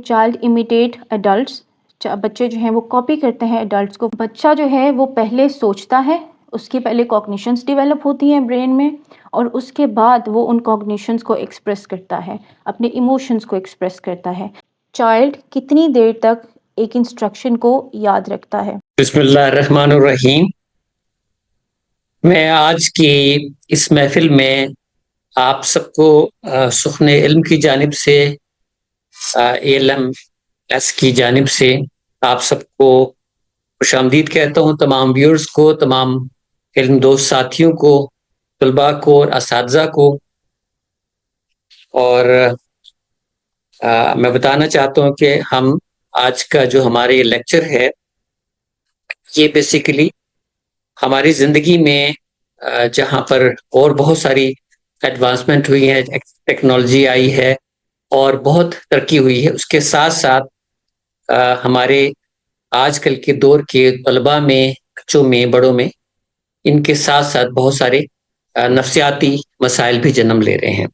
Child imitate adults, بچے جو ہیں وہ کاپی کرتے ہیں ایڈلٹس کو. بچہ جو ہے وہ پہلے سوچتا ہے، اس کی پہلے کوگنیشنز ڈیولپ ہوتی ہیں برین میں، اور اس کے بعد وہ ان کوگنیشنز کو ایکسپریس کرتا ہے، اپنے ایموشنز کو ایکسپریس کرتا ہے. چائلڈ کتنی دیر تک ایک انسٹرکشن کو یاد رکھتا ہے؟ بسم اللہ الرحمن الرحیم. میں آج کی اس محفل میں آپ سب کو سخن علم کی جانب سے، ALMS کی جانب سے آپ سب کو خوش آمدید کہتا ہوں. تمام ویورز کو، تمام علم دوست ساتھیوں کو، طلباء کو اور اساتذہ کو. اور میں بتانا چاہتا ہوں کہ ہم آج کا جو ہمارے لیکچر ہے یہ بیسیکلی ہماری زندگی میں جہاں پر اور بہت ساری ایڈوانسمنٹ ہوئی ہے، ٹیکنالوجی آئی ہے اور بہت ترقی ہوئی ہے، اس کے ساتھ ساتھ ہمارے آج کل کے دور کے طلباء میں، بچوں میں، بڑوں میں، ان کے ساتھ ساتھ بہت سارے نفسیاتی مسائل بھی جنم لے رہے ہیں.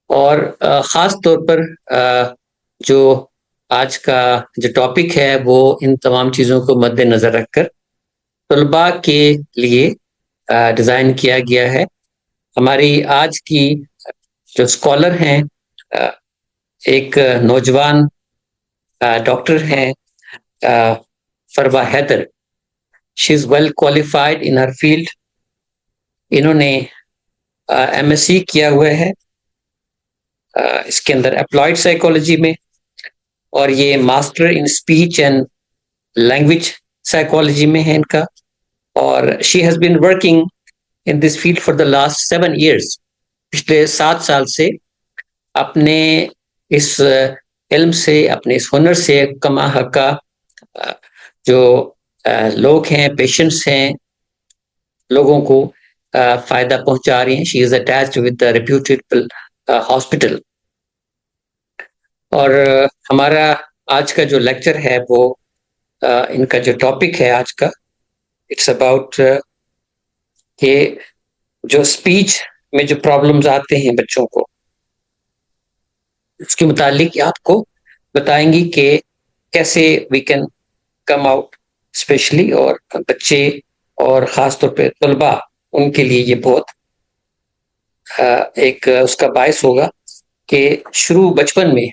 اور خاص طور پر جو آج کا جو ٹاپک ہے وہ ان تمام چیزوں کو مد نظر رکھ کر طلباء کے لیے ڈیزائن کیا گیا ہے. ہماری آج کی جو اسکالر ہیں، ایک نوجوان ڈاکٹر ہیں فروا حیدر. شی از ویل کوالیفائڈ ان ہر فیلڈ. انہوں نے MSc کیا ہوا ہے اس کے اندر اپلائڈ سائیکالوجی میں، اور یہ master in speech and language psychology میں ہے ان کا. اور she has been working in this field for the last 7 years. پچھلے 7 سال سے اپنے اس علم سے، اپنے اس ہنر سے کما حقہ جو لوگ ہیں، پیشنٹس ہیں، لوگوں کو فائدہ پہنچا رہی ہیں. She is attached with the reputed hospital. اور ہمارا آج کا جو لیکچر ہے وہ ان کا جو ٹاپک ہے آج کا، اٹس اباؤٹ کہ جو اسپیچ میں جو پرابلمز آتے ہیں بچوں کو، اس کے متعلق آپ کو بتائیں گی کہ کیسے we can come out especially. اور بچے اور خاص طور پہ طلباء، ان کے لیے یہ بہت ایک اس کا باعث ہوگا کہ شروع بچپن میں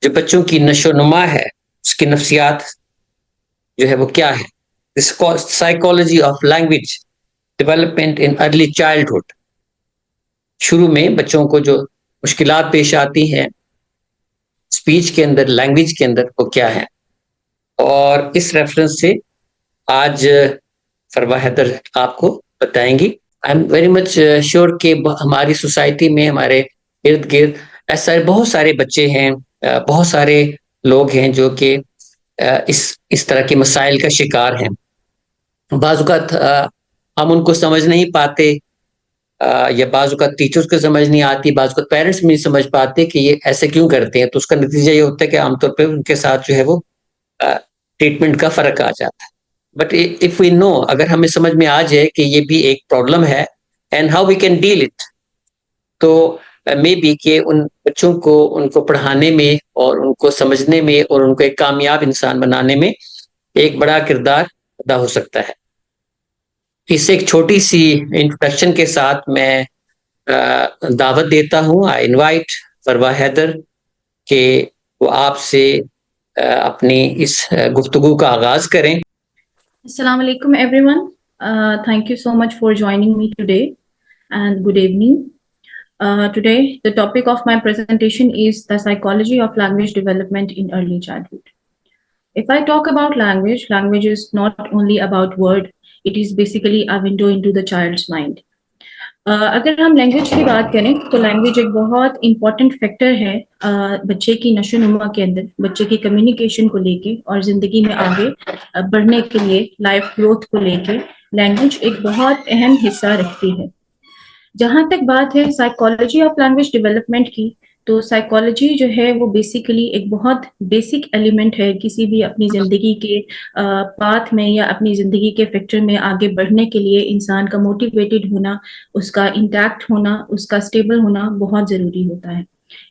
جو بچوں کی نشو و نما ہے، اس کی نفسیات جو ہے وہ کیا ہے. Psychology of language development in early childhood. شروع میں بچوں کو جو مشکلات پیش آتی ہیں اسپیچ کے اندر، لینگویج کے اندر، وہ کیا ہے. اور اس ریفرنس سے آج فروا حیدر آپ کو بتائیں گی. I am very much sure کہ ہماری سوسائٹی میں، ہمارے ارد گرد ایسے بہت سارے بچے ہیں، بہت سارے لوگ ہیں جو کہ اس طرح کے مسائل کا شکار ہیں. بعض اوقات ہم ان کو سمجھ نہیں پاتے، یا بعض اوقات ٹیچرز کو سمجھ نہیں آتی، بعض اوقات پیرنٹس بھی نہیں سمجھ پاتے کہ یہ ایسے کیوں کرتے ہیں. تو اس کا نتیجہ یہ ہوتا ہے کہ عام طور پہ ان کے ساتھ جو ہے وہ ٹریٹمنٹ کا فرق آ جاتا ہے. بٹ اف وی نو، اگر ہمیں سمجھ میں آ جائے کہ یہ بھی ایک پرابلم ہے and how we can deal it, تو مے بی کہ ان بچوں کو، ان کو پڑھانے میں اور ان کو سمجھنے میں اور ان کو ایک کامیاب انسان بنانے میں ایک بڑا کردار ادا ہو سکتا ہے. اس ایک چھوٹی سی انٹروڈکشن کے ساتھ میں دعوت دیتا ہوں، آئی انوائٹ فروا حیدر کہ وہ آپ سے اپنی اس گفتگو کا آغاز کریں. Assalamu alaikum everyone. Thank you so much for joining me today, and good evening. Today the topic of my presentation is the psychology of language development in early childhood. If I talk about language, language is not only about word, it is basically a window into the child's mind. اگر ہم language کی بات کریں تو language ایک بہت important factor ہے بچے کی نشو و نما کے اندر، بچے کی کمیونیکیشن کو لے کے اور زندگی میں آگے بڑھنے کے لیے، لائف گروتھ کو لے کے لینگویج ایک بہت اہم حصہ رکھتی ہے. جہاں تک بات ہے سائیکالوجی آف لینگویج ڈیولپمنٹ کی، تو سائیکالوجی جو ہے وہ بیسیکلی ایک بہت بیسک ایلیمنٹ ہے کسی بھی اپنی زندگی کے پاتھ میں یا اپنی زندگی کے فیکٹر میں آگے بڑھنے کے لیے. انسان کا موٹیویٹڈ ہونا، اس کا انٹیکٹ ہونا، اس کا اسٹیبل ہونا بہت ضروری ہوتا ہے.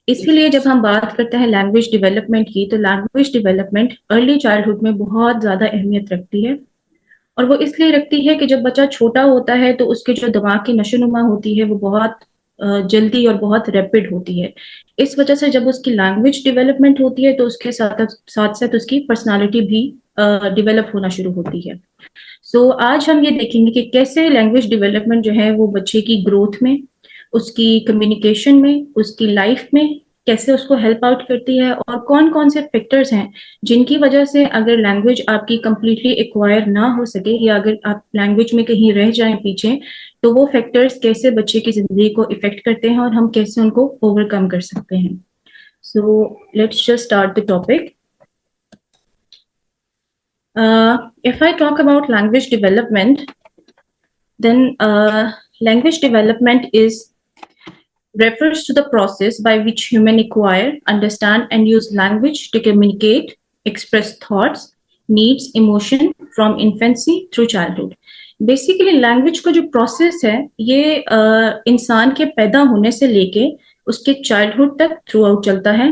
اسی لیے جب ہم بات کرتے ہیں لینگویج ڈیولپمنٹ کی تو لینگویج ڈیولپمنٹ ارلی چائلڈہڈ میں بہت زیادہ اہمیت رکھتی ہے، اور وہ اس لیے رکھتی ہے کہ جب بچہ چھوٹا ہوتا ہے تو اس کے جو دماغ کی نشو نما ہوتی ہے وہ بہت جلدی اور بہت ریپڈ ہوتی ہے. اس وجہ سے جب اس کی لینگویج ڈیولپمنٹ ہوتی ہے تو اس کے ساتھ ساتھ اس کی پرسنالٹی بھی ڈیولپ ہونا شروع ہوتی ہے. سو آج ہم یہ دیکھیں گے کہ کیسے لینگویج ڈیولپمنٹ جو ہے وہ بچے کی گروتھ میں، اس کی کمیونیکیشن میں، اس کی لائف میں کیسے اس کو ہیلپ آؤٹ کرتی ہے، اور کون کون سے فیکٹرز ہیں جن کی وجہ سے اگر لینگویج آپ کی کمپلیٹلی ایکوائر نہ ہو سکے یا اگر آپ لینگویج میں کہیں رہ جائیں پیچھے تو وہ فیکٹرز کیسے بچے کی زندگی کو افیکٹ کرتے ہیں اور ہم کیسے ان کو اوور کم کر سکتے ہیں. So let's just start the topic. If I talk about language development, then language development refers to the process by which humans acquire, understand, and use language to communicate, express thoughts, needs, emotion from infancy through childhood. Basically language کا جو process ہے یہ انسان کے پیدا ہونے سے لے کے اس کے چائلڈہڈ تک تھرو آؤٹ چلتا ہے.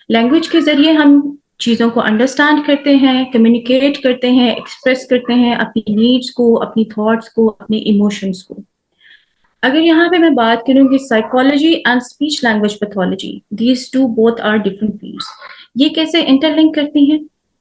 لینگویج کے ذریعے ہم چیزوں کو انڈرسٹینڈ کرتے ہیں، کمیونیکیٹ کرتے ہیں، ایکسپریس کرتے ہیں اپنی نیڈس کو، اپنی تھاٹس کو، اپنی ایموشنس کو. اگر یہاں پہ میں بات کروں کہ psychology and speech language pathology, these two both are different fields, یہ کیسے انٹر لنک کرتی ہیں؟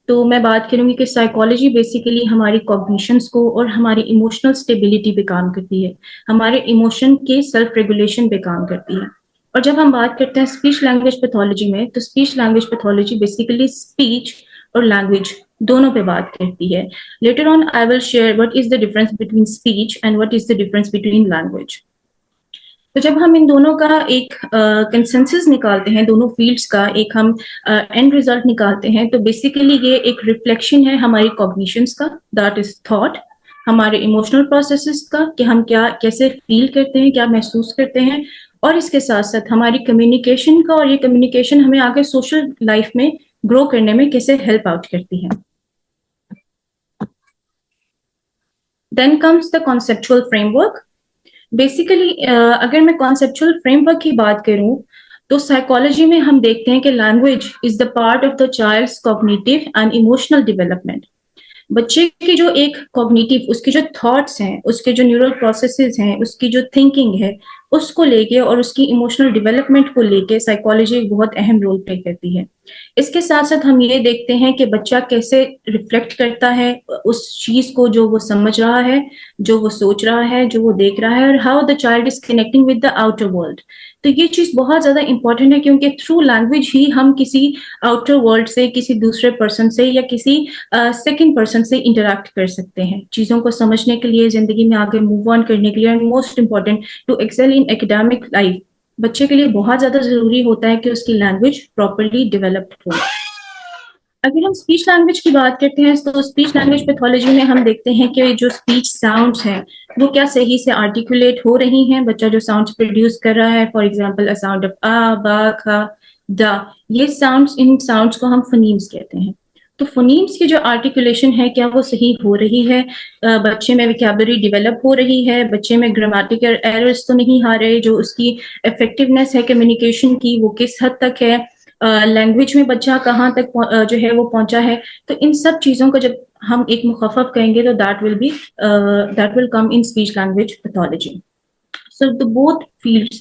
تو میں بات کروں گی کہ سائیکالوجی بیسیکلی ہماری کوگنیشنس کو اور ہماری ایموشنل اسٹیبلٹی پہ کام کرتی ہے، ہمارے ایموشن کے سیلف ریگولیشن پہ کام کرتی ہے. اور جب ہم بات کرتے ہیں اسپیچ لینگویج پیتھولوجی میں تو speech language pathology basically speech اور لینگویج دونوں پہ بات کرتی ہے. Later on I will share what is the difference between speech and what is the difference between language. تو جب ہم ان دونوں کا ایک کنسنسس نکالتے ہیں، دونوں فیلڈس کا ایک ہم اینڈ ریزلٹ نکالتے ہیں، تو بیسیکلی یہ ایک ریفلیکشن ہے ہماری کوگنیشنس کا، دیٹ از تھاٹ، ہمارے ایموشنل پروسیسز کا کہ ہم کیسے فیل کرتے ہیں، کیا محسوس کرتے ہیں، اور اس کے ساتھ ساتھ ہماری کمیونیکیشن کا، اور یہ کمیونیکیشن ہمیں آگے سوشل لائف میں گرو کرنے میں کیسے ہیلپ آؤٹ کرتی ہے. Then comes the conceptual framework. Basically اگر میں کانسیپچول فریم ورک کی بات کروں تو سائیکالوجی میں ہم دیکھتے ہیں کہ language is the part of the childs cognitive and emotional development. بچے کی جو ایک کوگنیٹیو، اس کے جو تھاٹس ہیں، اس کے جو نیورل پروسیسز ہیں، اس کی جو تھنکنگ ہے، اس کو لے کے اور اس کی ایموشنل ڈیولپمنٹ کو لے کے سائیکالوجی ایک بہت اہم رول پلے کرتی ہے. اس کے ساتھ ساتھ ہم یہ دیکھتے ہیں کہ بچہ کیسے ریفلیکٹ کرتا ہے اس چیز کو جو وہ سمجھ رہا ہے، جو وہ سوچ رہا ہے، جو وہ دیکھ رہا ہے، اور how the child is connecting with the outer world. تو یہ چیز بہت زیادہ امپورٹنٹ ہے کیونکہ تھرو لینگویج ہی ہم کسی آؤٹر ورلڈ سے، کسی دوسرے پرسن سے یا کسی سیکنڈ پرسن سے انٹریکٹ کر سکتے ہیں چیزوں کو سمجھنے کے لیے، زندگی میں آگے موو آن کرنے کے لیے. And most important to excel in academic life, بچے کے لیے بہت زیادہ ضروری ہوتا ہے کہ اس کی لینگویج پراپرلی ڈیولپڈ ہو. اگر ہم اسپیچ لینگویج کی بات کرتے ہیں تو اسپیچ لینگویج پیتھولوجی میں ہم دیکھتے ہیں کہ جو اسپیچ ساؤنڈس ہیں وہ کیا صحیح سے آرٹیکولیٹ ہو رہی ہیں. بچہ جو ساؤنڈس پروڈیوس کر رہا ہے، فار ایگزامپل ساؤنڈ آف آ، با، کھا، دا، یہ ساؤنڈس، ان ساؤنڈس کو ہم فونیمز کہتے ہیں. تو فونیمز کی جو آرٹیکولیشن ہے کیا وہ صحیح ہو رہی ہے، بچے میں ویکیبلری ڈیولپ ہو رہی ہے، بچے میں گرامیٹیکل ایررز تو نہیں آ رہے، جو اس کی افیکٹونیس ہے کمیونیکیشن کی وہ کس حد تک ہے، لینگویج میں بچہ کہاں تک جو ہے وہ پہنچا ہے. تو ان سب چیزوں کو جب ہم ایک مخفف کہیں گے تو that will come in speech language pathology. So the both fields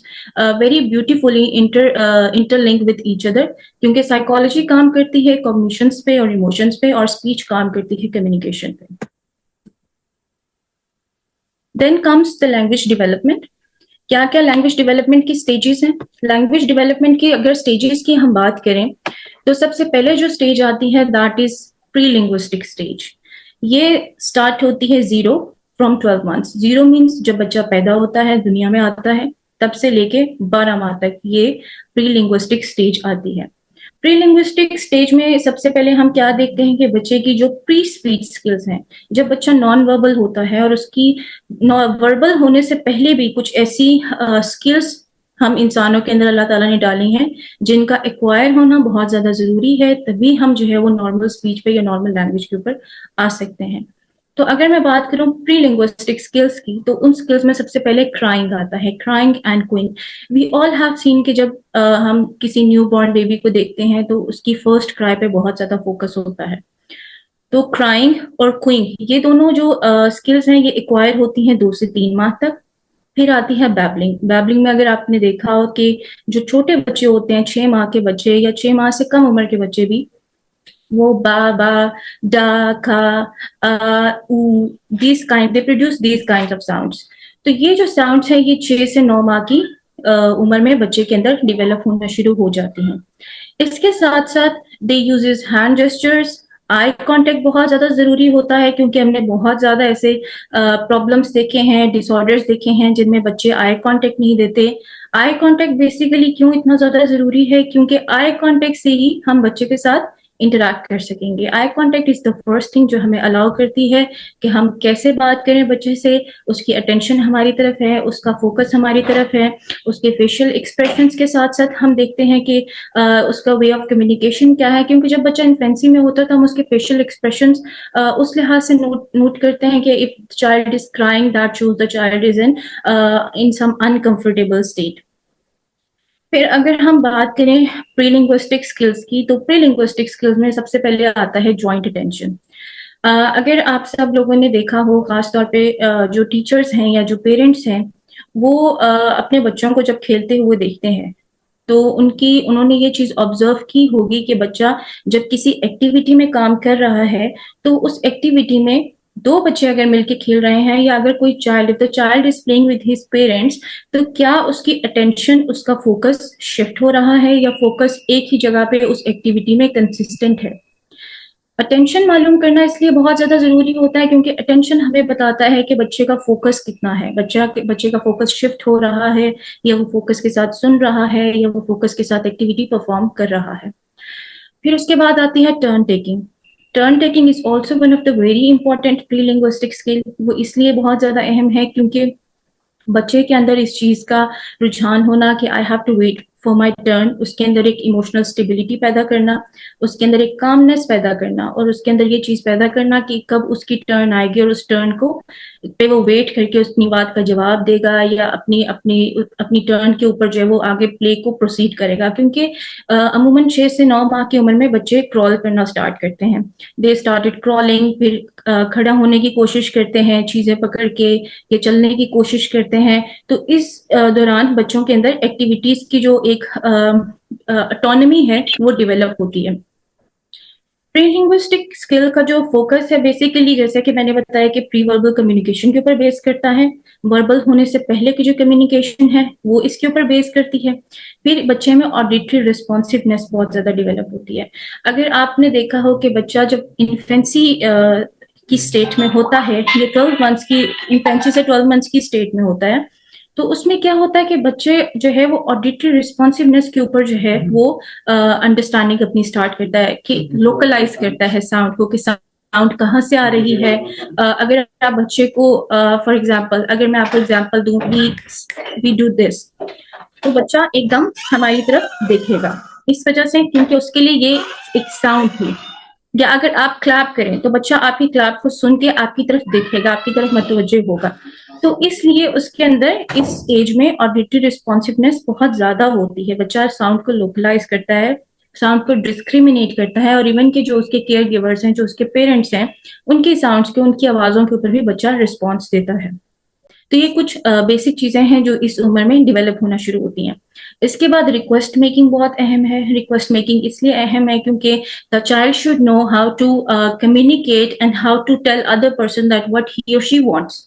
very beautifully interlink with each other کیونکہ سائیکالوجی کام کرتی ہے کوگنیشنس پہ اور ایموشنس پہ، اور اسپیچ کام کرتی ہے کمیونیکیشن پہ. Then comes the language development. کیا کیا لینگویج ڈیولپمنٹ کی اسٹیجز ہیں؟ لینگویج ڈیولپمنٹ کی اگر اسٹیجز کی ہم بات کریں تو سب سے پہلے جو اسٹیج آتی ہے that is pre linguistic stage. یہ اسٹارٹ ہوتی ہے 0 from 12 months. 0 means جب بچہ پیدا ہوتا ہے، دنیا میں آتا ہے، تب سے لے کے 12 ماہ تک یہ پری لنگوسٹک اسٹیج آتی ہے. پری لنگوسٹک اسٹیج میں سب سے پہلے ہم کیا دیکھتے ہیں کہ بچے کی جو پری اسپیچ اسکلز ہیں، جب بچہ نان وربل ہوتا ہے اور اس کی وربل ہونے سے پہلے بھی کچھ ایسی اسکلز ہم انسانوں کے اندر اللہ تعالیٰ نے ڈالی ہیں جن کا ایکوائر ہونا بہت زیادہ ضروری ہے، تبھی ہم جو ہے وہ نارمل اسپیچ پہ یا نارمل لینگویج کے اوپر آ سکتے ہیں. تو اگر میں بات کروں پری لنگوسٹک اسکلس کی تو ان اسکلس میں سب سے پہلے کرائنگ آتا ہے, crying and cooing. We all have seen کہ جب ہم کسی نیو بورن بیبی کو دیکھتے ہیں تو اس کی فرسٹ کرائی پہ بہت زیادہ فوکس ہوتا ہے. تو کرائنگ اور کوئنگ یہ دونوں جو اسکلس ہیں یہ ایکوائر ہوتی ہیں 2 سے 3 ماہ تک. پھر آتی ہے بیبلنگ. بیبلنگ میں اگر آپ نے دیکھا ہو کہ جو چھوٹے بچے ہوتے ہیں 6 ماہ کے بچے یا 6 ماہ سے کم عمر کے بچے بھی, وہ با ڈا کھا او they produce these kinds of sounds. تو یہ جو ساؤنڈس ہیں یہ 6 سے 9 ماہ کی عمر میں بچے کے اندر ڈیولپ ہونا شروع ہو جاتی ہیں. اس کے ساتھ ساتھ they uses hand gestures. Eye contact بہت زیادہ ضروری ہوتا ہے کیونکہ ہم نے بہت زیادہ ایسے پرابلمس دیکھے ہیں, ڈس آرڈرس دیکھے ہیں جن میں بچے آئی کانٹیکٹ نہیں دیتے. آئی کانٹیکٹ بیسیکلی کیوں اتنا زیادہ ضروری ہے, کیونکہ آئی کانٹیکٹ سے ہی ہم بچے کے ساتھ انٹریکٹ کر سکیں گے. Eye contact is the first thing جو ہمیں الاؤ کرتی ہے کہ ہم کیسے بات کریں بچے سے, اس کی اٹینشن ہماری طرف ہے, اس کا فوکس ہماری طرف ہے, اس کے فیشیل ایکسپریشنس کے ساتھ ساتھ ہم دیکھتے ہیں کہ اس کا وے آف کمیونیکیشن کیا ہے, کیونکہ جب بچہ انفینسی میں ہوتا ہے تو ہم اس کے فیشیل ایکسپریشنس اس لحاظ سے نوٹ کرتے ہیں کہ if the child is crying that shows the child is in some uncomfortable state. پھر اگر ہم بات کریں پری لنگوسٹک اسکلس کی تو پری لنگوسٹک اسکلس میں سب سے پہلے آتا ہے جوائنٹ اٹینشن. اگر آپ سب لوگوں نے دیکھا ہو, خاص طور پہ جو ٹیچرس ہیں یا جو پیرنٹس ہیں وہ اپنے بچوں کو جب کھیلتے ہوئے دیکھتے ہیں تو انہوں نے یہ چیز آبزرو کی ہوگی کہ بچہ جب کسی ایکٹیویٹی میں کام کر رہا ہے تو اس ایکٹیویٹی میں 2 بچے اگر مل کے کھیل رہے ہیں یا اگر کوئی child, if the child is playing with his parents, تو کیا اس کی اٹینشن, اس کا فوکس شفٹ ہو رہا ہے یا فوکس ایک ہی جگہ پہ اس ایکٹیویٹی میں کنسسٹنٹ ہے. اٹینشن معلوم کرنا اس لیے بہت زیادہ ضروری ہوتا ہے کیونکہ اٹینشن ہمیں بتاتا ہے کہ بچے کا فوکس کتنا ہے, بچے کا فوکس شفٹ ہو رہا ہے یا وہ فوکس کے ساتھ سن رہا ہے یا وہ فوکس کے ساتھ ایکٹیویٹی پرفارم کر رہا ہے. پھر اس کے بعد آتی ہے turn taking. Turn taking is also one of the very important pre linguistic skill. وہ اس لیے بہت زیادہ اہم ہے کیونکہ بچے کے اندر اس چیز کا رجحان ہونا کہ I have to wait for my turn, اس کے اندر ایک ایموشنل اسٹیبلٹی پیدا کرنا, اس کے اندر ایک کامنس پیدا کرنا اور اس کے اندر یہ چیز پیدا کرنا کہ کب اس کی ٹرن آئے گی اور اس ٹرن کو پہ وہ ویٹ کر کے اپنی بات کا جواب دے گا یا اپنی ٹرن کے اوپر جو ہے وہ آگے پلے کو پروسیڈ کرے گا. کیونکہ عموماً 6 سے 9 ماہ کی عمر میں بچے کرال کرنا اسٹارٹ کرتے ہیں. دے اسٹارٹڈ کرالنگ, پھر کھڑا ہونے کی کوشش کرتے ہیں چیزیں پکڑ کے یا چلنے کی کوشش کرتے ہیں. تو اس دوران بچوں کے اندر ایکٹیویٹیز کی جو ایک اٹانومی ہے وہ ڈیولپ ہوتی ہے. پری لنگوسٹک اسکل کا جو فوکس ہے بیسیکلی جیسے کہ میں نے بتایا کہ پری وربل کمیونیکیشن کے اوپر بیس کرتا ہے. وربل ہونے سے پہلے کی جو کمیونیکیشن ہے وہ اس کے اوپر بیس کرتی ہے. پھر بچے میں آڈیٹری ریسپانسونیس بہت زیادہ ڈیولپ ہوتی ہے. اگر آپ نے دیکھا ہو کہ بچہ جب انفینسی کی اسٹیٹ میں ہوتا ہے, یہ 12 منتھس کی انفینسی سے 12 منتھس کی اسٹیٹ میں ہوتا ہے, تو اس میں کیا ہوتا ہے کہ بچے جو ہے وہ آڈیٹری ریسپانسونیس کے اوپر جو ہے وہ انڈرسٹینڈنگ اپنی اسٹارٹ کرتا ہے کہ لوکلائز کرتا ہے ساؤنڈ کو کہ ساؤنڈ کہاں سے آ رہی ہے. اگر آپ بچے کو فار ایگزامپل اگر میں آپ کو ایگزامپل دوں وی ڈو دس, تو بچہ ایک دم ہماری طرف دیکھے گا اس وجہ سے کیونکہ اس کے لیے یہ ایک ساؤنڈ ہے. یا اگر آپ کلیپ کریں تو بچہ آپ کی کلیپ کو سن کے آپ کی طرف دیکھے گا, آپ کی طرف متوجہ ہوگا. تو اس لیے اس کے اندر اس ایج میں آڈیٹری ریسپانسونیس بہت زیادہ ہوتی ہے. بچہ ساؤنڈ کو لوکلائز کرتا ہے, ساؤنڈ کو ڈسکریمنیٹ کرتا ہے, اور ایون کہ جو اس کے کیئر گیورس ہیں, جو اس کے پیرنٹس ہیں, ان کی ساؤنڈس کے, ان کی آوازوں کے اوپر بھی بچہ رسپانس دیتا ہے. تو یہ کچھ بیسک چیزیں ہیں جو اس عمر میں ڈیولپ ہونا شروع ہوتی ہیں. اس کے بعد ریکویسٹ میکنگ بہت اہم ہے. ریکویسٹ میکنگ اس لیے اہم ہے کیونکہ the child should know how to communicate and how to tell other person that what he or she wants.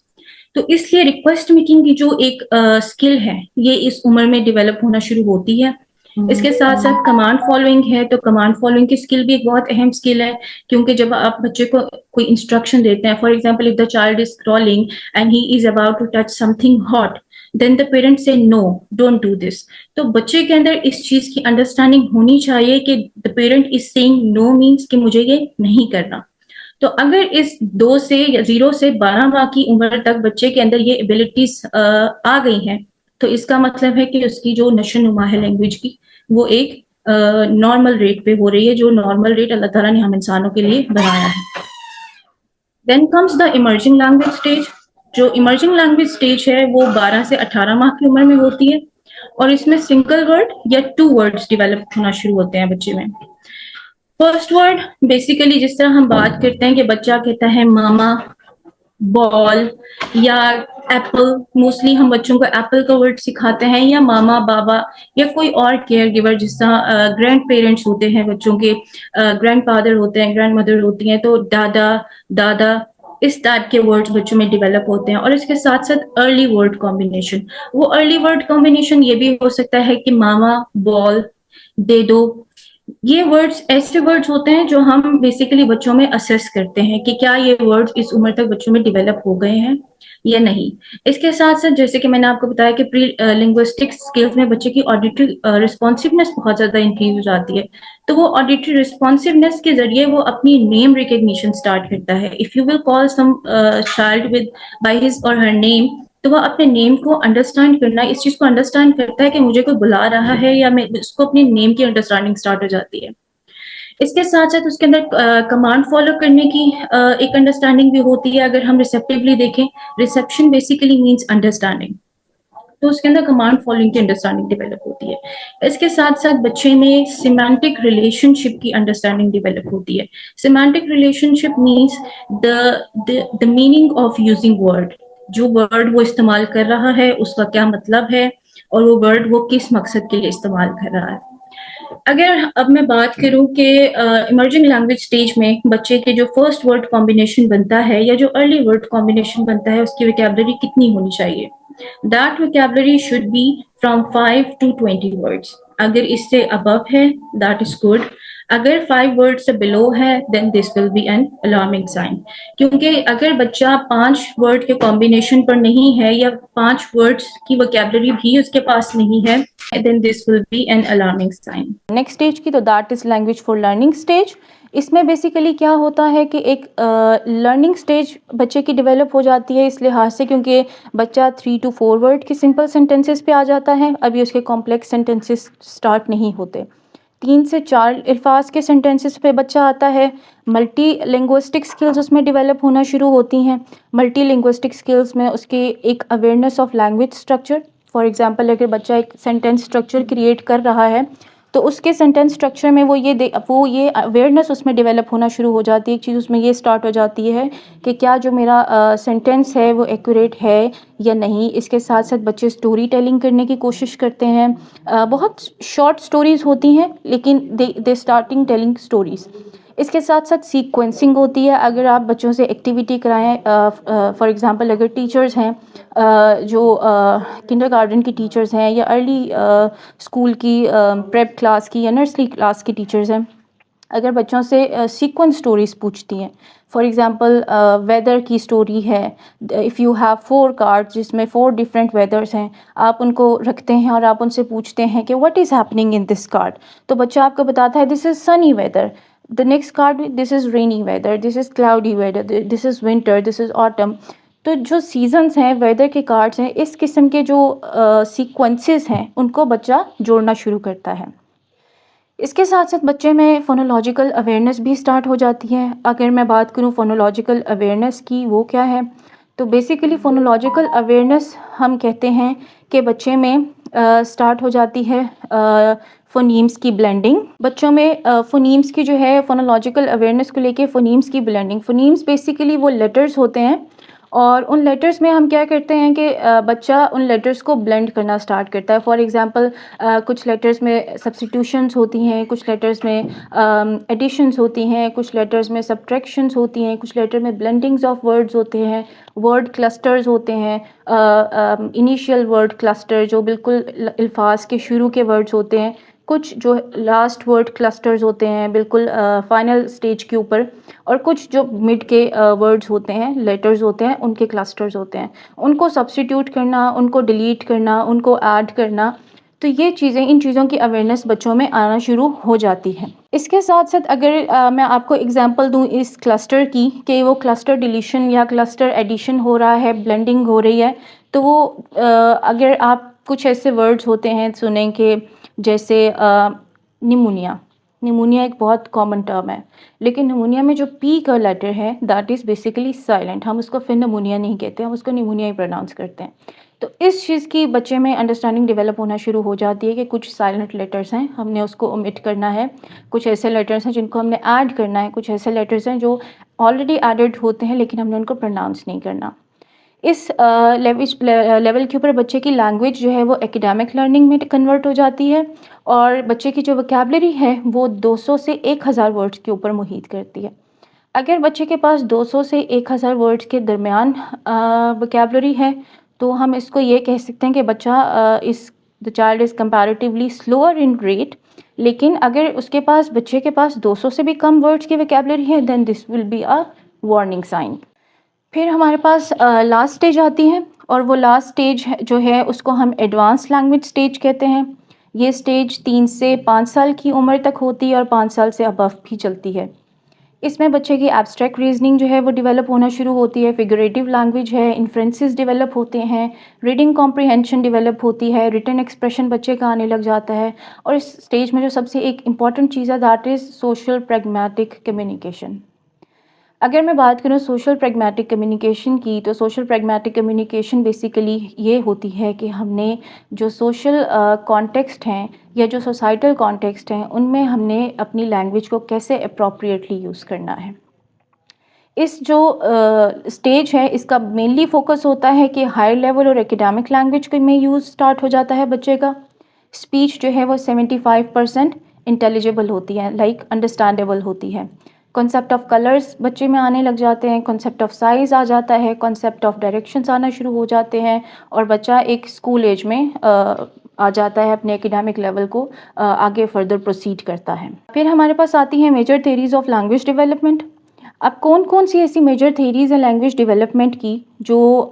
تو اس لیے ریکویسٹ میکنگ کی جو ایک اسکل ہے یہ اس عمر میں ڈیولپ ہونا شروع ہوتی ہے. اس کے ساتھ ساتھ کمانڈ فالوئنگ ہے, تو کمانڈ فالوئنگ کی اسکل بھی ایک بہت اہم اسکل ہے کیونکہ جب آپ بچے کو کوئی انسٹرکشن دیتے ہیں, for example if the child is crawling and he is about to touch something hot, then the parent say no don't do this. تو بچے کے اندر اس چیز کی انڈرسٹینڈنگ ہونی چاہیے کہ the parent is saying no means کہ مجھے یہ نہیں کرنا. تو اگر اس 2 سے یا 0 سے 12 ماہ کی عمر تک بچے کے اندر یہ ایبلٹیز آ گئی ہیں تو اس کا مطلب ہے کہ اس کی جو نشو نما ہے لینگویج کی وہ ایک نارمل ریٹ پہ ہو رہی ہے, جو نارمل ریٹ اللہ تعالیٰ نے ہم انسانوں کے لیے بنایا ہے. Then comes the emerging language stage. جو emerging language stage ہے وہ 12 سے 18 ماہ کی عمر میں ہوتی ہے اور اس میں سنگل ورڈ یا 2 words ڈیولپ ہونا شروع ہوتے ہیں بچے میں. فرسٹ ورڈ بیسیکلی جس طرح ہم بات کرتے ہیں کہ بچہ کہتا ہے ماما, بال یا ایپل. موسٹلی ہم بچوں کو ایپل کا ورڈ سکھاتے ہیں یا ماما, بابا یا کوئی اور کیئر گیور, جس طرح گرینڈ پیرنٹس ہوتے ہیں بچوں کے, گرینڈ فادر ہوتے ہیں, گرینڈ مدر ہوتی ہیں, تو دادا, دادا, اس ٹائپ کے ورڈز بچوں میں ڈیولپ ہوتے ہیں. اور اس کے ساتھ ساتھ ارلی ورڈ کمبینیشن. وہ ارلی ورڈ کمبینیشن یہ بھی ہو سکتا ہے کہ ماما, بال, دے دو. یہ ورڈز ایسے ورڈز ہوتے ہیں جو ہم بیسیکلی بچوں میں اسیس کرتے ہیں کہ کیا یہ ورڈز اس عمر تک بچوں میں ڈیولپ ہو گئے ہیں یا نہیں. اس کے ساتھ ساتھ جیسے کہ میں نے آپ کو بتایا کہ پری لنگوسٹک اسکلز میں بچے کی آڈیٹری رسپانسونیس بہت زیادہ انکریز ہو جاتی ہے. تو وہ آڈیٹری رسپانسونیس کے ذریعے وہ اپنی نیم ریکگنیشن اسٹارٹ کرتا ہے. If you will call some child with by his or ہر نیم, تو وہ اپنے نیم کو انڈرسٹینڈ کرنا, اس چیز کو انڈرسٹینڈ کرتا ہے کہ مجھے کوئی بلا رہا ہے, یا میں اس کو اپنے نیم کی انڈرسٹینڈنگ اسٹارٹ ہو جاتی ہے. اس کے ساتھ ساتھ اس کے اندر کمانڈ فالو کرنے کی ایک انڈرسٹینڈنگ بھی ہوتی ہے. اگر ہم ریسیپٹیولی دیکھیں, ریسیپشن بیسیکلی مینس انڈرسٹینڈنگ, تو اس کے اندر کمانڈ فالوئنگ کی انڈرسٹینڈنگ ڈیولپ ہوتی ہے. اس کے ساتھ ساتھ بچے میں سیمانٹک ریلیشن شپ کی انڈرسٹینڈنگ ڈیولپ ہوتی ہے. Semantic relation ship means the meaning of using word. جو ورڈ وہ استعمال کر رہا ہے اس کا کیا مطلب ہے, اور وہ ورڈ وہ کس مقصد کے لیے استعمال کر رہا ہے. اگر اب میں بات کروں کہ ایمرجنگ لینگویج سٹیج میں بچے کے جو فرسٹ ورڈ کمبینیشن بنتا ہے یا جو ارلی ورڈ کمبینیشن بنتا ہے, اس کی ویکیبلری کتنی ہونی چاہیے. That vocabulary should be from 5 to 20 words. اگر اس سے above ہے that is good. اگر 5 words سے below ہے then this will be an alarming sign. کیونکہ اگر بچہ 5 word کے combination پر نہیں ہے یا 5 words کی vocabulary بھی اس کے پاس نہیں ہے, then this will be an alarming sign. Next stage کی تو that is language for learning stage. اس میں بیسیکلی کیا ہوتا ہے کہ ایک لرننگ اسٹیج بچے کی ڈیولپ ہو جاتی ہے اس لحاظ سے کیونکہ بچہ 3 to 4 ورڈ کے سمپل سینٹینسز پہ آ جاتا ہے. ابھی اس کے کمپلیکس سینٹینسز اسٹارٹ نہیں ہوتے. 3 سے 4 الفاظ کے سینٹینسز پہ بچہ آتا ہے. ملٹی لنگوسٹک اسکلز اس میں ڈیولپ ہونا شروع ہوتی ہیں. ملٹی لنگوسٹک اسکلز میں اس کے ایک awareness of language structure. For example اگر بچہ ایک سینٹینس اسٹرکچر کریٹ کر رہا ہے تو اس کے سینٹینس اسٹرکچر میں وہ یہ اویئرنیس اس میں ڈیولپ ہونا شروع ہو جاتی ہے. ایک چیز اس میں یہ اسٹارٹ ہو جاتی ہے کہ کیا جو میرا سینٹینس ہے وہ ایکوریٹ ہے یا نہیں. اس کے ساتھ ساتھ بچے اسٹوری ٹیلنگ کرنے کی کوشش کرتے ہیں. بہت شارٹ اسٹوریز ہوتی ہیں لیکن دے اسٹارٹنگ ٹیلنگ اسٹوریز. اس کے ساتھ ساتھ سیکوینسنگ ہوتی ہے. اگر آپ بچوں سے ایکٹیویٹی کرائیں, فار ایگزامپل اگر ٹیچرز ہیں جو کنڈر گارڈن کی ٹیچرز ہیں یا ارلی اسکول کی پریپ کلاس کی یا نرسری کلاس کی ٹیچرز ہیں, اگر بچوں سے سیکوینس اسٹوریز پوچھتی ہیں, فار ایگزامپل ویدر کی اسٹوری ہے, اف یو ہیو 4 کارڈ جس میں 4 ڈفرینٹ ویدرس ہیں, آپ ان کو رکھتے ہیں اور آپ ان سے پوچھتے ہیں کہ what is happening in this card, تو بچہ آپ کو بتاتا ہے this is Sunni weather. The next card, this is rainy weather, this is cloudy weather, this is winter, this is autumn. تو جو سیزنز ہیں, ویدر کے کارڈز ہیں, اس قسم کے جو سیکوینسز ہیں ان کو بچہ جوڑنا شروع کرتا ہے. اس کے ساتھ ساتھ بچے میں فونولوجیکل اویئرنیس بھی اسٹارٹ ہو جاتی ہے. اگر میں بات کروں فونولوجیکل اویئرنیس کی, وہ کیا ہے, تو بیسیکلی فونولوجیکل اویئرنیس ہم کہتے ہیں کہ بچے میں اسٹارٹ ہو جاتی ہے فونیمز کی بلینڈنگ. بچوں میں فونیمز کی جو ہے فونولوجیکل اویئرنیس کو لے کے فونیمز کی بلینڈنگ. فونیمز بیسیکلی وہ لیٹرز ہوتے ہیں اور ان لیٹرز میں ہم کیا کرتے ہیں کہ بچہ ان لیٹرز کو بلینڈ کرنا اسٹارٹ کرتا ہے. فار ایگزامپل کچھ لیٹرز میں سبسٹیٹیوشنز ہوتی ہیں, کچھ لیٹرز میں ایڈیشنز ہوتی ہیں, کچھ لیٹرز میں سبٹریکشنز ہوتی ہیں, کچھ لیٹر میں بلینڈنگز آف ورڈز ہوتے ہیں, ورڈ کلسٹرز ہوتے ہیں, انیشیل ورڈ کلسٹر جو بالکل الفاظ کے شروع کے ورڈز ہوتے ہیں, کچھ جو لاسٹ ورڈ کلسٹرز ہوتے ہیں بالکل فائنل سٹیج کے اوپر, اور کچھ جو مڈ کے ورڈز ہوتے ہیں, لیٹرز ہوتے ہیں, ان کے کلسٹرز ہوتے ہیں. ان کو سبسٹیٹیوٹ کرنا, ان کو ڈیلیٹ کرنا, ان کو ایڈ کرنا, تو یہ چیزیں, ان چیزوں کی اویئرنیس بچوں میں آنا شروع ہو جاتی ہے. اس کے ساتھ ساتھ اگر میں آپ کو اگزامپل دوں اس کلسٹر کی کہ وہ کلسٹر ڈیلیشن یا کلسٹر ایڈیشن ہو رہا ہے, بلینڈنگ ہو رہی ہے, تو وہ اگر آپ کچھ ایسے ورڈز ہوتے ہیں سنیں کہ جیسے نیمونیا, نمونیا ایک بہت کامن ٹرم ہے، لیکن نمونیا میں جو پی کا لیٹر ہے دیٹ از بیسیکلی سائلنٹ. ہم اس کو پھر نمونیا نہیں کہتے، ہم اس کو نمونیا ہی پروناؤنس کرتے ہیں. تو اس چیز کی بچے میں انڈرسٹینڈنگ ڈیولپ ہونا شروع ہو جاتی ہے کہ کچھ سائلنٹ لیٹرز ہیں، ہم نے اس کو اومٹ کرنا ہے. کچھ ایسے لیٹرز ہیں جن کو ہم نے ایڈ کرنا ہے، کچھ ایسے لیٹرز ہیں جو آلریڈی ایڈڈ ہوتے ہیں لیکن ہم نے ان کو پروناؤنس نہیں کرنا. اس لیول کے اوپر بچے کی لینگویج جو ہے وہ ایکیڈیمک لرننگ میں کنورٹ ہو جاتی ہے، اور بچے کی جو وکیبلری ہے وہ 200 سے 1000 ورڈز کے اوپر محیط کرتی ہے. اگر بچے کے پاس 200 سے 1000 ورڈز کے درمیان وکیبلری ہے تو ہم اس کو یہ کہہ سکتے ہیں کہ بچہ the child is comparatively slower in rate. لیکن اگر اس کے پاس بچے کے پاس 200 سے بھی کم ورڈز کی وکیبلری ہے then this will be a warning sign. پھر ہمارے پاس لاسٹ اسٹیج آتی ہے، اور وہ لاسٹ اسٹیج جو ہے اس کو ہم ایڈوانس لینگویج اسٹیج کہتے ہیں. یہ اسٹیج 3 سے 5 سال کی عمر تک ہوتی ہے اور 5 سال سے ابو بھی چلتی ہے. اس میں بچے کی ایبسٹریکٹ ریزننگ جو ہے وہ ڈیولپ ہونا شروع ہوتی ہے، فگریٹو لینگویج ہے، انفرنسز ڈیولپ ہوتے ہیں، ریڈنگ کمپریہنشن ڈیولپ ہوتی ہے، ریٹن ایکسپریشن بچے کا آنے لگ جاتا ہے. اور اس اسٹیج میں جو سب سے ایک امپورٹنٹ چیز ہے that is social pragmatic communication. اگر میں بات کروں سوشل پریگمیٹک کمیونیکیشن کی، تو سوشل پریگمیٹک کمیونیکیشن بیسیکلی یہ ہوتی ہے کہ ہم نے جو سوشل کانٹیکسٹ ہیں یا جو سوسائٹل کانٹیکسٹ ہیں ان میں ہم نے اپنی لینگویج کو کیسے اپروپریٹلی یوز کرنا ہے. اس جو اسٹیج ہے اس کا مینلی فوکس ہوتا ہے کہ ہائر لیول اور ایکیڈیمک لینگویج میں یوز اسٹارٹ ہو جاتا ہے بچے کا. اسپیچ جو ہے وہ 75% انٹیلیجیبل ہوتی ہے، لائک انڈرسٹینڈیبل ہوتی ہے. کنسیپٹ آف کلرز بچے میں آنے لگ جاتے ہیں، کنسیپٹ آف سائز آ جاتا ہے، کنسیپٹ آف ڈائریکشنز آنا شروع ہو جاتے ہیں، اور بچہ ایک اسکول ایج میں آ جاتا ہے، اپنے ایکیڈیمک لیول کو آگے فردر پروسیڈ کرتا ہے. پھر ہمارے پاس آتی ہیں major theories of language development. اب کون سی ایسی میجر تھیریز ہیں لینگویج ڈیولپمنٹ کی جو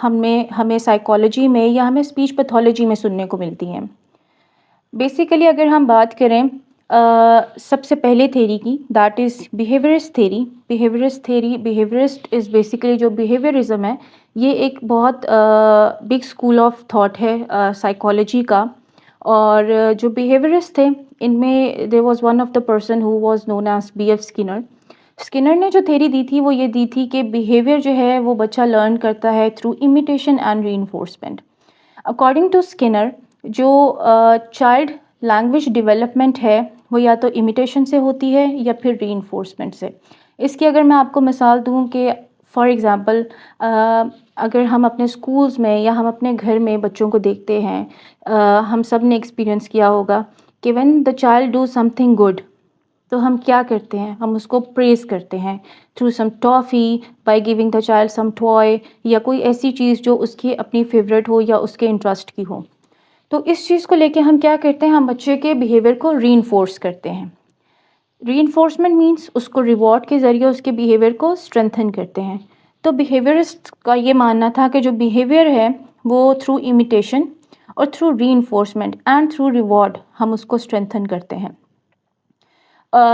ہمیں سائیکالوجی میں یا ہمیں اسپیچ پیتھولوجی میں سننے کو ملتی ہیں. بیسیکلی اگر ہم بات کریں سب سے پہلے تھیری کی that is behaviourist theory. Behaviourist is basically جو بیہیویئرزم ہے یہ ایک بہت بگ اسکول آف تھاٹ ہے سائیکالوجی کا. اور جو بیہیویئرسٹ تھے ان میں there was one of the person who was known as B.F. Skinner. Skinner نے جو تھیری دی تھی وہ یہ دی تھی کہ بیہیویئر جو ہے وہ بچہ لرن کرتا ہے through imitation and reinforcement. According to Skinner جو چائلڈ لینگویج ڈیولپمنٹ ہے وہ یا تو امیٹیشن سے ہوتی ہے یا پھر ری انفورسمنٹ سے. اس کی اگر میں آپ کو مثال دوں کہ فار ایگزامپل اگر ہم اپنے اسکولز میں یا ہم اپنے گھر میں بچوں کو دیکھتے ہیں، ہم سب نے ایکسپیرئنس کیا ہوگا کہ when the child do some thing good تو ہم کیا کرتے ہیں، ہم اس کو پریز کرتے ہیں through some toffee, by giving the child some toy, یا کوئی ایسی چیز جو اس کی اپنی فیوریٹ ہو یا اس کے انٹرسٹ کی ہو. تو اس چیز کو لے کے ہم کیا کرتے ہیں، ہم بچے کے بیہیویئر کو ری انفورس کرتے ہیں. ری انفورسمنٹ مینس اس کو ریوارڈ کے ذریعے اس کے بیہیویئر کو اسٹرینتھن کرتے ہیں. تو بیہیویئرسٹ کا یہ ماننا تھا کہ جو بیہیویئر ہے وہ تھرو امیٹیشن اور through reinforcement and through reward ہم اس کو اسٹرینتھن کرتے ہیں.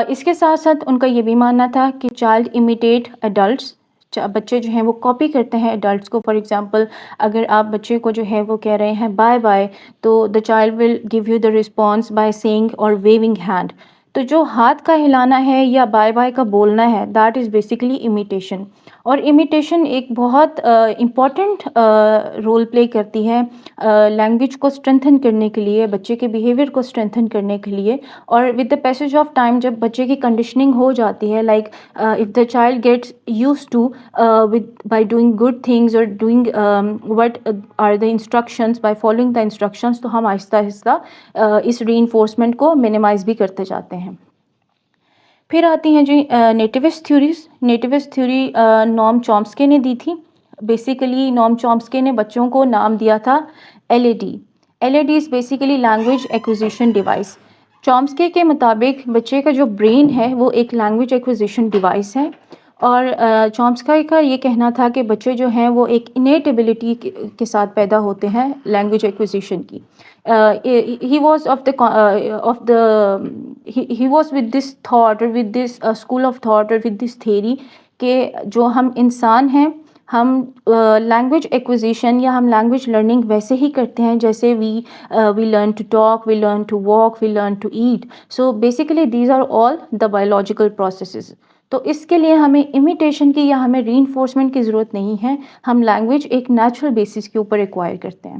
اس کے ساتھ ساتھ ان کا یہ بھی ماننا تھا کہ چائلڈ امیٹیٹ ایڈلٹس، بچے جو ہیں وہ کاپی کرتے ہیں ایڈلٹس کو. فار ایگزامپل اگر آپ بچے کو جو ہے وہ کہہ رہے ہیں بائے بائے تو the child will give you the response by saying اور ویونگ ہینڈ. تو جو ہاتھ کا ہلانا ہے یا بائے بائے کا بولنا ہے دیٹ از بیسیکلی امیٹیشن. اور امیٹیشن ایک بہت امپورٹنٹ رول پلے کرتی ہے لینگویج کو اسٹرینتھن کرنے کے لیے، بچے کے بیہیویئر کو اسٹرینتھن کرنے کے لیے. اور with the passage of time جب بچے کی کنڈیشننگ ہو جاتی ہے، like if the child gets use to by doing good things اور doing what are the instructions, by following the instructions, تو ہم آہستہ آہستہ اس ری انفورسمنٹ کو منیمائز بھی کرتے جاتے ہیں. پھر آتی ہیں جی نیٹیوسٹ تھیوریز. نیٹیوسٹ تھیوری نوم چومسکی نے دی تھی. بیسیکلی نوم چومسکی نے بچوں کو نام دیا تھا LAD. LAD is basically language acquisition device. Chomsky کے مطابق بچے کا جو برین ہے وہ ایک لینگویج ایکوزیشن ڈیوائس ہے. اور چومسکی کا یہ کہنا تھا کہ بچے جو ہیں وہ ایک انیٹ ایبلٹی کے ساتھ پیدا ہوتے ہیں لینگویج ایکوزیشن کی. he was with this thought or with this school of thought or with this theory کہ جو ہم انسان ہیں ہم لینگویج ایکوزیشن یا ہم لینگویج لرننگ ویسے ہی کرتے ہیں جیسے we learn to talk, we learn to walk, we learn to eat. So basically these are all the biological processes. تو اس کے لیے ہمیں امیٹیشن کی یا ہمیں ری انفورسمنٹ کی ضرورت نہیں ہے. ہم لینگویج ایک نیچرل بیسس کے اوپر ایکوائر کرتے ہیں.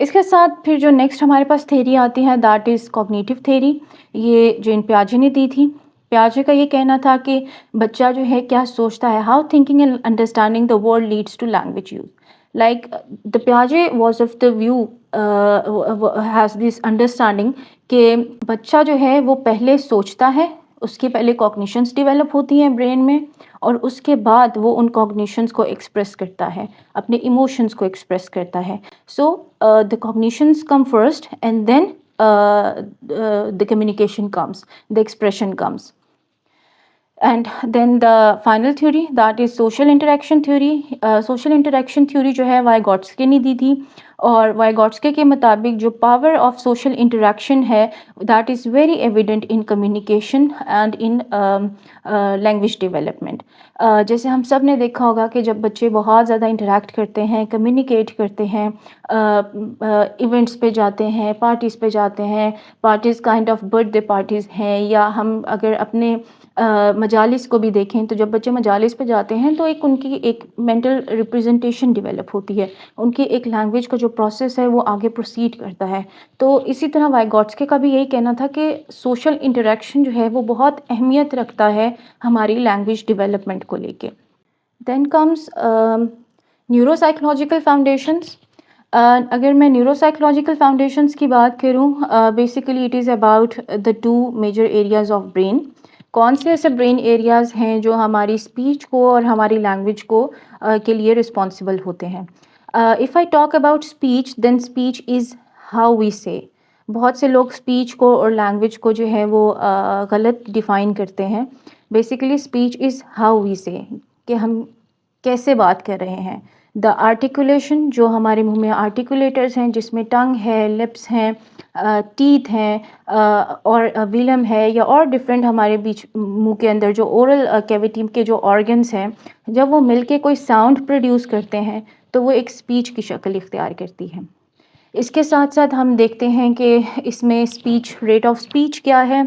اس کے ساتھ پھر جو نیکسٹ ہمارے پاس تھیری آتی ہے دیٹ از کوگنیٹیو تھیری. یہ جین پیاجے نے دی تھی. پیاجے کا یہ کہنا تھا کہ بچہ جو ہے کیا سوچتا ہے، how thinking and understanding the world leads to language use. Like the پیاجے was of the view has this understanding کہ بچہ جو ہے وہ پہلے سوچتا ہے، اس کی پہلے کوگنیشنس ڈیولپ ہوتی ہیں برین میں، اور اس کے بعد وہ ان کوگنیشنس کو ایکسپریس کرتا ہے، اپنے ایموشنس کو ایکسپریس کرتا ہے. سو the cognitions come first and then the communication comes, the expression comes. And then the final theory, that is social interaction theory. Social interaction theory جو ہے Vygotsky نے دی تھی، اور Vygotsky کے مطابق جو power of social interaction ہے that is very evident in communication and in language development. جیسے ہم سب نے دیکھا ہوگا کہ جب بچے بہت زیادہ انٹریکٹ کرتے ہیں، کمیونیکیٹ کرتے ہیں، ایونٹس پہ جاتے ہیں، پارٹیز پہ جاتے ہیں، parties kind of birth day parties ہیں، یا ہم اگر اپنے مجالس کو بھی دیکھیں تو جب بچے مجالس پہ جاتے ہیں تو ان کی ایک مینٹل ریپرزنٹیشن ڈیولپ ہوتی ہے، ان کی ایک لینگویج کا جو پروسیس ہے وہ آگے پروسیڈ کرتا ہے. تو اسی طرح وائگوٹسکی کا بھی یہی کہنا تھا کہ سوشل انٹریکشن جو ہے وہ بہت اہمیت رکھتا ہے ہماری لینگویج ڈیولپمنٹ کو لے کے. Then comes neuropsychological foundations. اگر میں نیورو سائیکولوجیکل فاؤنڈیشنس کی بات کروں، basically it is about the 2 major areas of brain. کون سے ایسے برین ایریاز ہیں جو ہماری اسپیچ کو اور ہماری لینگویج کو کے لیے رسپانسبل ہوتے ہیں. If I talk about speech then speech is how we say. بہت سے لوگ اسپیچ کو اور لینگویج کو جو ہے وہ غلط ڈیفائن کرتے ہیں. Basically speech is how we say, کہ ہم کیسے بات کر رہے ہیں. دا آرٹیکولیشن، جو ہمارے منہ میں آرٹیکولیٹرز ہیں جس میں ٹنگ ہے، لپس ہیں، ٹیتھ ہیں، اور ویلم ہے، یا اور ڈفرینٹ ہمارے بیچ منہ کے اندر جو اورل کیویٹی کے جو آرگنس ہیں، جب وہ مل کے کوئی ساؤنڈ پروڈیوس کرتے ہیں تو وہ ایک اسپیچ کی شکل اختیار کرتی ہے. اس کے ساتھ ساتھ ہم دیکھتے ہیں کہ اس میں اسپیچ، ریٹ آف اسپیچ کیا ہے،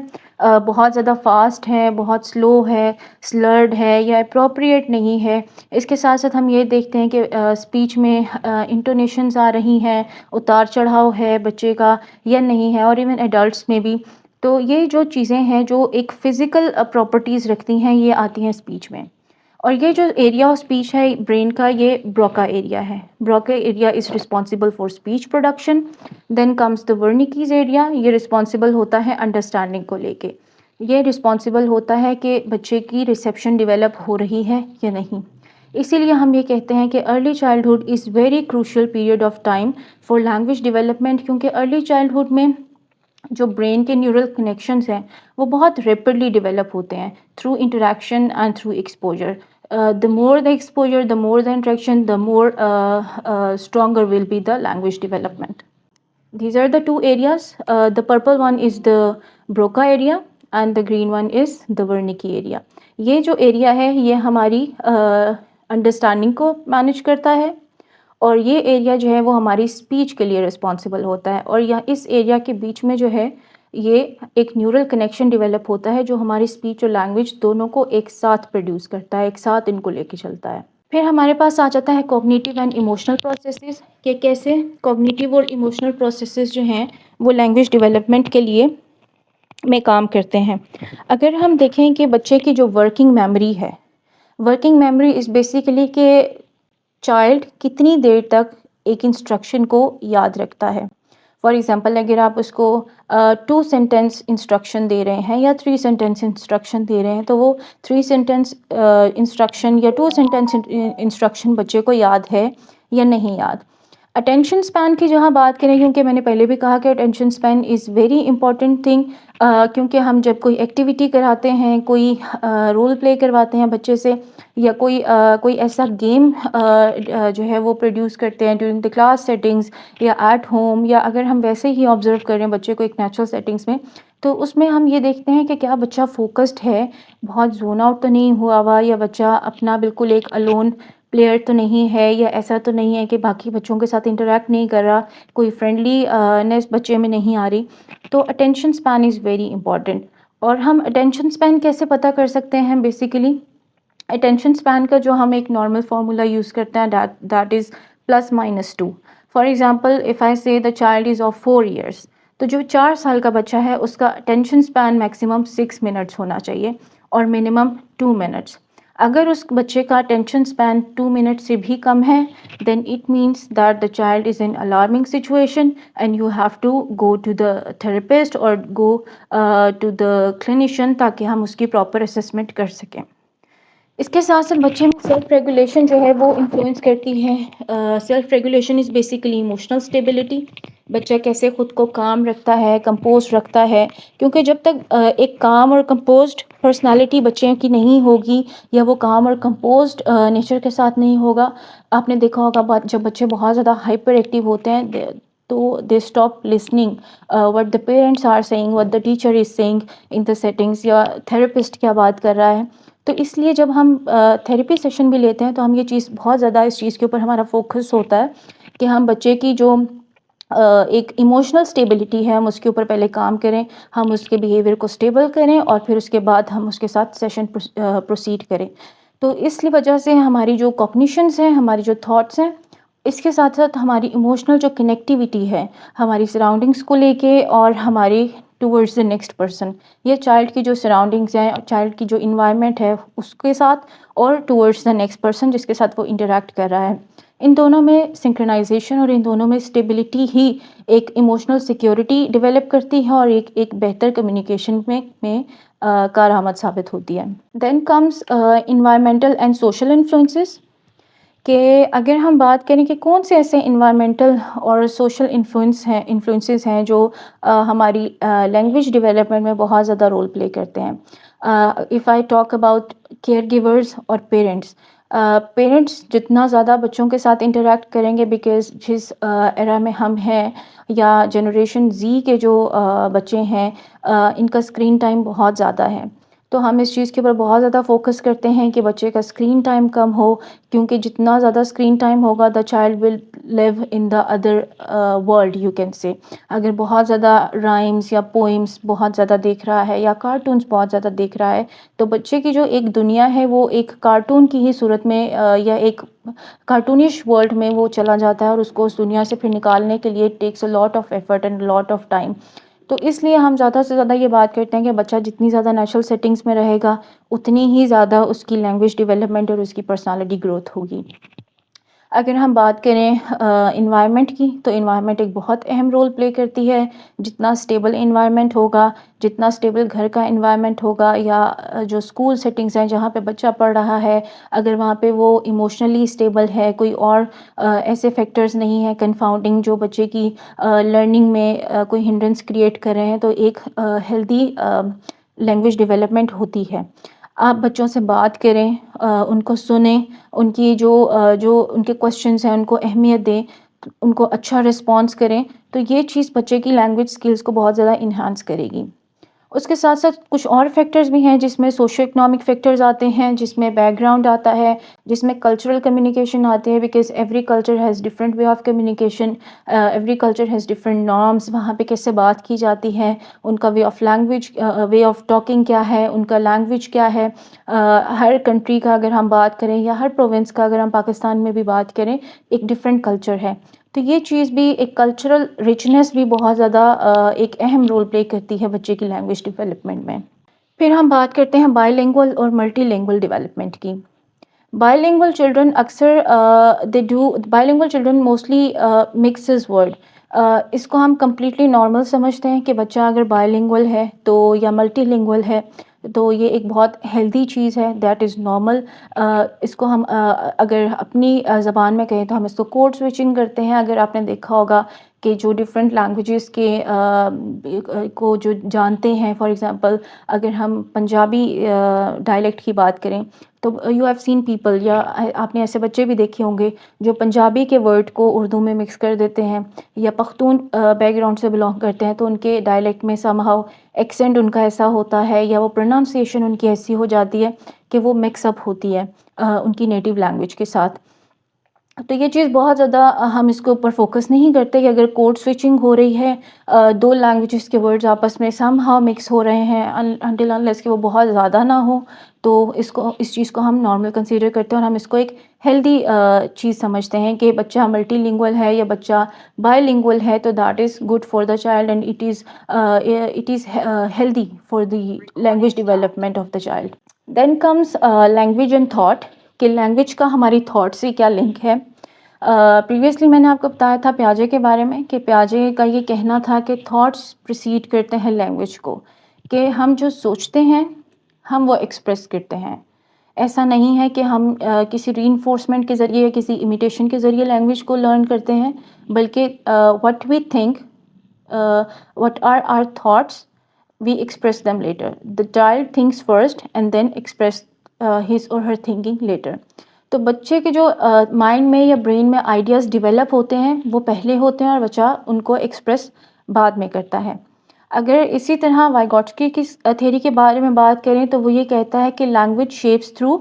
بہت زیادہ فاسٹ ہے، بہت سلو ہے، سلرڈ ہے، یا اپروپریٹ نہیں ہے. اس کے ساتھ ساتھ ہم یہ دیکھتے ہیں کہ اسپیچ میں انٹونیشنز آ رہی ہیں، اتار چڑھاؤ ہے بچے کا یا نہیں ہے، اور ایون ایڈلٹس میں بھی. تو یہ جو چیزیں ہیں جو ایک فزیکل پراپرٹیز رکھتی ہیں، یہ آتی ہیں اسپیچ میں. اور یہ جو ایریا آف اسپیچ ہے برین کا، یہ بروکا ایریا ہے. Broca area is responsible for speech production. Then comes the Wernicke's area. یہ رسپانسبل ہوتا ہے انڈرسٹینڈنگ کو لے کے. یہ رسپانسبل ہوتا ہے کہ بچے کی ریسیپشن ڈیولپ ہو رہی ہے یا نہیں. اسی لیے ہم یہ کہتے ہیں کہ early childhood is very crucial period of time for language development, کیونکہ ارلی چائلڈہڈ میں جو برین کے نیورل کنیکشنز ہیں وہ بہت ریپڈلی ڈیولپ ہوتے ہیں through interaction and through exposure. The more the exposure, the more the interaction, the more stronger will be the language development. These are the 2 areas. The purple one is the Broca area and the green one is the Wernicke area. یہ جو area ہے یہ ہماری understanding کو manage کرتا ہے، اور یہ ایریا جو ہے وہ ہماری اسپیچ کے لیے رسپانسبل ہوتا ہے. اور اس ایریا کے بیچ میں جو ہے یہ ایک نیورل کنیکشن ڈیولپ ہوتا ہے جو ہماری اسپیچ اور لینگویج دونوں کو ایک ساتھ پروڈیوس کرتا ہے، ایک ساتھ ان کو لے کے چلتا ہے. پھر ہمارے پاس آ جاتا ہے کوگنیٹیو اینڈ ایموشنل پروسیسز، کہ کیسے کوگنیٹیو اور ایموشنل پروسیسز جو ہیں وہ لینگویج ڈیولپمنٹ کے لیے میں کام کرتے ہیں. اگر ہم دیکھیں کہ بچے کی جو ورکنگ میموری ہے، ورکنگ میموری از بیسیکلی کہ چائلڈ کتنی دیر تک ایک انسٹرکشن کو یاد رکھتا ہے. فار ایگزامپل اگر آپ اس کو 2 سینٹینس انسٹرکشن دے رہے ہیں یا 3 سینٹینس انسٹرکشن دے رہے ہیں، تو وہ 3 سینٹینس انسٹرکشن یا 2 سینٹینس انسٹرکشن بچے کو یاد ہے یا نہیں یاد. اٹینشن اسپین کی جہاں بات کریں، کیونکہ میں نے پہلے بھی کہا کہ attention span is very important thing, کیونکہ ہم جب کوئی ایکٹیویٹی کراتے ہیں، کوئی رول پلے کرواتے ہیں بچے سے، یا کوئی ایسا گیم جو ہے وہ پروڈیوس کرتے ہیں ڈیورنگ دی کلاس سیٹنگز یا ایٹ ہوم، یا اگر ہم ویسے ہی آبزرو کریں بچے کو ایک نیچرل سیٹنگز میں، تو اس میں ہم یہ دیکھتے ہیں کہ کیا بچہ فوکسڈ ہے، بہت زون آؤٹ تو نہیں ہوا یا بچہ اپنا بالکل ایک الون پلیئر تو نہیں ہے یا ایسا تو نہیں ہے کہ باقی بچوں کے ساتھ انٹریکٹ نہیں کر رہا, کوئی فرینڈلی نیس بچے میں نہیں آ رہی. تو attention span is very important. اور ہم اٹینشن اسپین کیسے پتہ کر سکتے ہیں؟ بیسیکلی اٹینشن اسپین کا جو ہم ایک نارمل فارمولا یوز کرتے ہیں that is +-2. For example if I say the child is of 4 years, تو جو 4 سال کا بچہ ہے اس کا اٹینشن اسپین میکسیمم 6 منٹس ہونا چاہیے اور منیمم 2 منٹس. اگر اس بچے کا اٹینشن اسپین 2 منٹ سے بھی کم ہے then it means that the child is in alarming situation and you have to go to the therapist اور گو ٹو دا کلینیشین تاکہ ہم اس کی پراپر اسسمنٹ کر سکیں. اس کے ساتھ ساتھ بچے میں سیلف ریگولیشن جو ہے وہ انفلوئنس کرتی ہے. Self regulation is basically emotional stability. بچہ کیسے خود کو کام رکھتا ہے, کمپوز رکھتا ہے, کیونکہ جب تک ایک کام اور کمپوزڈ پرسنالٹی بچے کی نہیں ہوگی یا وہ کام اور کمپوزڈ نیچر کے ساتھ نہیں ہوگا, آپ نے دیکھا ہوگا جب بچے بہت زیادہ ہائپر ایکٹیو ہوتے ہیں تو they stop listening what the parents are saying, what the teacher is saying in the settings, یا تھراپسٹ کیا بات کر رہا ہے. تو اس لیے جب ہم تھیراپی سیشن بھی لیتے ہیں تو ہم یہ چیز بہت زیادہ اس چیز کے اوپر ہمارا فوکس ہوتا ہے کہ ہم بچے کی جو ایک ایموشنل اسٹیبلٹی ہے ہم اس کے اوپر پہلے کام کریں, ہم اس کے بیہیویئر کو اسٹیبل کریں اور پھر اس کے بعد ہم اس کے ساتھ سیشن پروسیڈ کریں. تو اس لیے وجہ سے ہماری جو کوگنیشنز ہیں, ہماری جو تھاٹس ہیں, اس کے ساتھ ساتھ ہماری ایموشنل جو کنیکٹیویٹی ہے ہماری سراؤنڈنگس کو لے کے اور ہماری ٹورڈز دا نیکسٹ پرسن, یہ چائلڈ کی جو سراؤنڈنگس ہیں, چائلڈ کی جو انوائرمنٹ ہے اس کے ساتھ اور ٹورڈز دا نیکسٹ پرسن جس کے ساتھ وہ انٹریکٹ کر رہا ہے, ان دونوں میں سنکرونائزیشن اور ان دونوں میں اسٹیبلٹی ہی ایک ایموشنل سیکیورٹی ڈیولپ کرتی ہے اور ایک بہتر کمیونیکیشن میں کارآمد ثابت ہوتی ہے. Then comes environmental and social influences, کہ اگر ہم بات کریں کہ کون سے ایسے انوائرمنٹل اور سوشل انفلوئنسز ہیں جو ہماری لینگویج ڈیولپمنٹ میں بہت زیادہ رول پلے کرتے ہیں. If I talk about care givers اور پیرنٹس جتنا زیادہ بچوں کے ساتھ انٹریکٹ کریں گے, بیکاز جس ایرا میں ہم ہیں یا جنریشن زی کے جو بچے ہیں ان کا اسکرین ٹائم بہت زیادہ ہے, تو ہم اس چیز کے اوپر بہت زیادہ فوکس کرتے ہیں کہ بچے کا اسکرین ٹائم کم ہو, کیونکہ جتنا زیادہ اسکرین ٹائم ہوگا the child will live in the other world you can say. اگر بہت زیادہ رائمس یا پوئمس بہت زیادہ دیکھ رہا ہے یا کارٹونس بہت زیادہ دیکھ رہا ہے تو بچے کی جو ایک دنیا ہے وہ ایک کارٹون کی ہی صورت میں یا ایک کارٹونش ورلڈ میں وہ چلا جاتا ہے, اور اس کو اس دنیا سے پھر نکالنے کے لیے takes a lot of effort and lot of time. تو اس لیے ہم زیادہ سے زیادہ یہ بات کرتے ہیں کہ بچہ جتنی زیادہ نیچرل سیٹنگس میں رہے گا اتنی ہی زیادہ اس کی لینگویج ڈیولپمنٹ اور اس کی پرسنالٹی گروتھ ہوگی. اگر ہم بات کریں انوائرمنٹ کی, تو انوائرمنٹ ایک بہت اہم رول پلے کرتی ہے. جتنا اسٹیبل انوائرمنٹ ہوگا, جتنا اسٹیبل گھر کا انوائرمنٹ ہوگا یا جو اسکول سیٹنگس ہیں جہاں پہ بچہ پڑھ رہا ہے, اگر وہاں پہ وہ ایموشنلی اسٹیبل ہے, کوئی اور ایسے فیکٹرز نہیں ہیں کنفاؤنڈنگ جو بچے کی لرننگ میں کوئی ہنڈرنس کریٹ کر رہے ہیں, تو ایک ہیلدی لینگویج ڈیولپمنٹ ہوتی ہے. آپ بچوں سے بات کریں, ان کو سنیں, ان کی جو ان کے کوشچنس ہیں ان کو اہمیت دیں, ان کو اچھا رسپانس کریں, تو یہ چیز بچے کی لینگویج سکلز کو بہت زیادہ انہانس کرے گی. اس کے ساتھ ساتھ کچھ اور فیکٹرز بھی ہیں جس میں سوشو اکنامک فیکٹرز آتے ہیں, جس میں بیک گراؤنڈ آتا ہے, جس میں کلچرل کمیونیکیشن آتے ہیں, because every culture has different way of communication, every culture has different norms, وہاں پہ کیسے بات کی جاتی ہے, ان کا way of language, way of talking کیا ہے, ان کا لینگویج کیا ہے. ہر کنٹری کا اگر ہم بات کریں یا ہر پروونس کا اگر ہم پاکستان میں بھی بات کریں, ایک ڈفرینٹ کلچر ہے. تو یہ چیز بھی ایک کلچرل رچنس بھی بہت زیادہ ایک اہم رول پلے کرتی ہے بچے کی لینگویج ڈیولپمنٹ میں. پھر ہم بات کرتے ہیں بائی لینگول اور ملٹی لینگول ڈیولپمنٹ کی. بائی لینگول چلڈرن اکثر bilingual children mostly mixes word. اس کو ہم کمپلیٹلی نارمل سمجھتے ہیں کہ بچہ اگر بائی لینگول ہے تو یا ملٹی لینگول ہے تو یہ ایک بہت ہیلدی چیز ہے, دیٹ از نارمل. اس کو ہم اگر اپنی زبان میں کہیں تو ہم اس کو کوڈ سوئچنگ کرتے ہیں. اگر آپ نے دیکھا ہوگا کہ جو ڈفرینٹ لینگویجز کے کو جو جانتے ہیں, فار ایگزامپل اگر ہم پنجابی ڈائلیکٹ کی بات کریں تو یو ہیو سین پیپل, یا آپ نے ایسے بچے بھی دیکھے ہوں گے جو پنجابی کے ورڈ کو اردو میں مکس کر دیتے ہیں, یا پختون بیک گراؤنڈ سے بلانگ کرتے ہیں تو ان کے ڈائلیکٹ میں سم ہاؤ ایکسینٹ ان کا ایسا ہوتا ہے یا وہ پروننسیشن ان کی ایسی ہو جاتی ہے کہ وہ مکس اپ ہوتی ہے ان کی نیٹیو لینگویج کے ساتھ. تو یہ چیز بہت زیادہ ہم اس کے اوپر فوکس نہیں کرتے کہ اگر کوڈ سوئچنگ ہو رہی ہے، دو لینگویجز کے ورڈز آپس میں سم ہاؤ مکس ہو رہے ہیں انٹل انلیس کہ وہ بہت زیادہ نہ ہو، تو اس چیز کو ہم نارمل کنسیڈر کرتے ہیں اور ہم اس کو ایک ہیلدی چیز سمجھتے ہیں کہ بچہ ملٹی لنگول ہے یا بچہ بائی لنگول ہے تو that is good for the child and it is healthy for the language development of the child. Then comes language and thought, کہ لینگویج کا ہماری تھاٹ سے کیا لنک ہے. پریویسلی میں نے آپ کو بتایا تھا پیاجے کے بارے میں کہ پیاجے کا یہ کہنا تھا کہ تھاٹس پریسیڈ کرتے ہیں لینگویج کو، کہ ہم جو سوچتے ہیں ہم وہ ایکسپریس کرتے ہیں. ایسا نہیں ہے کہ ہم کسی ری انفورسمنٹ کے ذریعے یا کسی امیٹیشن کے ذریعے لینگویج کو لرن کرتے ہیں، بلکہ what we think, what are our thoughts, we express them later. The child thinks first and then express his or her thinking later. تو بچے کے جو مائنڈ میں یا برین میں آئیڈیاز ڈیولپ ہوتے ہیں وہ پہلے ہوتے ہیں اور بچہ ان کو ایکسپریس بعد میں کرتا ہے. اگر اسی طرح وائگوٹسکی کی تھیوری کے بارے میں بات کریں تو وہ یہ کہتا ہے کہ لینگویج شیپس تھرو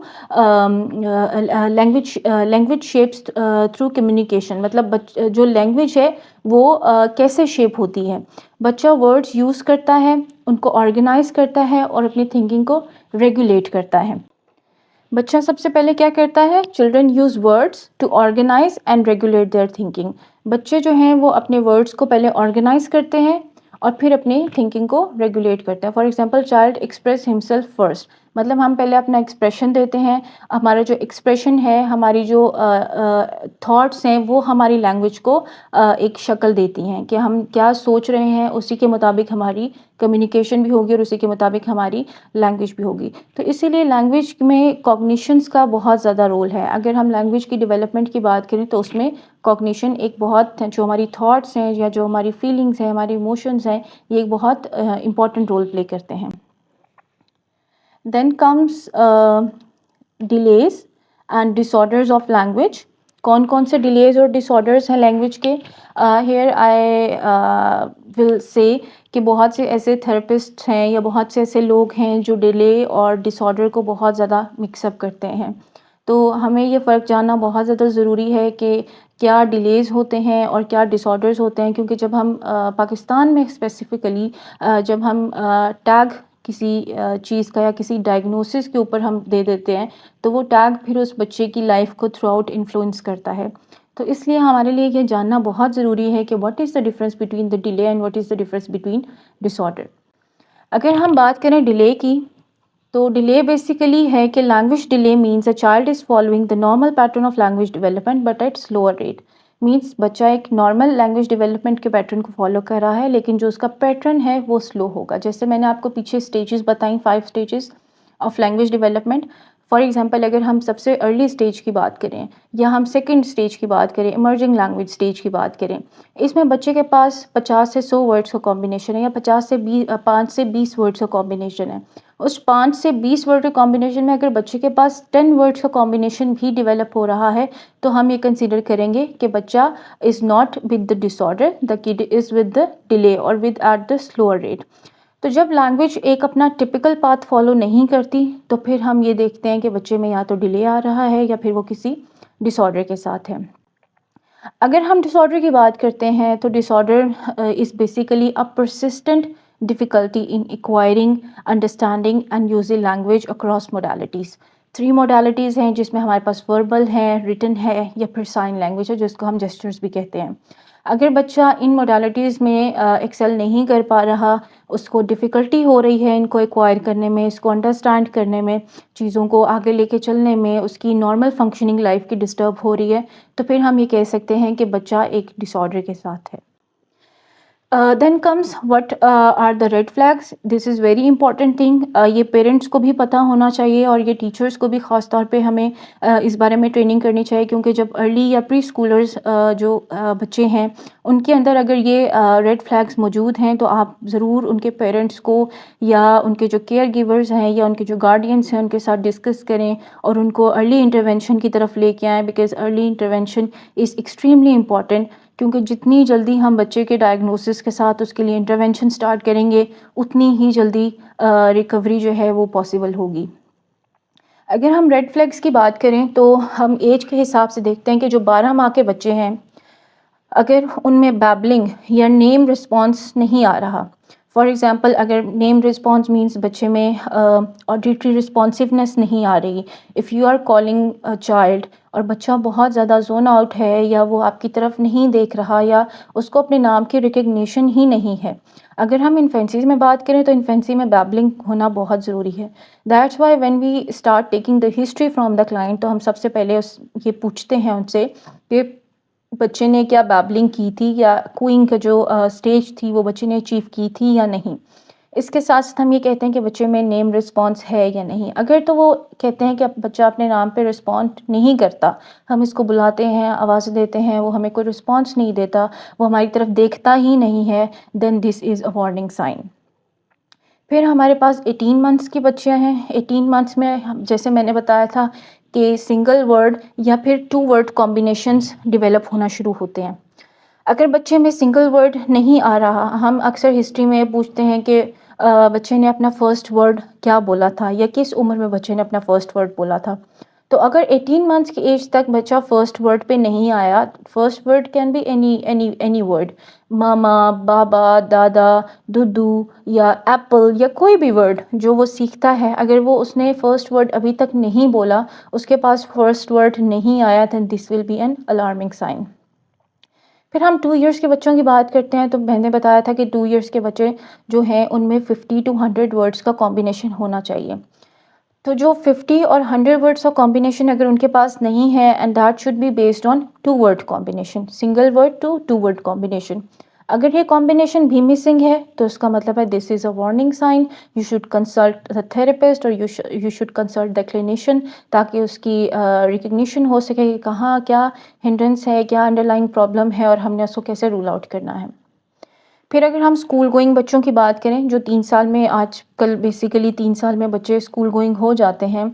کمیونیکیشن، مطلب جو لینگویج ہے وہ کیسے شیپ ہوتی ہے. بچہ ورڈز یوز کرتا ہے، ان کو آرگنائز کرتا ہے اور اپنی تھنکنگ کو ریگولیٹ کرتا ہے. بچہ سب سے پہلے کیا کرتا ہے؟ Children use words to organise and regulate their thinking. بچے جو ہیں وہ اپنے ورڈس کو پہلے آرگنائز کرتے ہیں اور پھر اپنی تھنکنگ کو ریگولیٹ کرتے ہیں. For example child express himself first, مطلب ہم پہلے اپنا ایکسپریشن دیتے ہیں. ہمارا جو ایکسپریشن ہے، ہماری جو تھاٹس ہیں وہ ہماری لینگویج کو ایک شکل دیتی ہیں کہ ہم کیا سوچ رہے ہیں، اسی کے مطابق ہماری کمیونیکیشن بھی ہوگی اور اسی کے مطابق ہماری لینگویج بھی ہوگی. تو اسی لیے لینگویج میں کوگنیشنس کا بہت زیادہ رول ہے. اگر ہم لینگویج کی ڈیولپمنٹ کی بات کریں تو اس میں کوگنیشن ایک بہت، جو ہماری تھاٹس ہیں یا جو ہماری فیلنگس ہیں، ہماری ایموشنز ہیں، یہ ایک بہت امپورٹنٹ رول پلے کرتے ہیں. Then comes delays and disorders of language. کون کون سے ڈیلیز اور ڈس آرڈرز ہیں لینگویج کے؟ ہیئر آئی ول سے کہ بہت سے ایسے تھراپسٹ ہیں یا بہت سے ایسے لوگ ہیں جو ڈیلے اور ڈس آرڈر کو بہت زیادہ مکس اپ کرتے ہیں. تو ہمیں یہ فرق جاننا بہت زیادہ ضروری ہے کہ کیا ڈیلیز ہوتے ہیں اور کیا ڈس آرڈرز ہوتے ہیں، کیونکہ جب ہم پاکستان میں اسپیسیفکلی جب ہم ٹیگ کسی چیز کا یا کسی ڈائگنوسس کے اوپر ہم دے دیتے ہیں تو وہ ٹیگ پھر اس بچے کی لائف کو تھرو آؤٹ انفلوئنس کرتا ہے. تو اس لیے ہمارے لیے یہ جاننا بہت ضروری ہے کہ what is the difference between the delay and what is the difference between disorder. اگر ہم بات کریں ڈیلے کی تو ڈیلے بیسیکلی ہے کہ language delay means a child is following the normal pattern of language development but at slower rate. مینس بچہ ایک نارمل لینگویج ڈیولپمنٹ کے پیٹرن کو فالو کر رہا ہے لیکن جو اس کا پیٹرن ہے وہ سلو ہوگا. جیسے میں نے آپ کو پیچھے اسٹیجز بتائیں، 5 stages of language development. For example اگر ہم سب سے ارلی اسٹیج کی بات کریں یا ہم سیکنڈ اسٹیج کی بات کریں، ایمرجنگ لینگویج اسٹیج کی بات کریں، اس میں بچے کے پاس 50 سے 100 ورڈس کا کمبینیشن ہے یا 5 سے 20 ورڈس کا کمبینیشن ہے. اس 5 سے 20 ورڈ کے کمبینیشن میں اگر بچے کے پاس 10 ورڈس کا کمبینیشن بھی ڈیولپ ہو رہا ہے تو ہم یہ کنسیڈر کریں گے کہ بچہ is not with the disorder, the kid is with the delay اور with at the slower rate. تو جب لینگویج ایک اپنا ٹپیکل پاتھ فالو نہیں کرتی تو پھر ہم یہ دیکھتے ہیں کہ بچے میں یا تو ڈیلے آ رہا ہے یا پھر وہ کسی ڈس آرڈر کے ساتھ ہے. اگر ہم ڈس آرڈر کی بات کرتے ہیں تو disorder is basically a persistent difficulty in acquiring, understanding and using language across modalities. 3 modalities ہیں جس میں ہمارے پاس وربل ہے، ریٹن ہے یا پھر سائن لینگویج ہے جس کو ہم جیسچرز بھی کہتے ہیں. اگر بچہ ان موڈیلٹیز میں ایکسل نہیں کر پا رہا، اس کو ڈیفیکلٹی ہو رہی ہے ان کو ایکوائر کرنے میں، اس کو انڈرسٹینڈ کرنے میں، چیزوں کو آگے لے کے چلنے میں، اس کی نارمل فنکشننگ لائف کی ڈسٹرب ہو رہی ہے، تو پھر ہم یہ کہہ سکتے ہیں کہ بچہ ایک ڈس آرڈر کے ساتھ ہے. Then comes what are the red flags. This is very important thing. یہ پیرنٹس کو بھی پتہ ہونا چاہیے اور یہ ٹیچرس کو بھی خاص طور پہ ہمیں اس بارے میں ٹریننگ کرنی چاہیے، کیونکہ جب ارلی یا پری اسکولرز جو بچے ہیں ان کے اندر اگر یہ ریڈ فلیگس موجود ہیں تو آپ ضرور ان کے پیرنٹس کو یا ان کے جو کیئر گیورز ہیں یا ان کے جو گارڈینس ہیں ان کے ساتھ ڈسکس کریں اور ان کو ارلی انٹرونشن کی طرف لے کے آئیں، because early intervention is extremely important. کیونکہ جتنی جلدی ہم بچے کے ڈائگنوسس کے ساتھ اس کے لیے انٹرونشن سٹارٹ کریں گے اتنی ہی جلدی ریکوری جو ہے وہ پاسبل ہوگی. اگر ہم ریڈ فلیگس کی بات کریں تو ہم ایج کے حساب سے دیکھتے ہیں کہ جو 12 ماہ کے بچے ہیں اگر ان میں بیبلنگ یا نیم رسپانس نہیں آ رہا، فار ایگزامپل اگر نیم رسپانس مینس بچے میں آڈیٹری رسپانسونیس نہیں آ رہی، if you are calling child اور بچہ بہت زیادہ زون آؤٹ ہے یا وہ آپ کی طرف نہیں دیکھ رہا یا اس کو اپنے نام کی ریکگنیشن ہی نہیں ہے. اگر ہم انفینسی میں بات کریں تو انفینسی میں بیبلنگ ہونا بہت ضروری ہے. That's why when we start taking the history from the client, تو ہم سب سے پہلے یہ پوچھتے ہیں ان سے کہ بچے نے کیا بیبلنگ کی تھی یا کوئنگ کا جو اسٹیج تھی وہ بچے نے اچیو کی تھی یا نہیں. اس کے ساتھ ساتھ ہم یہ کہتے ہیں کہ بچے میں نیم رسپانس ہے یا نہیں. اگر تو وہ کہتے ہیں کہ بچہ اپنے نام پہ رسپونڈ نہیں کرتا، ہم اس کو بلاتے ہیں، آواز دیتے ہیں، وہ ہمیں کوئی رسپانس نہیں دیتا، وہ ہماری طرف دیکھتا ہی نہیں ہے، دین دس از اے وارننگ سائن. پھر ہمارے پاس 18 منتھس کی بچیاں ہیں. 18 منتھس میں جیسے میں نے بتایا تھا کہ سنگل ورڈ یا پھر 2 ورڈ کمبینیشنز ڈیولپ ہونا شروع ہوتے ہیں. اگر بچے میں سنگل ورڈ نہیں آ رہا، ہم اکثر ہسٹری میں پوچھتے ہیں کہ بچے نے اپنا فرسٹ ورڈ کیا بولا تھا یا کس عمر میں بچے نے اپنا فرسٹ ورڈ بولا تھا. تو اگر 18 منتھس کی ایج تک بچہ فرسٹ ورڈ پہ نہیں آیا، first word can be any word, ماما، بابا، دادا، دودو یا ایپل یا کوئی بھی ورڈ جو وہ سیکھتا ہے، اگر وہ اس نے فرسٹ ورڈ ابھی تک نہیں بولا، اس کے پاس فرسٹ ورڈ نہیں آیا، then this will be an alarming sign. پھر ہم 2 ایئرس کے بچوں کی بات کرتے ہیں تو میں نے بتایا تھا کہ 2 ایئرس کے بچے جو ہیں ان میں 50 to 100 ورڈس کا کمبینیشن ہونا چاہیے. تو جو 50 اور 100 ورڈس کا کمبینیشن اگر ان کے پاس نہیں ہے، and that should be based on 2 word combination, single word to 2 word combination. اگر یہ کمبینیشن بھی مسنگ ہے تو اس کا مطلب ہے this is a warning sign, you should consult the therapist اور you should consult the clinician, تاکہ اس کی ریکگنیشن ہو سکے کہ کہاں کیا ہنڈرنس ہے، کیا انڈر لائن پرابلم ہے اور ہم نے اس کو کیسے رول آؤٹ کرنا ہے. پھر اگر ہم اسکول گوئنگ بچوں کی بات کریں جو 3 سال میں، آج کل بیسیکلی 3 سال میں بچے اسکول گوئنگ ہو جاتے ہیں،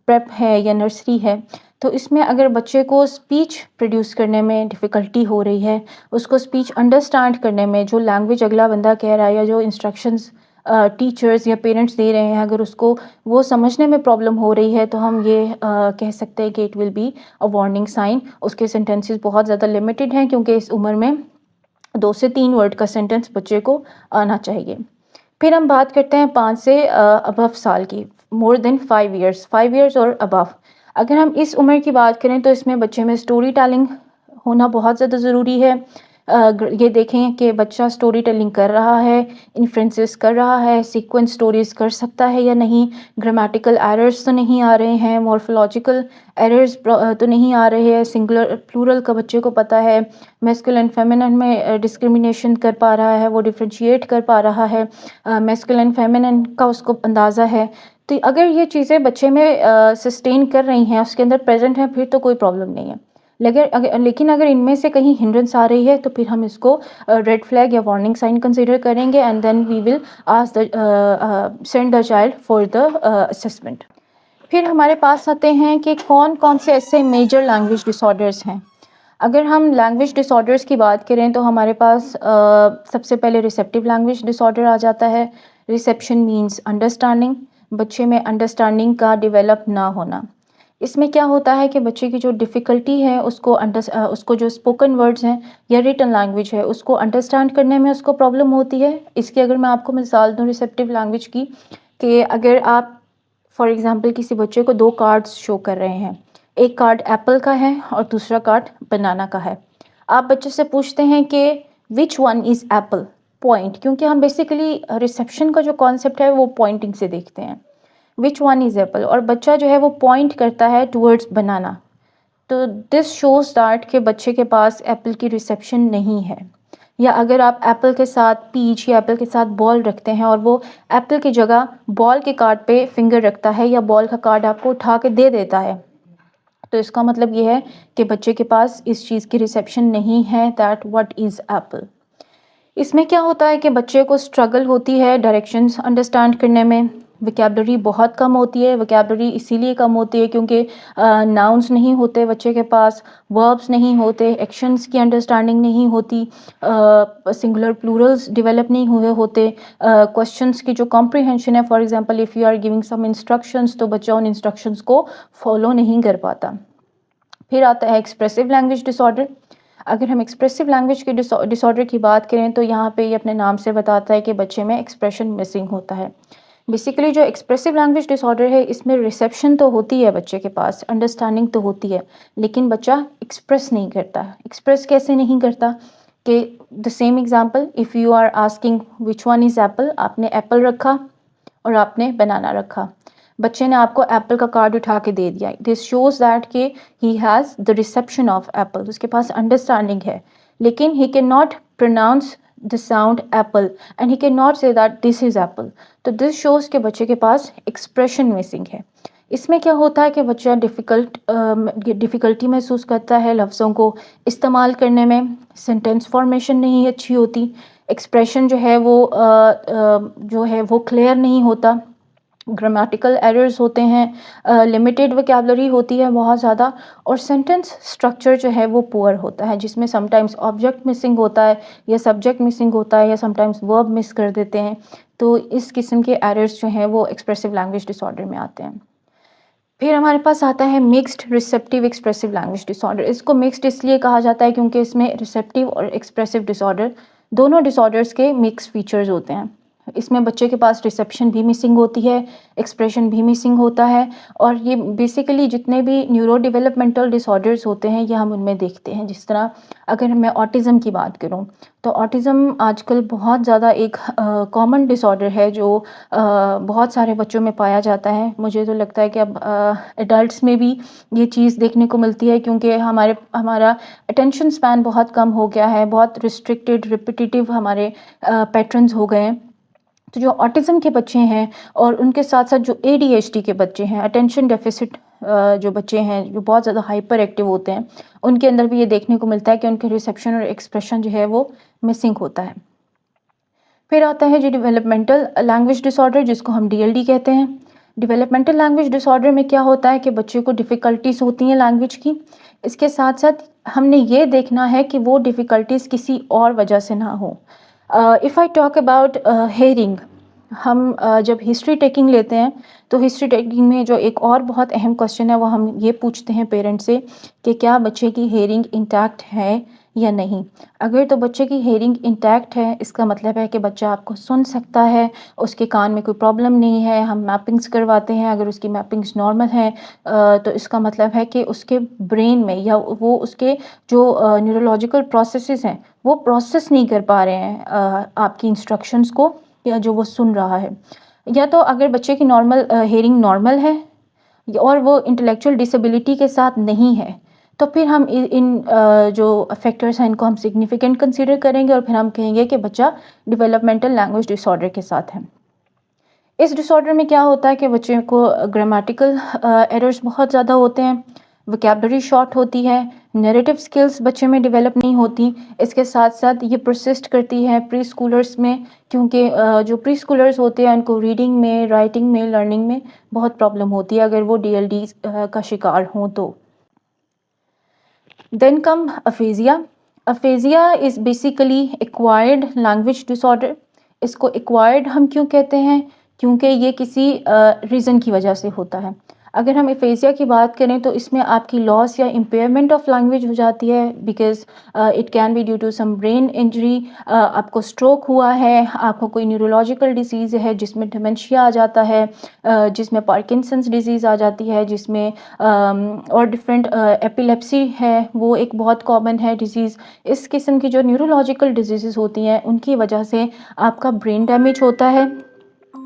پریپ ہے یا نرسری ہے، تو اس میں اگر بچے کو اسپیچ پروڈیوس کرنے میں ڈیفیکلٹی ہو رہی ہے، اس کو اسپیچ انڈرسٹینڈ کرنے میں، جو لینگویج اگلا بندہ کہہ رہا ہے یا جو انسٹرکشنز ٹیچرز یا پیرنٹس دے رہے ہیں، اگر اس کو وہ سمجھنے میں پرابلم ہو رہی ہے تو ہم یہ کہہ سکتے ہیں کہ it will be a warning sign. اس کے سینٹینسز بہت زیادہ لمیٹڈ ہیں کیونکہ اس عمر میں 2 سے 3 ورڈ کا سینٹینس بچے کو آنا چاہیے. پھر ہم بات کرتے ہیں 5 سے ابو سال کی، مور دین 5 ایئرس، 5 ایئرس اور ابو. اگر ہم اس عمر کی بات کریں تو اس میں بچے میں اسٹوری ٹیلنگ ہونا بہت زیادہ ضروری ہے. یہ دیکھیں کہ بچہ اسٹوری ٹیلنگ کر رہا ہے، انفرنسز کر رہا ہے، سیکوینس اسٹوریز کر سکتا ہے یا نہیں، گرامیٹیکل ایررز تو نہیں آ رہے ہیں، مورفولوجیکل ایررز تو نہیں آ رہے ہیں، سنگولر پلورل کا بچے کو پتہ ہے، میسکولن فیمنن میں ڈسکریمنیشن کر پا رہا ہے، وہ ڈفرینشیٹ کر پا رہا ہے، میسکولن فیمنن کا اس کو اندازہ ہے. تو اگر یہ چیزیں بچے میں سسٹین کر رہی ہیں، اس کے اندر پریزنٹ ہیں، پھر تو کوئی پرابلم نہیں ہے. لیکن اگر ان میں سے کہیں ہنڈرنس آ رہی ہے تو پھر ہم اس کو ریڈ فلیگ یا وارننگ سائن کنسیڈر کریں گے، and then we will send the child for the assessment. پھر ہمارے پاس آتے ہیں کہ کون کون سے ایسے میجر لینگویج ڈس آرڈرز ہیں. اگر ہم لینگویج ڈس آرڈرز کی بات کریں تو ہمارے پاس سب سے پہلے ریسیپٹیو لینگویج ڈس آرڈر آ جاتا ہے. ریسیپشن مینس انڈرسٹینڈنگ، بچے میں انڈرسٹینڈنگ کا ڈیولپ نہ ہونا. اس میں کیا ہوتا ہے کہ بچے کی جو ڈیفیکلٹی ہے اس کو جو اسپوکن ورڈز ہیں یا ریٹن لینگویج ہے اس کو انڈرسٹینڈ کرنے میں اس کو پرابلم ہوتی ہے. اس کی اگر میں آپ کو مثال دوں ریسیپٹیو لینگویج کی، کہ اگر آپ فار ایگزامپل کسی بچے کو 2 کارڈز شو کر رہے ہیں، ایک کارڈ ایپل کا ہے اور دوسرا کارڈ بنانا کا ہے، آپ بچے سے پوچھتے ہیں کہ وچ ون از ایپل، پوائنٹ، کیونکہ ہم بیسیکلی ریسیپشن کا جو کانسیپٹ ہے وہ پوائنٹنگ سے دیکھتے ہیں، وچ ون از ایپل، اور بچہ جو ہے وہ پوائنٹ کرتا ہے ٹورڈز بنانا. تو دس شوز دیٹ کہ بچے کے پاس ایپل کی ریسیپشن نہیں ہے. یا اگر آپ ایپل کے ساتھ پیچ یا ایپل کے ساتھ بال رکھتے ہیں اور وہ ایپل کی جگہ بال کے کارڈ پہ فنگر رکھتا ہے یا بال کا کارڈ آپ کو اٹھا کے دے دیتا ہے، تو اس کا مطلب یہ ہے کہ بچے کے پاس اس چیز کی ریسیپشن نہیں ہے، دیٹ واٹ از ایپل. اس میں کیا ہوتا ہے کہ بچے کو اسٹرگل ہوتی ہے ڈائریکشنز انڈرسٹینڈ کرنے میں. وکیبلری بہت کم ہوتی ہے. وکیبلری اسی لیے کم ہوتی ہے کیونکہ ناؤنس نہیں ہوتے بچے کے پاس, وربس نہیں ہوتے, ایکشنز کی انڈرسٹینڈنگ نہیں ہوتی, سنگولر پلورلز ڈیولپ نہیں ہوئے ہوتے, کوشچنس کی جو کمپریہنشن ہے, for example if you are giving some instructions تو بچہ ان انسٹرکشنز کو فالو نہیں کر پاتا. پھر آتا ہے ایکسپریسو لینگویج ڈس آرڈر. اگر ہم ایکسپریسو لینگویج کے ڈس آرڈر کی بات کریں تو یہاں پہ یہ اپنے نام سے بتاتا ہے کہ بچے میں ایکسپریشن مسنگ ہوتا ہے. بیسیکلی جو ایکسپریسو لینگویج ڈس آرڈر ہے اس میں ریسیپشن تو ہوتی ہے بچے کے پاس, انڈرسٹینڈنگ تو ہوتی ہے, لیکن بچہ ایکسپریس نہیں کرتا. ایکسپریس کیسے نہیں کرتا کہ the same example, if you are asking which one is apple, آپ نے ایپل رکھا اور آپ نے بنانا رکھا, بچے نے آپ کو ایپل کا کارڈ اٹھا کے دے دیا. دس شوز دیٹ کہ he has the reception of apple, اس کے پاس انڈرسٹینڈنگ ہے, لیکن he can not pronounce the sound apple and he cannot say that this is apple. تو this shows کہ بچے کے پاس ایکسپریشن مسنگ ہے. اس میں کیا ہوتا ہے کہ بچہ ڈیفیکلٹی محسوس کرتا ہے لفظوں کو استعمال کرنے میں, سینٹینس فارمیشن نہیں اچھی ہوتی, ایکسپریشن جو ہے وہ کلیئر نہیں ہوتا, گرامیٹیکل ایررز ہوتے ہیں, لمیٹیڈ وکیبلری ہوتی ہے بہت زیادہ, اور سینٹینس اسٹرکچر جو ہے وہ پور ہوتا ہے جس میں سم ٹائمس آبجیکٹ مسنگ ہوتا ہے یا سبجیکٹ مسنگ ہوتا ہے یا سم ٹائمس ورب مس کر دیتے ہیں. تو اس قسم کے ایررز جو ہیں وہ ایکسپریسو لینگویج ڈس آرڈر میں آتے ہیں. پھر ہمارے پاس آتا ہے mixed receptive expressive language disorder. اس کو مکسڈ اس لیے کہا جاتا ہے کیونکہ اس میں ریسیپٹیو اور ایکسپریسو ڈس آرڈر دونوں ڈس آرڈرس کے مکس فیچرز ہوتے ہیں. اس میں بچے کے پاس ریسیپشن بھی مسنگ ہوتی ہے, ایکسپریشن بھی مسنگ ہوتا ہے, اور یہ بیسیکلی جتنے بھی نیورو ڈیولپمنٹل ڈس آرڈرز ہوتے ہیں یہ ہم ان میں دیکھتے ہیں. جس طرح اگر میں آٹزم کی بات کروں تو آٹزم آج کل بہت زیادہ ایک کامن ڈس آرڈر ہے جو بہت سارے بچوں میں پایا جاتا ہے. مجھے تو لگتا ہے کہ اب ایڈلٹس میں بھی یہ چیز دیکھنے کو ملتی ہے کیونکہ ہمارا اٹینشن سپین بہت کم ہو گیا ہے, بہت ریسٹرکٹیڈ ریپیٹیٹیو ہمارے پیٹرنز ہو گئے ہیں. تو جو آٹزم کے بچے ہیں اور ان کے ساتھ ساتھ جو ADHD کے بچے ہیں, اٹینشن ڈیفیسٹ جو بچے ہیں جو بہت زیادہ ہائپر ایکٹیو ہوتے ہیں, ان کے اندر بھی یہ دیکھنے کو ملتا ہے کہ ان کے ریسیپشن اور ایکسپریشن جو ہے وہ مسنگ ہوتا ہے. پھر آتا ہے جو ڈیولپمنٹل لینگویج ڈس آرڈر جس کو ہم DLD کہتے ہیں. ڈیولپمنٹل لینگویج ڈس آرڈر میں کیا ہوتا ہے کہ بچے کو ڈیفیکلٹیز ہوتی ہیں لینگویج کی, اس کے ساتھ ساتھ ہم نے یہ دیکھنا ہے کہ وہ ڈیفیکلٹیز کسی اور وجہ سے نہ ہوں. If I talk about hearing, ہم جب ہسٹری ٹیکنگ لیتے ہیں تو ہسٹری ٹیکنگ میں جو ایک اور بہت اہم کوسچن ہے وہ ہم یہ پوچھتے ہیں پیرنٹ سے کہ کیا بچے کی ہیئرنگ انٹیکٹ ہے یا نہیں. اگر تو بچے کی ہیئرنگ انٹیکٹ ہے اس کا مطلب ہے کہ بچہ آپ کو سن سکتا ہے, اس کے کان میں کوئی پرابلم نہیں ہے. ہم میپنگز کرواتے ہیں, اگر اس کی میپنگز نارمل ہیں تو اس کا مطلب ہے کہ اس کے برین میں یا وہ اس کے جو نیورولوجیکل پروسیسز ہیں وہ پروسیس نہیں کر پا رہے ہیں آپ کی انسٹرکشنز کو یا جو وہ سن رہا ہے. یا تو اگر بچے کی ہیئرنگ نارمل ہے اور وہ انٹلیکچوئل ڈسیبلٹی کے ساتھ نہیں ہے تو پھر ہم ان جو فیکٹرز ہیں ان کو ہم سگنیفیکنٹ کنسیڈر کریں گے اور پھر ہم کہیں گے کہ بچہ ڈیولپمنٹل لینگویج ڈس آرڈر کے ساتھ ہے. اس ڈس آرڈر میں کیا ہوتا ہے کہ بچے کو گرامیٹیکل ایررز بہت زیادہ ہوتے ہیں, وکیبلری شارٹ ہوتی ہے, نیریٹو سکلز بچے میں ڈیولپ نہیں ہوتی. اس کے ساتھ ساتھ یہ پرسسٹ کرتی ہے پری اسکولرس میں کیونکہ جو پری اسکولرز ہوتے ہیں ان کو ریڈنگ میں, رائٹنگ میں, لرننگ میں بہت پرابلم ہوتی ہے اگر وہ DLD کا شکار ہوں تو. Then come aphasia. Aphasia is basically acquired language disorder. اس کو ایکوائرڈ ہم کیوں کہتے ہیں کیونکہ یہ کسی ریزن کی وجہ سے ہوتا ہے. اگر ہم ایفیزیا کی بات کریں تو اس میں آپ کی لاس یا امپیئرمنٹ آف لینگویج ہو جاتی ہے because it can be due to some brain injury. آپ کو اسٹروک ہوا ہے, آپ کو کوئی نیورولوجیکل ڈیزیز ہے جس میں ڈیمنشیا آ جاتا ہے, جس میں پارکنسنس ڈیزیز آ جاتی ہے, جس میں اور ڈفرینٹ ایپیلیپسی ہے وہ ایک بہت کامن ہے ڈیزیز. اس قسم کی جو نیورولوجیکل ڈیزیزز ہوتی ہیں ان کی وجہ سے آپ کا برین ڈیمیج ہوتا ہے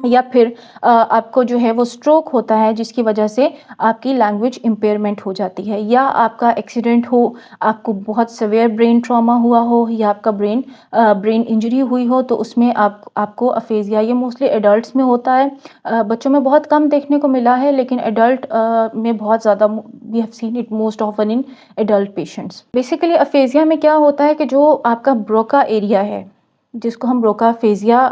یا پھر آپ کو جو ہے وہ اسٹروک ہوتا ہے جس کی وجہ سے آپ کی لینگویج امپیئرمنٹ ہو جاتی ہے, یا آپ کا ایکسیڈنٹ ہو, آپ کو بہت سیویئر برین ٹراما ہوا ہو یا آپ کا برین انجری ہوئی ہو تو اس میں آپ کو اپھیزیا. یہ موسٹلی ایڈلٹس میں ہوتا ہے, بچوں میں بہت کم دیکھنے کو ملا ہے لیکن ایڈلٹ میں بہت زیادہ we have seen it most often in adult patients. Basically aphasia میں کیا ہوتا ہے کہ جو آپ کا بروکا ایریا ہے جس کو ہم بروکافیزیا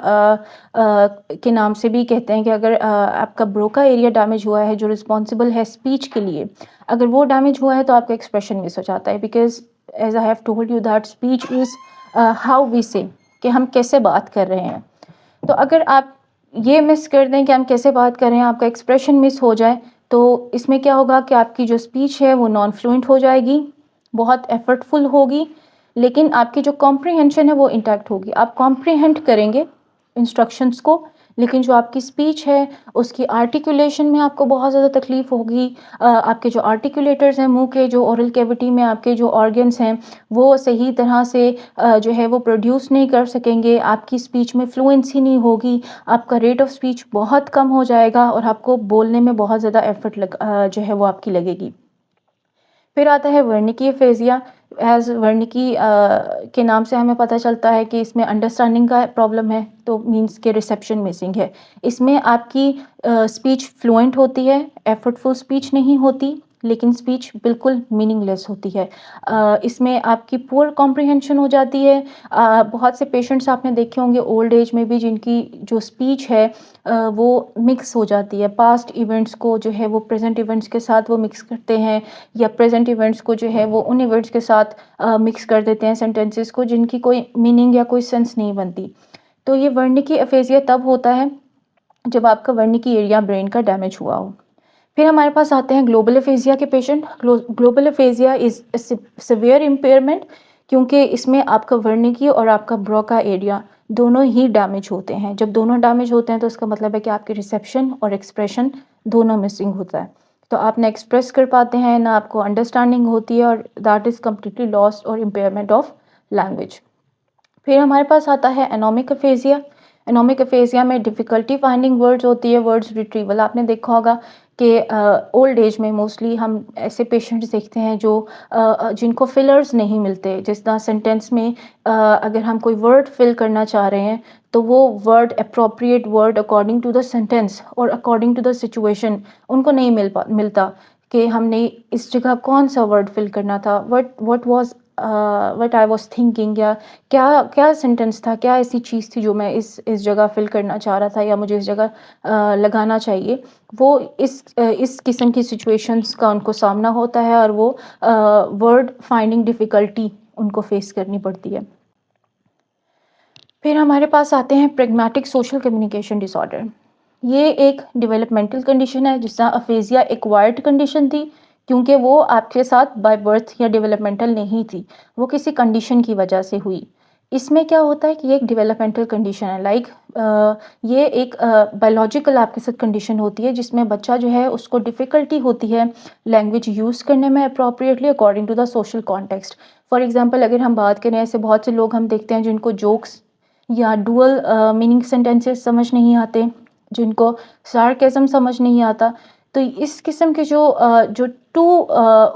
کے نام سے بھی کہتے ہیں، کہ اگر آپ کا بروکا ایریا ڈیمیج ہوا ہے جو رسپانسبل ہے اسپیچ کے لیے، اگر وہ ڈیمیج ہوا ہے تو آپ کا ایکسپریشن مس ہو جاتا ہے. Because as I have told you that speech is how we say, کہ ہم کیسے بات کر رہے ہیں. تو اگر آپ یہ مس کر دیں کہ ہم کیسے بات کر رہے ہیں، آپ کا ایکسپریشن مس ہو جائے، تو اس میں کیا ہوگا کہ آپ کی جو اسپیچ ہے وہ نان فلوئنٹ ہو جائے گی، بہت ایفرٹ فل ہوگی، لیکن آپ کی جو کمپریہنشن ہے وہ انٹیکٹ ہوگی. آپ کمپریہنڈ کریں گے انسٹرکشنس کو، لیکن جو آپ کی اسپیچ ہے اس کی آرٹیکولیشن میں آپ کو بہت زیادہ تکلیف ہوگی. آپ کے جو آرٹیکولیٹرز ہیں منہ کے، جو اورل کیوٹی میں آپ کے جو آرگنس ہیں، وہ صحیح طرح سے جو ہے وہ پروڈیوس نہیں کر سکیں گے. آپ کی اسپیچ میں فلوئنسی نہیں ہوگی، آپ کا ریٹ آف اسپیچ بہت کم ہو جائے گا، اور آپ کو بولنے میں بہت زیادہ ایفرٹ جو ہے وہ آپ کی لگے گی. پھر آتا ہے ورنکی ایفیزیا. ایز ورنکی کے نام سے ہمیں پتہ چلتا ہے کہ اس میں انڈرسٹینڈنگ کا پرابلم ہے، تو مینس کہ ریسیپشن مسنگ ہے. اس میں آپ کی اسپیچ فلوئنٹ ہوتی ہے، ایفرٹ فل اسپیچ نہیں ہوتی، لیکن اسپیچ بالکل میننگ لیس ہوتی ہے. اس میں آپ کی پور کمپریہنشن ہو جاتی ہے. بہت سے پیشنٹس آپ نے دیکھے ہوں گے اولڈ ایج میں بھی، جن کی جو اسپیچ ہے وہ مکس ہو جاتی ہے. پاسٹ ایونٹس کو جو ہے وہ پریزنٹ ایونٹس کے ساتھ وہ مکس کرتے ہیں، یا پریزنٹ ایونٹس کو جو ہے وہ ان ایونٹس کے ساتھ مکس کر دیتے ہیں سینٹینسز کو، جن کی کوئی میننگ یا کوئی سینس نہیں بنتی. تو یہ ورنکی ایفیزیا تب ہوتا ہے جب آپ کا ورنکی ایریا برین کا ڈیمیج ہوا ہو. پھر ہمارے پاس آتے ہیں گلوبل ایفیزیا کے پیشنٹ. گلوبل ایفیزیا از اے سیویئر امپیئرمنٹ، کیونکہ اس میں آپ کا ورنکی اور آپ کا بروکا ایریا دونوں ہی ڈیمیج ہوتے ہیں. جب دونوں ڈیمیج ہوتے ہیں تو اس کا مطلب ہے کہ آپ کی ریسیپشن اور ایکسپریشن دونوں مسنگ ہوتا ہے. تو آپ نہ ایکسپریس کر پاتے ہیں، نہ آپ کو انڈرسٹینڈنگ ہوتی ہے، اور دیٹ از کمپلیٹلی لاسٹ اور امپیئرمنٹ آف لینگویج. پھر ہمارے پاس آتا ہے انومک ایفیزیا. انومک ایفیزیا میں ڈیفیکلٹی فائنڈنگ ورڈز ہوتی ہے، ورڈز ریٹریول. آپ نے دیکھا ہوگا کہ اولڈ ایج میں موسٹلی ہم ایسے پیشنٹس دیکھتے ہیں جو جن کو فلرز نہیں ملتے. جس طرح سینٹینس میں اگر ہم کوئی ورڈ فل کرنا چاہ رہے ہیں تو وہ word appropriate word according to the sentence اور اکارڈنگ ٹو دا سچویشن ان کو نہیں ملتا، کہ ہم نے اس جگہ کون سا ورڈ فل کرنا تھا، وٹ آئی واز تھنکنگ، یا کیا سینٹینس تھا، کیا ایسی چیز تھی جو میں اس جگہ فل کرنا چاہ رہا تھا، یا مجھے اس جگہ لگانا چاہیے. وہ اس قسم کی سچویشنز کا ان کو سامنا ہوتا ہے، اور وہ ورڈ فائنڈنگ ڈیفیکلٹی ان کو فیس کرنی پڑتی ہے. پھر ہمارے پاس آتے ہیں پریگمیٹک سوشل کمیونیکیشن ڈس آرڈر. یہ ایک ڈیولپمنٹل کنڈیشن ہے، جس طرح افیزیا ایکوائرڈ کنڈیشن تھی، کیونکہ وہ آپ کے ساتھ بائی برتھ یا ڈیولپمنٹل نہیں تھی، وہ کسی کنڈیشن کی وجہ سے ہوئی. اس میں کیا ہوتا ہے کہ یہ ایک ڈیولپمنٹل کنڈیشن ہے، لائک یہ ایک بایولوجیکل آپ کے ساتھ کنڈیشن ہوتی ہے، جس میں بچہ جو ہے اس کو ڈیفیکلٹی ہوتی ہے لینگویج یوز کرنے میں appropriately according to the social context. For example اگر ہم بات کریں، ایسے بہت سے لوگ ہم دیکھتے ہیں جن کو جوکس یا ڈوئل میننگ سینٹینسز سمجھ نہیں آتے، جن کو سارکیزم سمجھ نہیں آتا. تو اس قسم کے جو ٹو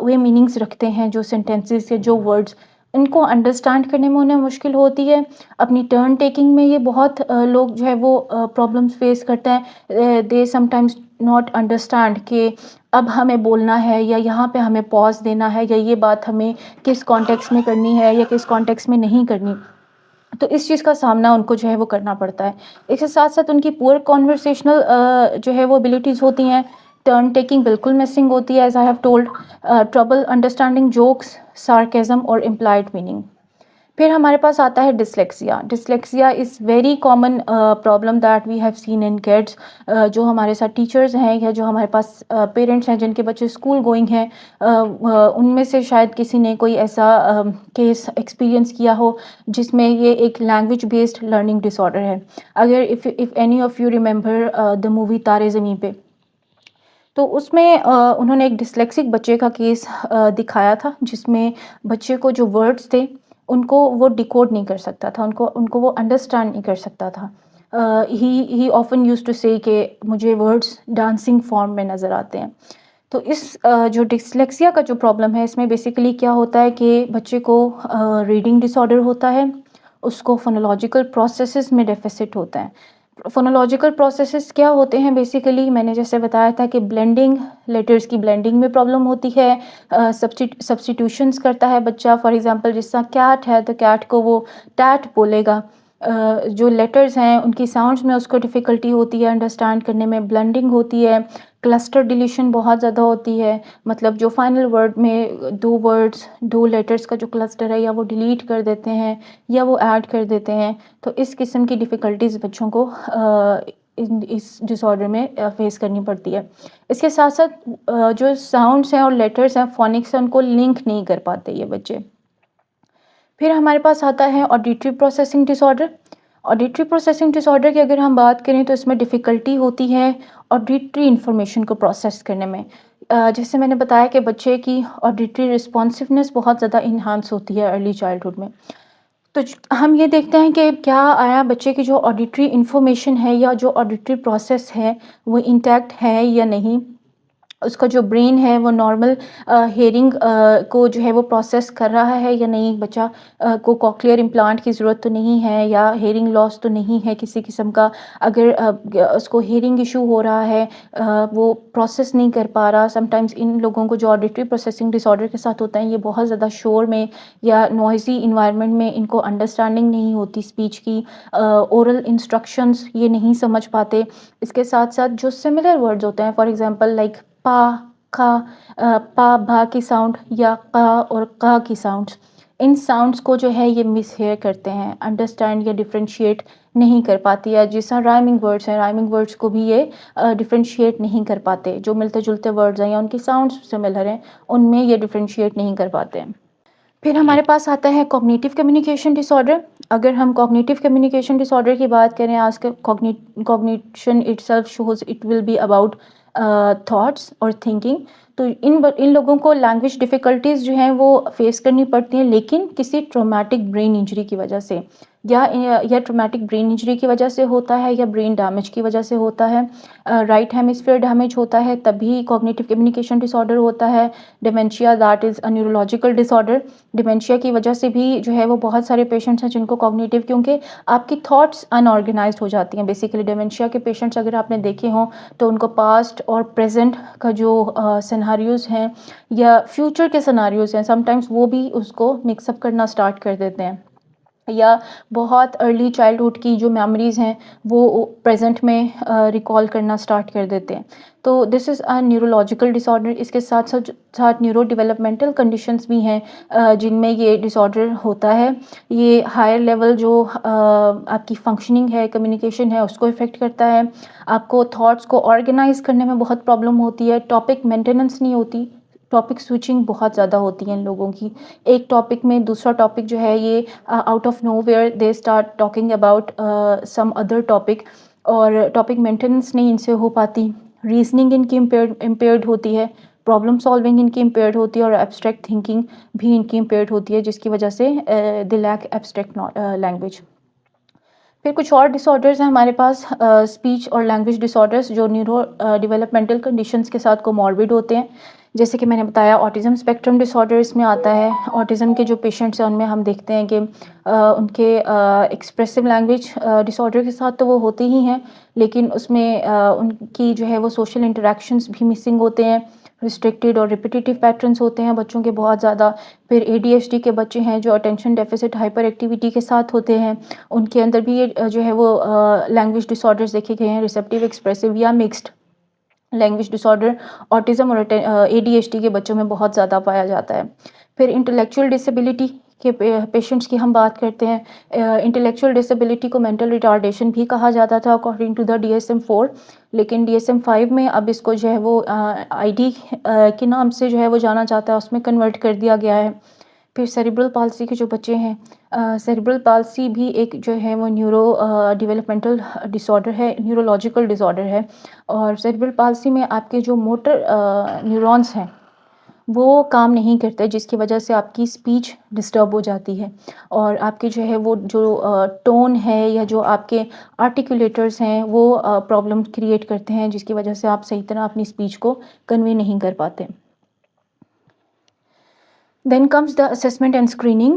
وے میننگز رکھتے ہیں جو سینٹینسز یا جو ورڈز، ان کو انڈرسٹینڈ کرنے میں انہیں مشکل ہوتی ہے. اپنی ٹرن ٹیکنگ میں یہ بہت لوگ جو ہے وہ پرابلمس فیس کرتے ہیں. دے سم ٹائمز ناٹ انڈرسٹینڈ کہ اب ہمیں بولنا ہے، یا یہاں پہ ہمیں پاز دینا ہے، یا یہ بات ہمیں کس کانٹیکس میں کرنی ہے یا کس کانٹیکس میں نہیں کرنی. تو اس چیز کا سامنا ان کو جو ہے وہ کرنا پڑتا ہے. اس کے ساتھ ساتھ ان کی پور کانورسیشنل جو ہے وہ ابیلٹیز ہوتی ہیں. ٹرن ٹیکنگ بالکل مسنگ ہوتی ہے، as I have told. Trouble understanding jokes, sarcasm اور امپلائڈ میننگ. پھر ہمارے پاس آتا ہے dyslexia. Dyslexia is very common problem that we have seen in kids. جو ہمارے ساتھ ٹیچرز ہیں یا جو ہمارے پاس پیرنٹس ہیں جن کے بچے اسکول گوئنگ ہیں، ان میں سے شاید کسی نے کوئی ایسا کیس ایکسپیرئنس کیا ہو جس میں یہ ایک لینگویج بیسڈ لرننگ ڈس آرڈر ہے. اگر if any of you remember the movie تارے زمیں پہ، تو اس میں انہوں نے ایک ڈسلیکسک بچے کا کیس دکھایا تھا، جس میں بچے کو جو ورڈز تھے ان کو وہ ڈیکوڈ نہیں کر سکتا تھا، ان کو وہ انڈرسٹینڈ نہیں کر سکتا تھا. ہی آفن یوز ٹو سے کہ مجھے ورڈز ڈانسنگ فارم میں نظر آتے ہیں. تو اس جو ڈسلیکسیا کا جو پرابلم ہے، اس میں بیسیکلی کیا ہوتا ہے کہ بچے کو ریڈنگ ڈس آرڈر ہوتا ہے، اس کو فونولوجیکل پروسیسز میں ڈیفیسٹ ہوتا ہے. فونولوجیکل پروسیسز کیا ہوتے ہیں بیسیکلی؟ میں نے جیسے بتایا تھا کہ بلینڈنگ، لیٹرز کی بلینڈنگ میں پرابلم ہوتی ہے. سبسٹیٹیوشنز کرتا ہے بچہ. فار ایگزامپل جس طرح کیٹ ہے تو کیٹ کو وہ ٹیٹ بولے گا. جو لیٹرز ہیں ان کی ساؤنڈز میں اس کو ڈیفیکلٹی ہوتی ہے انڈرسٹینڈ کرنے میں، بلنڈنگ ہوتی ہے، کلسٹر ڈیلیشن بہت زیادہ ہوتی ہے، مطلب جو فائنل ورڈ میں دو ورڈز دو لیٹرز کا جو کلسٹر ہے یا وہ ڈیلیٹ کر دیتے ہیں یا وہ ایڈ کر دیتے ہیں، تو اس قسم کی ڈیفیکلٹیز بچوں کو اس ڈس آرڈر میں فیس کرنی پڑتی ہے۔ اس کے ساتھ ساتھ جو ساؤنڈس ہیں اور لیٹرز ہیں فونکس ہیں ان کو لنک نہیں کر پاتے یہ بچے۔ پھر ہمارے پاس آتا ہے آڈیٹری پروسیسنگ ڈس آرڈر۔ آڈیٹری پروسیسنگ ڈس آرڈر کی اگر ہم بات کریں تو اس میں ڈیفیکلٹی ہوتی ہے آڈیٹری انفارمیشن کو پروسیس کرنے میں۔ جیسے میں نے بتایا کہ بچے کی آڈیٹری رسپانسونیس بہت زیادہ انہانس ہوتی ہے ارلی چائلڈہڈ میں، تو ہم یہ دیکھتے ہیں کہ کیا آیا بچے کی جو آڈیٹری انفارمیشن ہے یا جو آڈیٹری پروسیس ہے وہ انٹیکٹ ہے یا نہیں، اس کا جو برین ہے وہ نارمل ہیئرنگ کو جو ہے وہ پروسیس کر رہا ہے یا نہیں، بچہ کو کوکلیئر امپلانٹ کی ضرورت تو نہیں ہے یا ہیئرنگ لاس تو نہیں ہے کسی قسم کا، اگر اس کو ہیئرنگ ایشو ہو رہا ہے وہ پروسیس نہیں کر پا رہا۔ سم ٹائمز ان لوگوں کو جو آڈیٹری پروسیسنگ ڈس آرڈر کے ساتھ ہوتا ہے یہ بہت زیادہ شور میں یا نوائزی انوائرمنٹ میں ان کو انڈرسٹینڈنگ نہیں ہوتی اسپیچ کی، اورل انسٹرکشنز یہ نہیں سمجھ پاتے۔ اس کے ساتھ ساتھ جو سملر ورڈز ہوتے ہیں فار ایگزامپل لائک پا، کھا، پا بھا کی ساؤنڈ یا قا اور قا کی ساؤنڈس، ان ساؤنڈس کو جو ہے یہ مس ہیئر کرتے ہیں، انڈرسٹینڈ یا ڈفرینشیٹ نہیں کر پاتی ہے۔ جس طرح رائمنگ ورڈس ہیں، رائمنگ ورڈس کو بھی یہ ڈفرینشیٹ نہیں کر پاتے، جو ملتے جلتے ورڈز ہیں یا ان کی ساؤنڈس سملر ہیں ان میں یہ ڈفرینشیٹ نہیں کر پاتے ہیں۔ پھر ہمارے پاس آتا ہے کوگنیٹیو کمیونیکیشن ڈس آرڈر۔ اگر ہم کوگنیٹیو کمیونیکیشن ڈس آرڈر کی بات کریں، آج کا cognition itself shows it will be about thoughts اور تھنکنگ، تو ان لوگوں کو لینگویج ڈیفیکلٹیز جو ہیں وہ فیس کرنی پڑتی ہیں، لیکن کسی ٹرومیٹک برین انجری کی وجہ سے یا ٹرومیٹک برین انجری کی وجہ سے ہوتا ہے یا برین ڈیمیج کی وجہ سے ہوتا ہے، رائٹ ہیمسفیئر ڈیمیج ہوتا ہے تبھی کوگنیٹیو کمیونیکیشن ڈس آرڈر ہوتا ہے۔ Dementia that is a neurological disorder, dementia کی وجہ سے بھی جو ہے وہ بہت سارے پیشنٹس ہیں جن کو کوگنیٹیو، کیونکہ آپ کی تھاٹس ان آرگنائزڈ ہو جاتی ہیں۔ بیسیکلی ڈیمنشیا کے پیشنٹس اگر آپ نے دیکھے ہوں تو ان کو پاسٹ اور پریزنٹ کا جو سیناریوز ہیں یا فیوچر کے سیناریوز ہیں سم ٹائمز وہ بھی اس کو مکس اپ کرنا سٹارٹ کر دیتے ہیں، یا بہت ارلی چائلڈہڈ کی جو میموریز ہیں وہ پریزنٹ میں ریکال کرنا سٹارٹ کر دیتے ہیں، تو دس is a neurological disorder. اس کے ساتھ ساتھ نیورو ڈیولپمنٹل کنڈیشنز بھی ہیں جن میں یہ ڈس آرڈر ہوتا ہے۔ یہ ہائر لیول جو آپ کی فنکشننگ ہے، کمیونیکیشن ہے، اس کو افیکٹ کرتا ہے۔ آپ کو تھاٹس کو آرگنائز کرنے میں بہت پرابلم ہوتی ہے، ٹاپک مینٹیننس نہیں ہوتی، ٹاپک سوئچنگ بہت زیادہ ہوتی ہے ان لوگوں کی، ایک ٹاپک میں دوسرا ٹاپک جو ہے یہ out of nowhere they start talking about some other topic, اور ٹاپک مینٹیننس نہیں ان سے ہو پاتی، ریزننگ ان کی امپیئرڈ ہوتی ہے، پرابلم سالونگ ان کی امپیئرڈ ہوتی ہے، اور ایبسٹریکٹ تھنکنگ بھی ان کی امپیئرڈ ہوتی ہے جس کی وجہ سے دے لیک ایبسٹریکٹ لینگویج۔ پھر کچھ اور ڈس آرڈرز ہیں ہمارے پاس، اسپیچ اور لینگویج ڈس آرڈرز جو نیورو ڈیولپمنٹل کنڈیشنز کے ساتھ کوموربڈ ہوتے ہیں، جیسے کہ میں نے بتایا آٹزم اسپیکٹرم ڈس آرڈر اس میں آتا ہے۔ آٹزم کے جو پیشنٹس ہیں ان میں ہم دیکھتے ہیں کہ ان کے ایکسپریسو لینگویج ڈس آرڈر کے ساتھ تو وہ ہوتے ہی ہیں، لیکن اس میں ان کی جو ہے وہ سوشل انٹریکشنز بھی مسنگ ہوتے ہیں، ریسٹرکٹیڈ اور ریپیٹیٹیو پیٹرنس ہوتے ہیں بچوں کے بہت زیادہ۔ پھر ADHD کے بچے ہیں جو اٹینشن ڈیفیسٹ ہائپر ایکٹیویٹی کے ساتھ ہوتے ہیں، ان کے اندر بھی یہ جو ہے وہ لینگویج ڈس آرڈرز دیکھے گئے ہیں، ریسیپٹیو، ایکسپریسو یا مکسڈ لینگویج ڈس آرڈر آٹزم اور ADHD کے بچوں میں بہت زیادہ پایا جاتا ہے۔ پھر انٹلیکچوئل ڈسیبلٹی کے پیشنٹس کی ہم بات کرتے ہیں، انٹلیکچوئل ڈسیبلٹی کو مینٹل ریٹارڈیشن بھی کہا جاتا تھا اکارڈنگ ٹو دا DSM-4، لیکن DSM-5 میں اب اس کو جو ہے وہ ID کے نام سے جو ہے وہ جانا جاتا ہے، اس میں کنورٹ کر دیا گیا ہے۔ پھر سیریبرل پالسی کے جو بچے ہیں، سیریبرل پالسی بھی ایک جو ہے وہ نیورو ڈیولپمنٹل ڈس آرڈر ہے، نیورولوجیکل ڈس آرڈر ہے، اور سیریبرل پالسی میں آپ کے جو موٹر نیورونز ہیں وہ کام نہیں کرتے، جس کی وجہ سے آپ کی اسپیچ ڈسٹرب ہو جاتی ہے، اور آپ کے جو ہے وہ جو ٹون ہے یا جو آپ کے آرٹیکولیٹرز ہیں وہ پرابلم کریٹ کرتے ہیں، جس کی وجہ سے آپ صحیح طرح اپنی اسپیچ کو کنوے نہیں کر پاتے۔ Then comes the assessment and screening.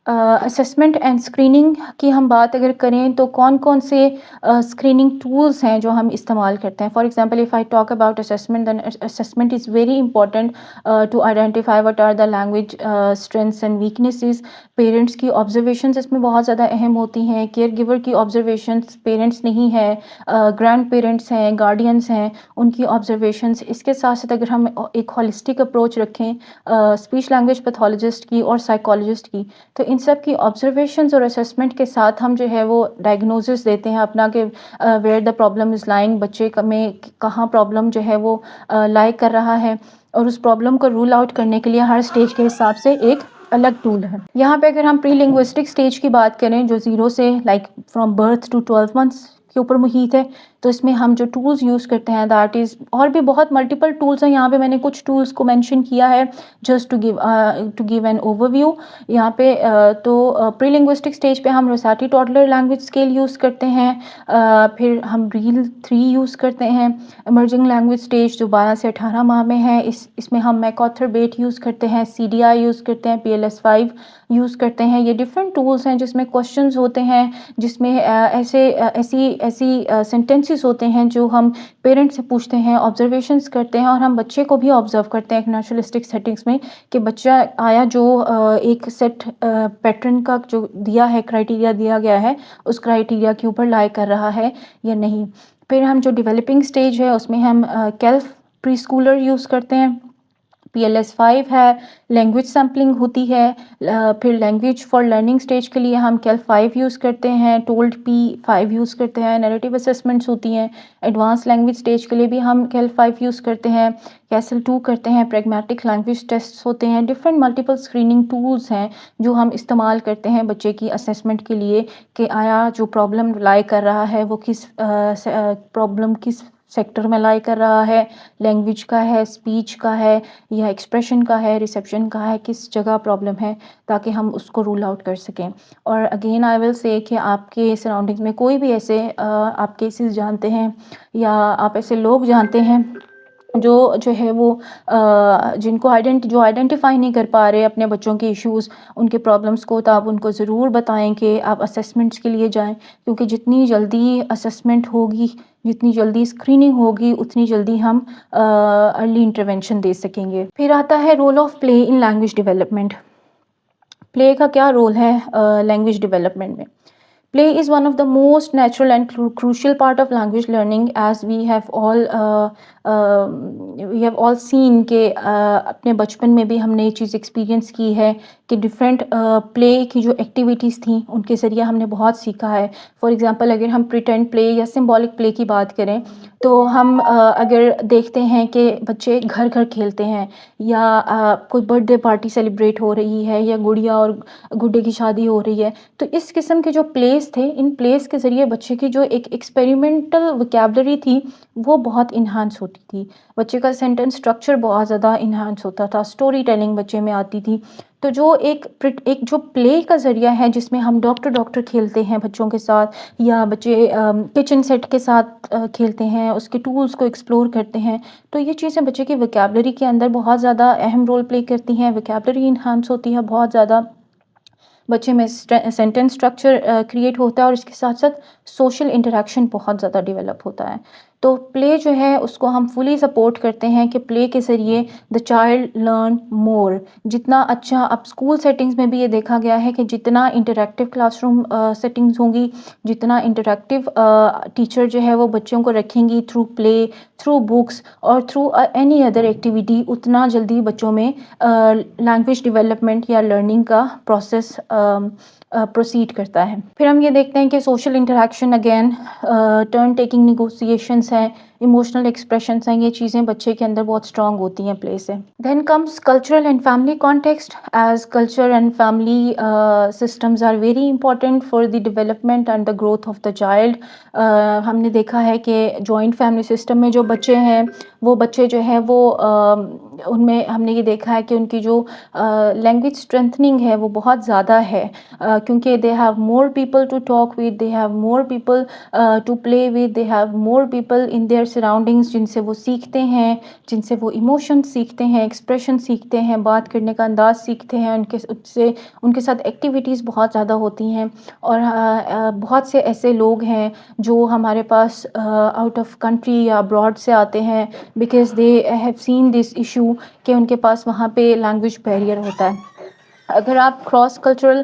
Assessment and screening کی ہم بات اگر کریں تو کون کون سے اسکریننگ ٹولس ہیں جو ہم استعمال کرتے ہیں. For example if I talk about assessment then assessment is very important to identify what are the language strengths and weaknesses. Parents کی آبزرویشنز اس میں بہت زیادہ اہم ہوتی ہیں. کیئر گیور کی آبزرویشنز پیرنٹس نہیں ہے, گرینڈ پیرنٹس ہیں, گارڈینس ہیں, ان کی آبزرویشنز. اس کے ساتھ ساتھ اگر ہم ایک ہولسٹک اپروچ رکھیں اسپیچ لینگویج پیتھولوجسٹ کی اور سائیکالوجسٹ کی, تو ان سب کی آبزرویشنز اور اسسمنٹ کے ساتھ ہم جو ہے وہ ڈائگنوزس دیتے ہیں اپنا کہ where the problem is lying, بچے میں کہاں پرابلم جو ہے وہ لائی کر رہا ہے, اور اس پرابلم کو رول آؤٹ کرنے کے لیے ہر اسٹیج کے حساب سے ایک الگ ٹول ہے. یہاں پہ اگر ہم پری لنگوسٹک اسٹیج کی بات کریں جو 0 سے like from birth to 12 months کے اوپر محیط ہے, تو اس میں ہم جو ٹولز یوز کرتے ہیں دیٹ از, اور بھی بہت ملٹیپل ٹولز ہیں. یہاں پہ میں نے کچھ ٹولز کو مینشن کیا ہے just to give an overview. یہاں پہ تو پری لنگوسٹک اسٹیج پہ ہم Rossetti toddler language scale use کرتے ہیں, پھر ہم ریل 3 یوز کرتے ہیں. ایمرجنگ لینگویج اسٹیج جو 12 سے 18 ماہ میں ہے, اس میں ہم میکارتھر بیٹ یوز کرتے ہیں, CDI یوز کرتے ہیں, PLS5 یوز کرتے ہیں. یہ ڈفرینٹ ٹولس ہیں جس میں کوشچنز ہوتے ہیں, جس میں ایسی سینٹینسز ہوتے ہیں جو ہم پیرنٹ سے پوچھتے ہیں, آبزرویشنز کرتے ہیں, اور ہم بچے کو بھی آبزرو کرتے ہیں ایک نیچرلسٹک سیٹنگس میں کہ بچہ آیا جو ایک سیٹ پیٹرن کا جو دیا ہے, کرائٹیریا دیا گیا ہے, اس کرائٹیریا کے اوپر لائی کر رہا ہے یا نہیں. پھر ہم جو ڈیولپنگ اسٹیج ہے اس میں ہم کیلف پری اسکولر یوز کرتے ہیں, PLS5 ہے, لینگویج سیمپلنگ ہوتی ہے. پھر لینگویج فار لرننگ اسٹیج کے لیے ہم کیل 5 یوز کرتے ہیں, ٹولڈ P5 یوز کرتے ہیں. نیریٹیو اسسمنٹس ہوتی ہیں. ایڈوانس لینگویج اسٹیج کے لیے بھی ہم کیل 5 یوز کرتے ہیں, کیسل 2 کرتے ہیں. پریگمیٹک لینگویج ٹیسٹ ہوتے ہیں. ڈفرینٹ ملٹیپل اسکریننگ ٹولس ہیں جو ہم استعمال کرتے ہیں بچے کی اسسمنٹ کے لیے کہ آیا جو پرابلم لائی کر رہا ہے وہ کس پرابلم کس سیکٹر میں لائی کر رہا ہے, لینگویج کا ہے, اسپیچ کا ہے, یا ایکسپریشن کا ہے, ریسیپشن کا ہے, کس جگہ پرابلم ہے, تاکہ ہم اس کو رول آؤٹ کر سکیں. اور اگین آئی ول سے کہ آپ کے سراؤنڈنگ میں کوئی بھی ایسے آپ کیسز جانتے ہیں یا آپ ایسے لوگ جانتے ہیں جو ہے وہ جن کو آئیڈینٹیفائی نہیں کر پا رہے اپنے بچوں کے ایشوز, ان کے پرابلمس کو, تو آپ ان کو ضرور بتائیں کہ آپ اسسمنٹس کے لیے جائیں, کیونکہ جتنی جلدی اسسمنٹ ہوگی, جتنی جلدی اسکریننگ ہوگی, اتنی جلدی ہم ارلی انٹرونشن دے سکیں گے. پھر آتا ہے role of play in language development. Play کا کیا رول ہے لینگویج ڈیولپمنٹ میں؟ Play is one of the most natural and crucial part of language learning, as we have all seen کہ اپنے بچپن میں بھی ہم نے یہ چیز ایکسپیرینس کی ہے کہ ڈفرینٹ پلے کی جو ایکٹیویٹیز تھیں ان کے ذریعے ہم نے بہت سیکھا ہے. فار ایگزامپل اگر ہم پریٹینڈ پلے یا سمبولک پلے کی بات کریں تو ہم اگر دیکھتے ہیں کہ بچے گھر گھر کھیلتے ہیں, یا کوئی برتھ ڈے پارٹی سیلیبریٹ ہو رہی ہے, یا گڑیا اور گڈے کی شادی ہو رہی ہے, تو اس قسم کے جو پلیس تھے, ان پلیس کے ذریعے بچے کی جو ایک ایکسپیریمنٹل وکیبلری تھی وہ بہت انہانس ہوتی تھی. بچے کا سینٹینس اسٹرکچر بہت زیادہ انہانس ہوتا تھا, اسٹوری ٹیلنگ بچے میں آتی تھی. تو جو ایک جو پلے کا ذریعہ ہے جس میں ہم ڈاکٹر کھیلتے ہیں بچوں کے ساتھ, یا بچے کچن سیٹ کے ساتھ کھیلتے ہیں, اس کے ٹولز کو ایکسپلور کرتے ہیں, تو یہ چیزیں بچے کی وکیبلری کے اندر بہت زیادہ اہم رول پلے کرتی ہیں. وکیبلری انہانس ہوتی ہے بہت زیادہ, بچے میں سینٹینس اسٹرکچر کریٹ ہوتا ہے, اور اس کے ساتھ ساتھ سوشل انٹریکشن بہت زیادہ ڈیولپ ہوتا ہے. تو پلے جو ہے اس کو ہم فلی سپورٹ کرتے ہیں کہ پلے کے ذریعے دا چائلڈ لرن مور. جتنا اچھا اب اسکول سیٹنگز میں بھی یہ دیکھا گیا ہے کہ جتنا انٹریکٹیو کلاس روم سیٹنگز ہوں گی, جتنا انٹریکٹیو ٹیچر جو ہے وہ بچوں کو رکھیں گی تھرو پلے, تھرو بکس اور تھرو اینی ادر ایکٹیویٹی, اتنا جلدی بچوں میں لینگویج ڈیولپمنٹ یا لرننگ کا پروسیس پروسیڈ کرتا ہے. پھر ہم یہ دیکھتے ہیں کہ social interaction, again turn taking negotiations ہیں, ایموشنل ایکسپریشنس ہیں, یہ چیزیں بچے کے اندر بہت اسٹرانگ ہوتی ہیں پلے سے. Then comes cultural and family context, as culture and family systems are very important for the development and the growth of the child. ہم نے دیکھا ہے کہ جوائنٹ فیملی سسٹم میں جو بچے ہیں وہ بچے جو ہیں وہ ان میں ہم نے یہ دیکھا ہے کہ ان کی جو لینگویج اسٹرینتھننگ ہے وہ بہت زیادہ ہے، کیونکہ they have more people to talk with, they have more people to play with, they have more people in their surroundings جن سے وہ سیکھتے ہیں، جن سے وہ ایموشن سیکھتے ہیں، ایکسپریشن سیکھتے ہیں، بات کرنے کا انداز سیکھتے ہیں، ان کے ساتھ ایکٹیویٹیز بہت زیادہ ہوتی ہیں. اور بہت سے ایسے لوگ ہیں جو ہمارے پاس آؤٹ آف کنٹری یا ابراڈ سے آتے ہیں، because they have seen this issue کہ ان کے پاس وہاں پہ لینگویج بیریئر ہوتا ہے. اگر آپ کراس کلچرل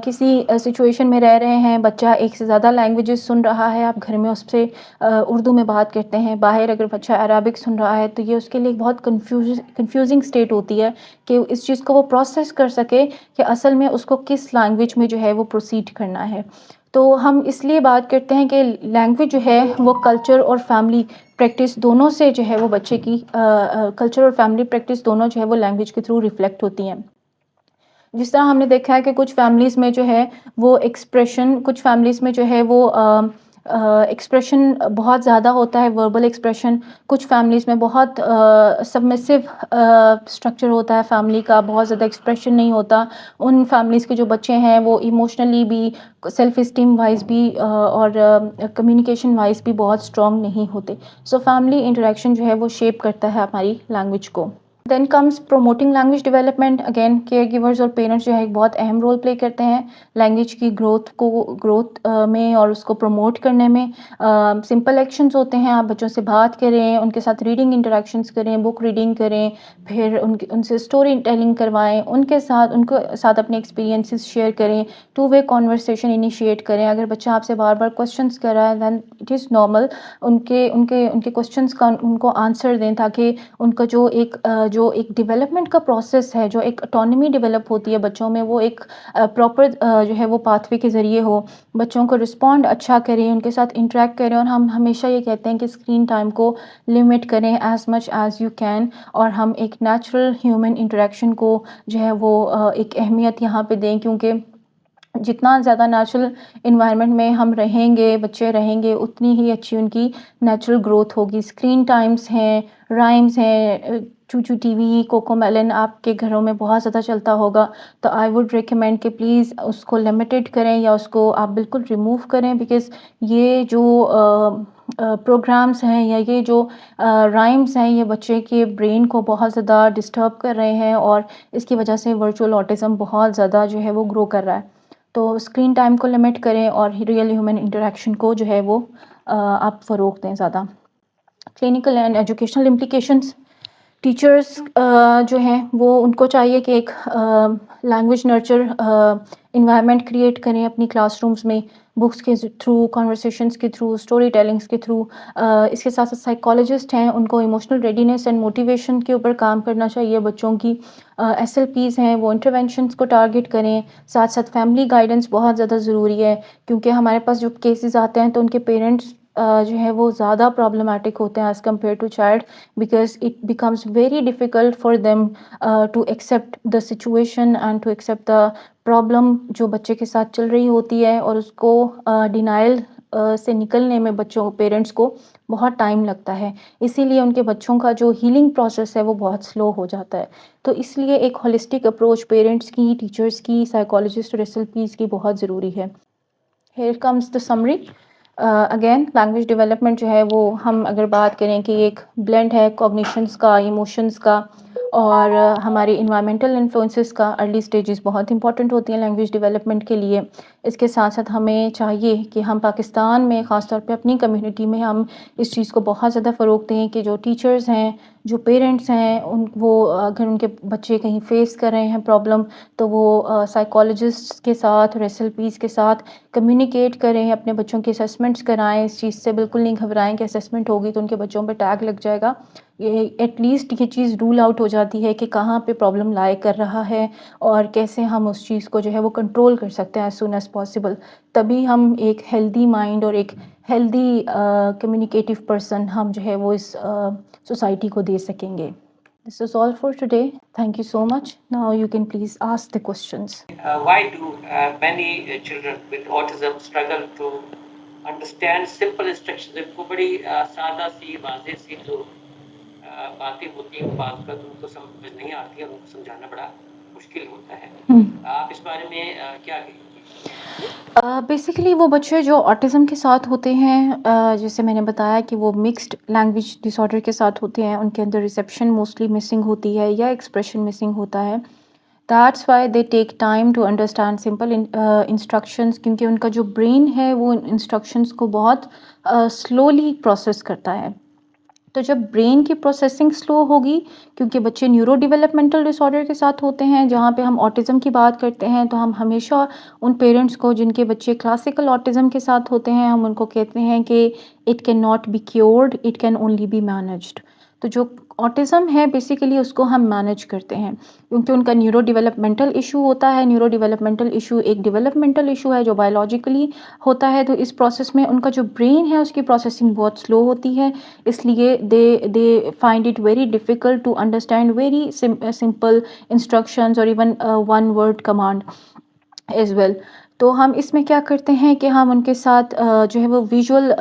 کسی سچویشن میں رہ رہے ہیں، بچہ ایک سے زیادہ لینگویجز سن رہا ہے، آپ گھر میں اس سے اردو میں بات کرتے ہیں، باہر اگر بچہ عربک سن رہا ہے تو یہ اس کے لیے بہت کنفیوزنگ اسٹیٹ ہوتی ہے کہ اس چیز کو وہ پروسیس کر سکے کہ اصل میں اس کو کس لینگویج میں جو ہے وہ پروسیڈ کرنا ہے. تو ہم اس لیے بات کرتے ہیں کہ لینگویج جو ہے وہ کلچر اور فیملی پریکٹس دونوں سے جو ہے وہ بچے کی کلچر اور فیملی پریکٹس دونوں جو ہے وہ لینگویج کے تھرو ریفلیکٹ ہوتی ہیں. جس طرح ہم نے دیکھا ہے کہ کچھ فیملیز میں جو ہے وہ کچھ فیملیز میں جو ہے وہ ایکسپریشن بہت زیادہ ہوتا ہے، وربل ایکسپریشن. کچھ فیملیز میں بہت سبمسو اسٹرکچر ہوتا ہے فیملی کا، بہت زیادہ ایکسپریشن نہیں ہوتا. ان فیملیز کے جو بچے ہیں وہ ایموشنلی بھی، سیلف اسٹیم وائز بھی اور کمیونیکیشن وائز بھی بہت اسٹرانگ نہیں ہوتے. سو فیملی انٹریکشن جو ہے وہ شیپ کرتا ہے ہماری لینگویج کو. Then comes promoting language development. Again caregivers اور پیرنٹس جو ہے ایک بہت اہم رول پلے کرتے ہیں لینگویج کی گروتھ میں اور اس کو پروموٹ کرنے میں. سمپل ایکشنز ہوتے ہیں، آپ بچوں سے بات کریں، ان کے ساتھ ریڈنگ انٹریکشنز کریں، بک ریڈنگ کریں، پھر ان سے اسٹوری ٹیلنگ کروائیں، ان کے ساتھ اپنے ایکسپیرینسز شیئر کریں، ٹو وے کانورسیشن انیشیٹ کریں. اگر بچہ آپ سے بار بار کوشچنس کر رہا ہے دین اٹ از نارمل، ان کے کوشچنس کا ان کو آنسر دیں، تاکہ ان کا جو ایک ڈیولپمنٹ کا پروسیس ہے، جو ایک اٹانومی ڈیولپ ہوتی ہے بچوں میں، وہ ایک پراپر جو ہے وہ پاتھ وے کے ذریعے ہو. بچوں کو رسپونڈ اچھا کریں، ان کے ساتھ انٹریکٹ کریں. اور ہم ہمیشہ یہ کہتے ہیں کہ اسکرین ٹائم کو لمٹ کریں as much as you can, اور ہم ایک نیچرل ہیومن انٹریکشن کو جو ہے وہ ایک اہمیت یہاں پہ دیں، کیونکہ جتنا زیادہ نیچرل انوائرمنٹ میں ہم رہیں گے، بچے رہیں گے، اتنی ہی اچھی ان کی نیچرل گروتھ ہوگی. اسکرین ٹائمز ہیں، رائمز ہیں، چوچو ٹی وی، کوکو میلن آپ کے گھروں میں بہت زیادہ چلتا ہوگا، تو آئی ووڈ ریکمینڈ کہ پلیز اس کو لمیٹڈ کریں یا اس کو آپ بالکل ریموو کریں، بیکاز یہ جو پروگرامز ہیں یا یہ جو رائمز ہیں یہ بچے کے برین کو بہت زیادہ ڈسٹرب کر رہے ہیں، اور اس کی وجہ سے ورچوئل آٹزم بہت زیادہ جو ہے وہ گرو کر رہا ہے. تو اسکرین ٹائم کو لمٹ کریں اور ریئل ہیومن انٹریکشن کو جو ہے وہ آپ فروغ دیں زیادہ. Clinical and educational implications. Teachers جو ہیں وہ ان کو چاہیے کہ ایک لینگویج نرچر انوائرمنٹ کریٹ کریں اپنی کلاس رومز میں، بکس کے تھرو، کانورسیشنس کے تھرو، اسٹوری ٹیلنگس کے تھرو. اس کے ساتھ ساتھ سائیکالوجسٹ ہیں، ان کو ایموشنل ریڈینیس اینڈ موٹیویشن کے اوپر کام کرنا چاہیے بچوں کی. ایس ایل پیز ہیں وہ انٹرونشنس کو ٹارگٹ کریں. ساتھ ساتھ فیملی گائیڈنس بہت زیادہ ضروری ہے، کیونکہ ہمارے پاس جو کیسز آتے ہیں تو ان کے پیرنٹس جو ہے وہ زیادہ پرابلمٹک ہوتے ہیں as compare to child, because it becomes very difficult for them to accept the situation and to accept the problem جو بچے کے ساتھ چل رہی ہوتی ہے، اور اس کو ڈینائل سے نکلنے میں پیرنٹس کو بہت ٹائم لگتا ہے. اسی لیے ان کے بچوں کا جو ہیلنگ پروسیس ہے وہ بہت سلو ہو جاتا ہے. تو اس لیے ایک ہولسٹک اپروچ پیرنٹس کی، ٹیچرس کی، سائیکالوجسٹ اور ایس ایل پیز کی بہت ضروری ہے. Here comes the summary. Again language development جو ہے وہ ہم اگر بات کریں کہ ایک بلینڈ ہے کوگنیشنس کا، ایموشنس کا اور ہمارے انوائرمنٹل انفلوئنسز کا. ارلی سٹیجز بہت امپورٹنٹ ہوتی ہیں لینگویج ڈیولپمنٹ کے لیے. اس کے ساتھ ساتھ ہمیں چاہیے کہ ہم پاکستان میں خاص طور پہ اپنی کمیونٹی میں ہم اس چیز کو بہت زیادہ فروغ دیں کہ جو ٹیچرز ہیں، جو پیرنٹس ہیں، وہ اگر ان کے بچے کہیں فیس کر رہے ہیں پرابلم تو وہ سائیکالوجسٹ کے ساتھ اور ایس ایل پیز کے ساتھ کمیونیکیٹ کریں، اپنے بچوں کی اسیسمنٹس کرائیں. اس چیز سے بالکل نہیں گھبرائیں کہ اسیسمنٹ ہوگی تو ان کے بچوں پہ ٹیگ لگ جائے گا. یہ ایٹ لیسٹ یہ چیز رول آؤٹ ہو جاتی ہے کہ کہاں پہ پرابلم لائے کر رہا ہے اور کیسے ہم اس چیز کو جو ہے وہ کنٹرول کر سکتے ہیں ایز سون ایز پاسبل. تبھی ہم ایک ہیلدی مائنڈ اور ایک ہیلدی کمیونیکیٹیو پرسن ہم جو ہے وہ اس سوسائٹی کو دے سکیں گے. This is all for today. Thank you so much. Now you can please ask the questions. Why do many children with autism struggle to understand simple instructions? ان کو بڑی سادہ سی واضح سی جو باتیں ہوتی ہیں وہ بعض اوقات ان کو سمجھ نہیں آتی اور ان کو سمجھانا بڑا مشکل ہوتا ہے. آپ اس بارے میں کیا کہیں گے؟ بیسیکلی وہ بچے جو آٹزم کے ساتھ ہوتے ہیں، جیسے میں نے بتایا کہ وہ مکسڈ لینگویج ڈس آرڈر کے ساتھ ہوتے ہیں، ان کے اندر ریسیپشن موسٹلی مسنگ ہوتی ہے یا ایکسپریشن مسنگ ہوتا ہے. That's why they take time to understand simple instructions, کیونکہ ان کا جو برین ہے وہ انسٹرکشنز کو بہت سلولی پروسیس کرتا ہے. تو جب برین کی پروسیسنگ سلو ہوگی، کیونکہ بچے نیورو ڈیولپمنٹل ڈس آرڈر کے ساتھ ہوتے ہیں، جہاں پہ ہم آٹزم کی بات کرتے ہیں تو ہم ہمیشہ ان پیرنٹس کو جن کے بچے کلاسیکل آٹزم کے ساتھ ہوتے ہیں، ہم ان کو کہتے ہیں کہ it can not be cured, it can only be managed. تو جو آٹزم ہے بیسیکلی اس کو ہم مینج کرتے ہیں، کیونکہ ان کا نیورو ڈیولپمنٹل ایشو ہوتا ہے. نیورو ڈیولپمنٹل ایشو ایک ڈیولپمنٹل ایشو ہے جو بایولوجیکلی ہوتا ہے، تو اس پروسیس میں ان کا جو برین ہے اس کی پروسیسنگ بہت سلو ہوتی ہے. اس لیے they find it very difficult to understand very simple instructions اور even one word command as well. تو ہم اس میں کیا کرتے ہیں کہ ہم ان کے ساتھ جو ہے وہ ویژول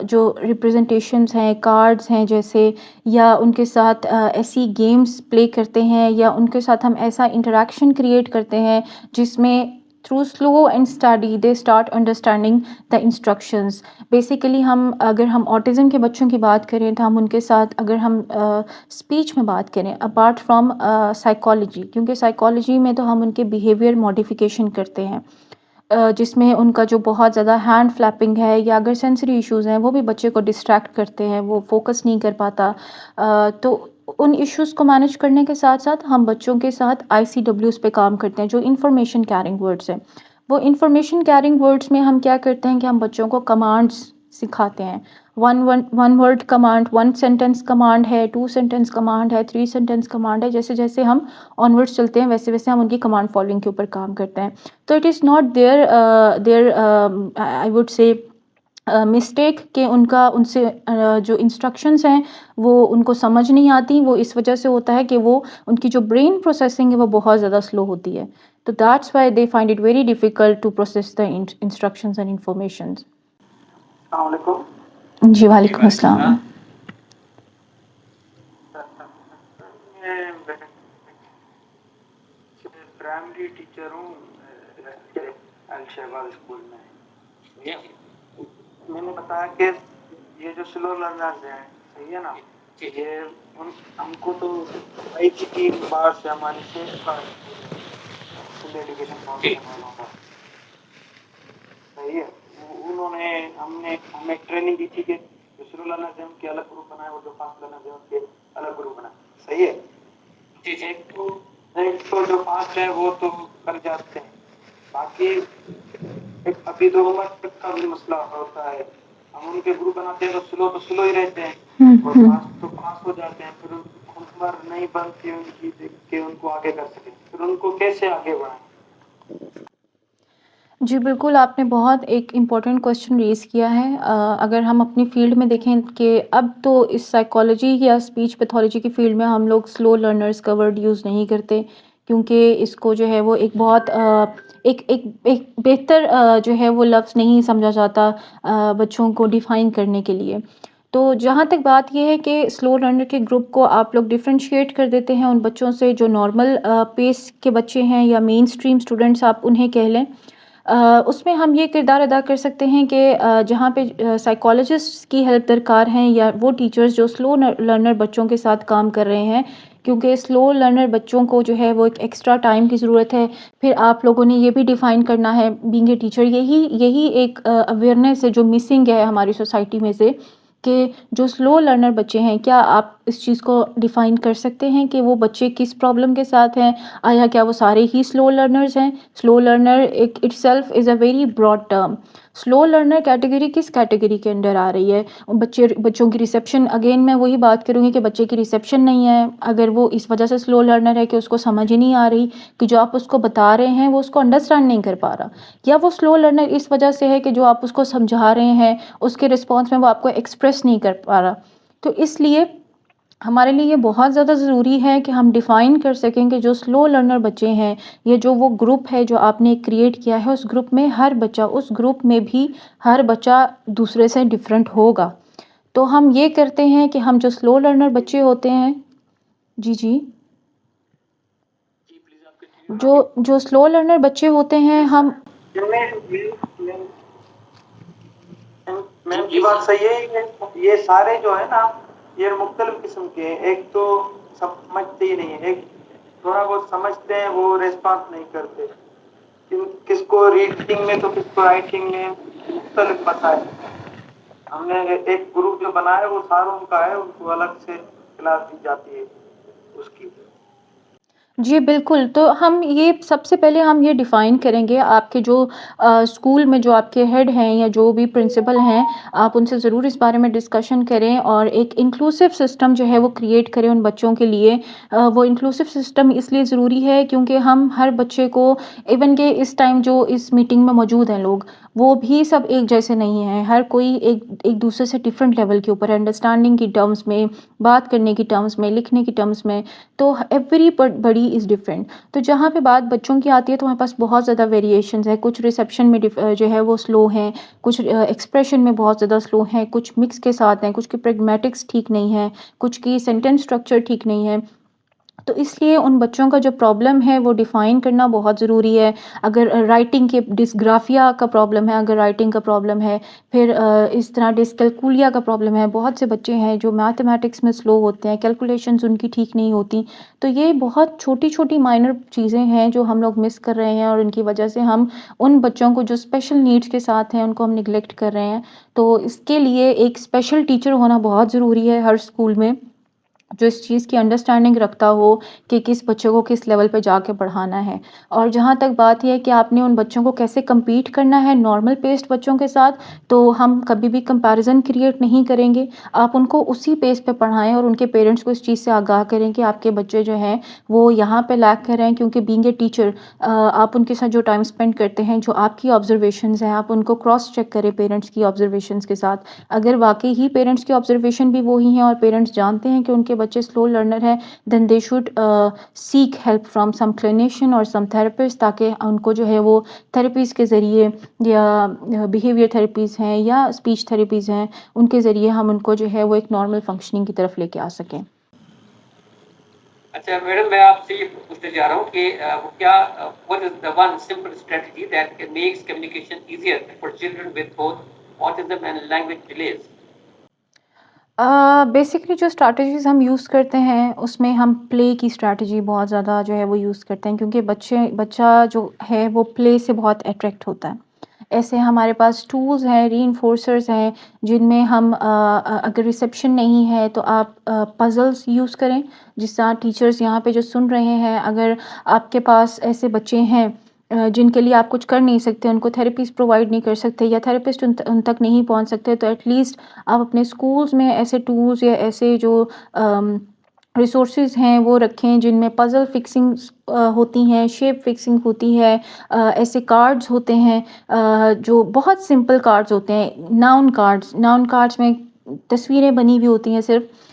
جو ریپریزنٹیشنز ہیں، کارڈز ہیں جیسے، یا ان کے ساتھ ایسی گیمز پلے کرتے ہیں، یا ان کے ساتھ ہم ایسا انٹریکشن کریٹ کرتے ہیں جس میں through slow and study they start understanding the instructions. Basically اگر ہم آٹزم کے بچوں کی بات کریں تو ہم ان کے ساتھ، اگر ہم اسپیچ میں بات کریں اپارٹ فرام سائیکالوجی، کیونکہ سائیکالوجی میں تو ہم ان کے بیہیویئر ماڈیفیکیشن کرتے ہیں، جس میں ان کا جو بہت زیادہ ہینڈ فلیپنگ ہے، یا اگر سینسری ایشوز ہیں وہ بھی بچے کو ڈسٹریکٹ کرتے ہیں، وہ فوکس نہیں کر پاتا. تو ان ایشوز کو مینیج کرنے کے ساتھ ساتھ ہم بچوں کے ساتھ ICWs پہ کام کرتے ہیں جو انفارمیشن کیرنگ ورڈز ہیں. وہ انفارمیشن کیرنگ ورڈز میں ہم کیا کرتے ہیں کہ ہم بچوں کو کمانڈز سکھاتے ہیں. One word command, one sentence command ہے، 2 سینٹینس کمانڈ ہے، 3 سینٹینس کمانڈ ہے. جیسے جیسے ہم آن ورڈس چلتے ہیں ویسے ویسے ہم ان کی کمانڈ فالوئنگ کے اوپر کام کرتے ہیں. تو it is not there I would say mistake کہ ان سے جو انسٹرکشنز ہیں وہ ان کو سمجھ نہیں آتی. وہ اس وجہ سے ہوتا ہے کہ وہ ان کی جو برین پروسیسنگ ہے وہ بہت زیادہ سلو ہوتی ہے. تو that's why they find it very difficult to process the instructions and informations. السلام علیکم. جی وعلیکم السلام. میں پرائمری ٹیچر ہوں الشہباز اسکول میں. میں نے بتایا کہ یہ جو سلو لرنرز ہیں، صحیح ہے نا، یہ ہم کو تو بھائی کی 3 بار سے ہماری ایڈوکیشن کاؤنسلنگ والوں کا صحیح ہے. ہمیں ٹریننگ دی تھی کہ جو سلو لرنرز ہیں ان کے الگ گروپ بنائے اور جو فاسٹ لرنرز ہیں ان کے الگ گروپ بنائے. صحیح ہے. ایک تو جو فاسٹ ہے وہ تو کر جاتے ہیں، باقی ابھی تو عمر تک کا بھی مسئلہ ہوتا ہے. ہم ان کے گروپ بناتے ہیں تو سلو ہی رہتے ہیں، اور فاسٹ تو پاس ہو جاتے ہیں. پھر عمر نہیں بنتی ان کی کہ ان کو آگے کر سکیں، پھر ان کو کیسے آگے بڑھائیں؟ جی بالکل، آپ نے بہت ایک امپورٹنٹ کویشچن ریز کیا ہے. اگر ہم اپنی فیلڈ میں دیکھیں کہ اب تو اس سائیکالوجی یا اسپیچ پیتھولوجی کی فیلڈ میں ہم لوگ سلو لرنرز کا ورڈ یوز نہیں کرتے، کیونکہ اس کو جو ہے وہ ایک بہت ایک بہتر جو ہے وہ لفظ نہیں سمجھا جاتا بچوں کو ڈیفائن کرنے کے لیے. تو جہاں تک بات یہ ہے کہ سلو لرنر کے گروپ کو آپ لوگ ڈفرینشیٹ کر دیتے ہیں ان بچوں سے جو نارمل پیس کے بچے ہیں یا مین اسٹریم اسٹوڈنٹس آپ انہیں کہہ لیں. اس میں ہم یہ کردار ادا کر سکتے ہیں کہ جہاں پہ سائیکالوجسٹ کی ہیلپ درکار ہیں یا وہ ٹیچرز جو سلو لرنر بچوں کے ساتھ کام کر رہے ہیں، کیونکہ سلو لرنر بچوں کو جو ہے وہ ایک ایکسٹرا ٹائم کی ضرورت ہے. پھر آپ لوگوں نے یہ بھی ڈیفائن کرنا ہے بینگ اے ٹیچر، یہی ایک اویئرنیس ہے جو مسنگ ہے ہماری سوسائٹی میں سے، کہ جو سلو لرنر بچے ہیں کیا آپ اس چیز کو ڈیفائن کر سکتے ہیں کہ وہ بچے کس پرابلم کے ساتھ ہیں؟ آیا کیا وہ سارے ہی سلو لرنرز ہیں؟ Slow learner itself is a very broad term. Slow learner category کس کیٹیگری کے انڈر آ رہی ہے؟ بچوں کی ریسیپشن، اگین میں وہی بات کروں گی کہ بچے کی ریسیپشن نہیں ہے، اگر وہ اس وجہ سے سلو لرنر ہے کہ اس کو سمجھ ہی نہیں آ رہی کہ جو آپ اس کو بتا رہے ہیں وہ اس کو انڈرسٹینڈ نہیں کر پا رہا، یا وہ سلو لرنر اس وجہ سے ہے کہ جو آپ اس کو سمجھا رہے ہیں اس کے رسپانس میں وہ آپ کو ایکسپریس نہیں کر پا رہا. تو اس لیے ہمارے لیے یہ بہت زیادہ ضروری ہے کہ ہم ڈیفائن کر سکیں کہ جو سلو لرنر بچے ہیں، یہ جو وہ گروپ ہے جو آپ نے کریٹ کیا ہے، اس گروپ میں ہر بچہ، اس گروپ میں بھی ہر بچہ دوسرے سے ڈیفرنٹ ہوگا. تو ہم یہ کرتے ہیں کہ ہم جو سلو لرنر بچے ہوتے ہیں، جی جو سلو لرنر بچے ہوتے ہیں ہم میم کی بات صحیح ہے کہ یہ سارے جو ہے نا یہ مختلف قسم کے ہیں. ایک تو سمجھتے ہی نہیں ہے، ایک تھوڑا بہت سمجھتے ہیں وہ ریسپانس نہیں کرتے. کس کو ریڈنگ میں تو کس کو رائٹنگ میں مختلف پتہ ہے. ہم نے ایک گروپ جو بنا ہے وہ ساروں کا ہے، ان کو الگ سے کلاس دی جاتی ہے اس کی. جی بالکل. تو ہم یہ سب سے پہلے ہم یہ ڈیفائن کریں گے، آپ کے جو اسکول میں جو آپ کے ہیڈ ہیں یا جو بھی پرنسپل ہیں، آپ ان سے ضرور اس بارے میں ڈسکشن کریں اور ایک انکلوسیو سسٹم جو ہے وہ کریٹ کریں ان بچوں کے لیے. وہ انکلوسیو سسٹم اس لیے ضروری ہے کیونکہ ہم ہر بچے کو، ایون کہ اس ٹائم جو اس میٹنگ میں موجود ہیں لوگ، وہ بھی سب ایک جیسے نہیں ہیں. ہر کوئی ایک دوسرے سے ڈفرینٹ لیول کے اوپر ہے، انڈرسٹینڈنگ کی ٹرمز میں، بات کرنے کی ٹرمز میں، لکھنے کی ٹرمز میں. تو ایوری بڑی از ڈفرینٹ. تو جہاں پہ بات بچوں کی آتی ہے تو ہمارے پاس بہت زیادہ ویریشنز ہے. کچھ ریسیپشن میں جو ہے وہ سلو ہیں، کچھ ایکسپریشن میں بہت زیادہ سلو ہیں، کچھ مکس کے ساتھ ہیں، کچھ کی پریگمیٹکس ٹھیک نہیں ہیں، کچھ کی سینٹینس اسٹرکچر ٹھیک نہیں ہے. تو اس لیے ان بچوں کا جو پرابلم ہے وہ ڈیفائن کرنا بہت ضروری ہے. اگر رائٹنگ کے ڈسگرافیا کا پرابلم ہے، اگر رائٹنگ کا پرابلم ہے، پھر اس طرح ڈسکیلکولیا کا پرابلم ہے. بہت سے بچے ہیں جو میتھمیٹکس میں سلو ہوتے ہیں، کیلکولیشنز ان کی ٹھیک نہیں ہوتی. تو یہ بہت چھوٹی چھوٹی مائنر چیزیں ہیں جو ہم لوگ مس کر رہے ہیں، اور ان کی وجہ سے ہم ان بچوں کو جو اسپیشل نیڈس کے ساتھ ہیں ان کو ہم نگلیکٹ کر رہے ہیں. تو اس کے لیے ایک اسپیشل ٹیچر ہونا بہت ضروری ہے ہر اسکول میں، جو اس چیز کی انڈرسٹینڈنگ رکھتا ہو کہ کس بچے کو کس لیول پہ جا کے پڑھانا ہے. اور جہاں تک بات یہ ہے کہ آپ نے ان بچوں کو کیسے کمپیٹ کرنا ہے نارمل پیسڈ بچوں کے ساتھ، تو ہم کبھی بھی کمپیریزن کریٹ نہیں کریں گے. آپ ان کو اسی پیس پہ پڑھائیں اور ان کے پیرنٹس کو اس چیز سے آگاہ کریں کہ آپ کے بچے جو ہیں وہ یہاں پہ لیک کر رہے ہیں. کیونکہ بینگ اے ٹیچر آپ ان کے ساتھ جو ٹائم اسپینڈ کرتے ہیں، جو آپ کی آبزرویشنز ہیں، آپ ان کو کراس چیک کریں پیرنٹس کی آبزرویشنز کے ساتھ. اگر واقعی ہی پیرنٹس کی آبزرویشن بھی وہی ہیں اور پیرنٹس جانتے ہیں کہ ان کے بچے سلو لرنر ہیں، then they should seek help from some clinician اور سم تھراپسٹ، تاکہ ان کو جو ہے وہ تھراپیز کے ذریعے یا بیہیویئر تھراپیز ہیں یا اسپیچ تھراپیز ہیں، ان کے ذریعے ہم ان کو جو ہے وہ ایک نارمل فنکشننگ کی طرف لے کے آ سکیں. اچھا میڈم، میں آپ سے یہ پوچھنے جا رہا ہوں کہ کیا what is the one simple strategy that makes communication easier for children with both autism and language delays? Basically جو اسٹریٹجیز ہم یوز کرتے ہیں اس میں ہم پلے کی اسٹریٹجی بہت زیادہ جو ہے وہ یوز کرتے ہیں، کیونکہ بچہ جو ہے وہ پلے سے بہت اٹریکٹ ہوتا ہے. ایسے ہمارے پاس ٹولز ہیں، ری انفورسرز ہیں، جن میں ہم اگر ریسیپشن نہیں ہے تو آپ پزلز یوز کریں. جس طرح ٹیچرز یہاں پہ جو سن رہے ہیں، اگر آپ کے پاس ایسے بچے ہیں جن کے لیے آپ کچھ کر نہیں سکتے، ان کو تھراپیز پرووائڈ نہیں کر سکتے یا تھراپسٹ ان تک نہیں پہنچ سکتے، تو ایٹ لیسٹ آپ اپنے اسکولز میں ایسے ٹولز یا ایسے جو ریسورسز ہیں وہ رکھیں جن میں پزل فکسنگ ہوتی ہیں، شیپ فکسنگ ہوتی ہے. ایسے کارڈز ہوتے ہیں جو بہت سمپل کارڈز ہوتے ہیں، ناؤن کارڈز میں تصویریں بنی ہوئی ہوتی ہیں، صرف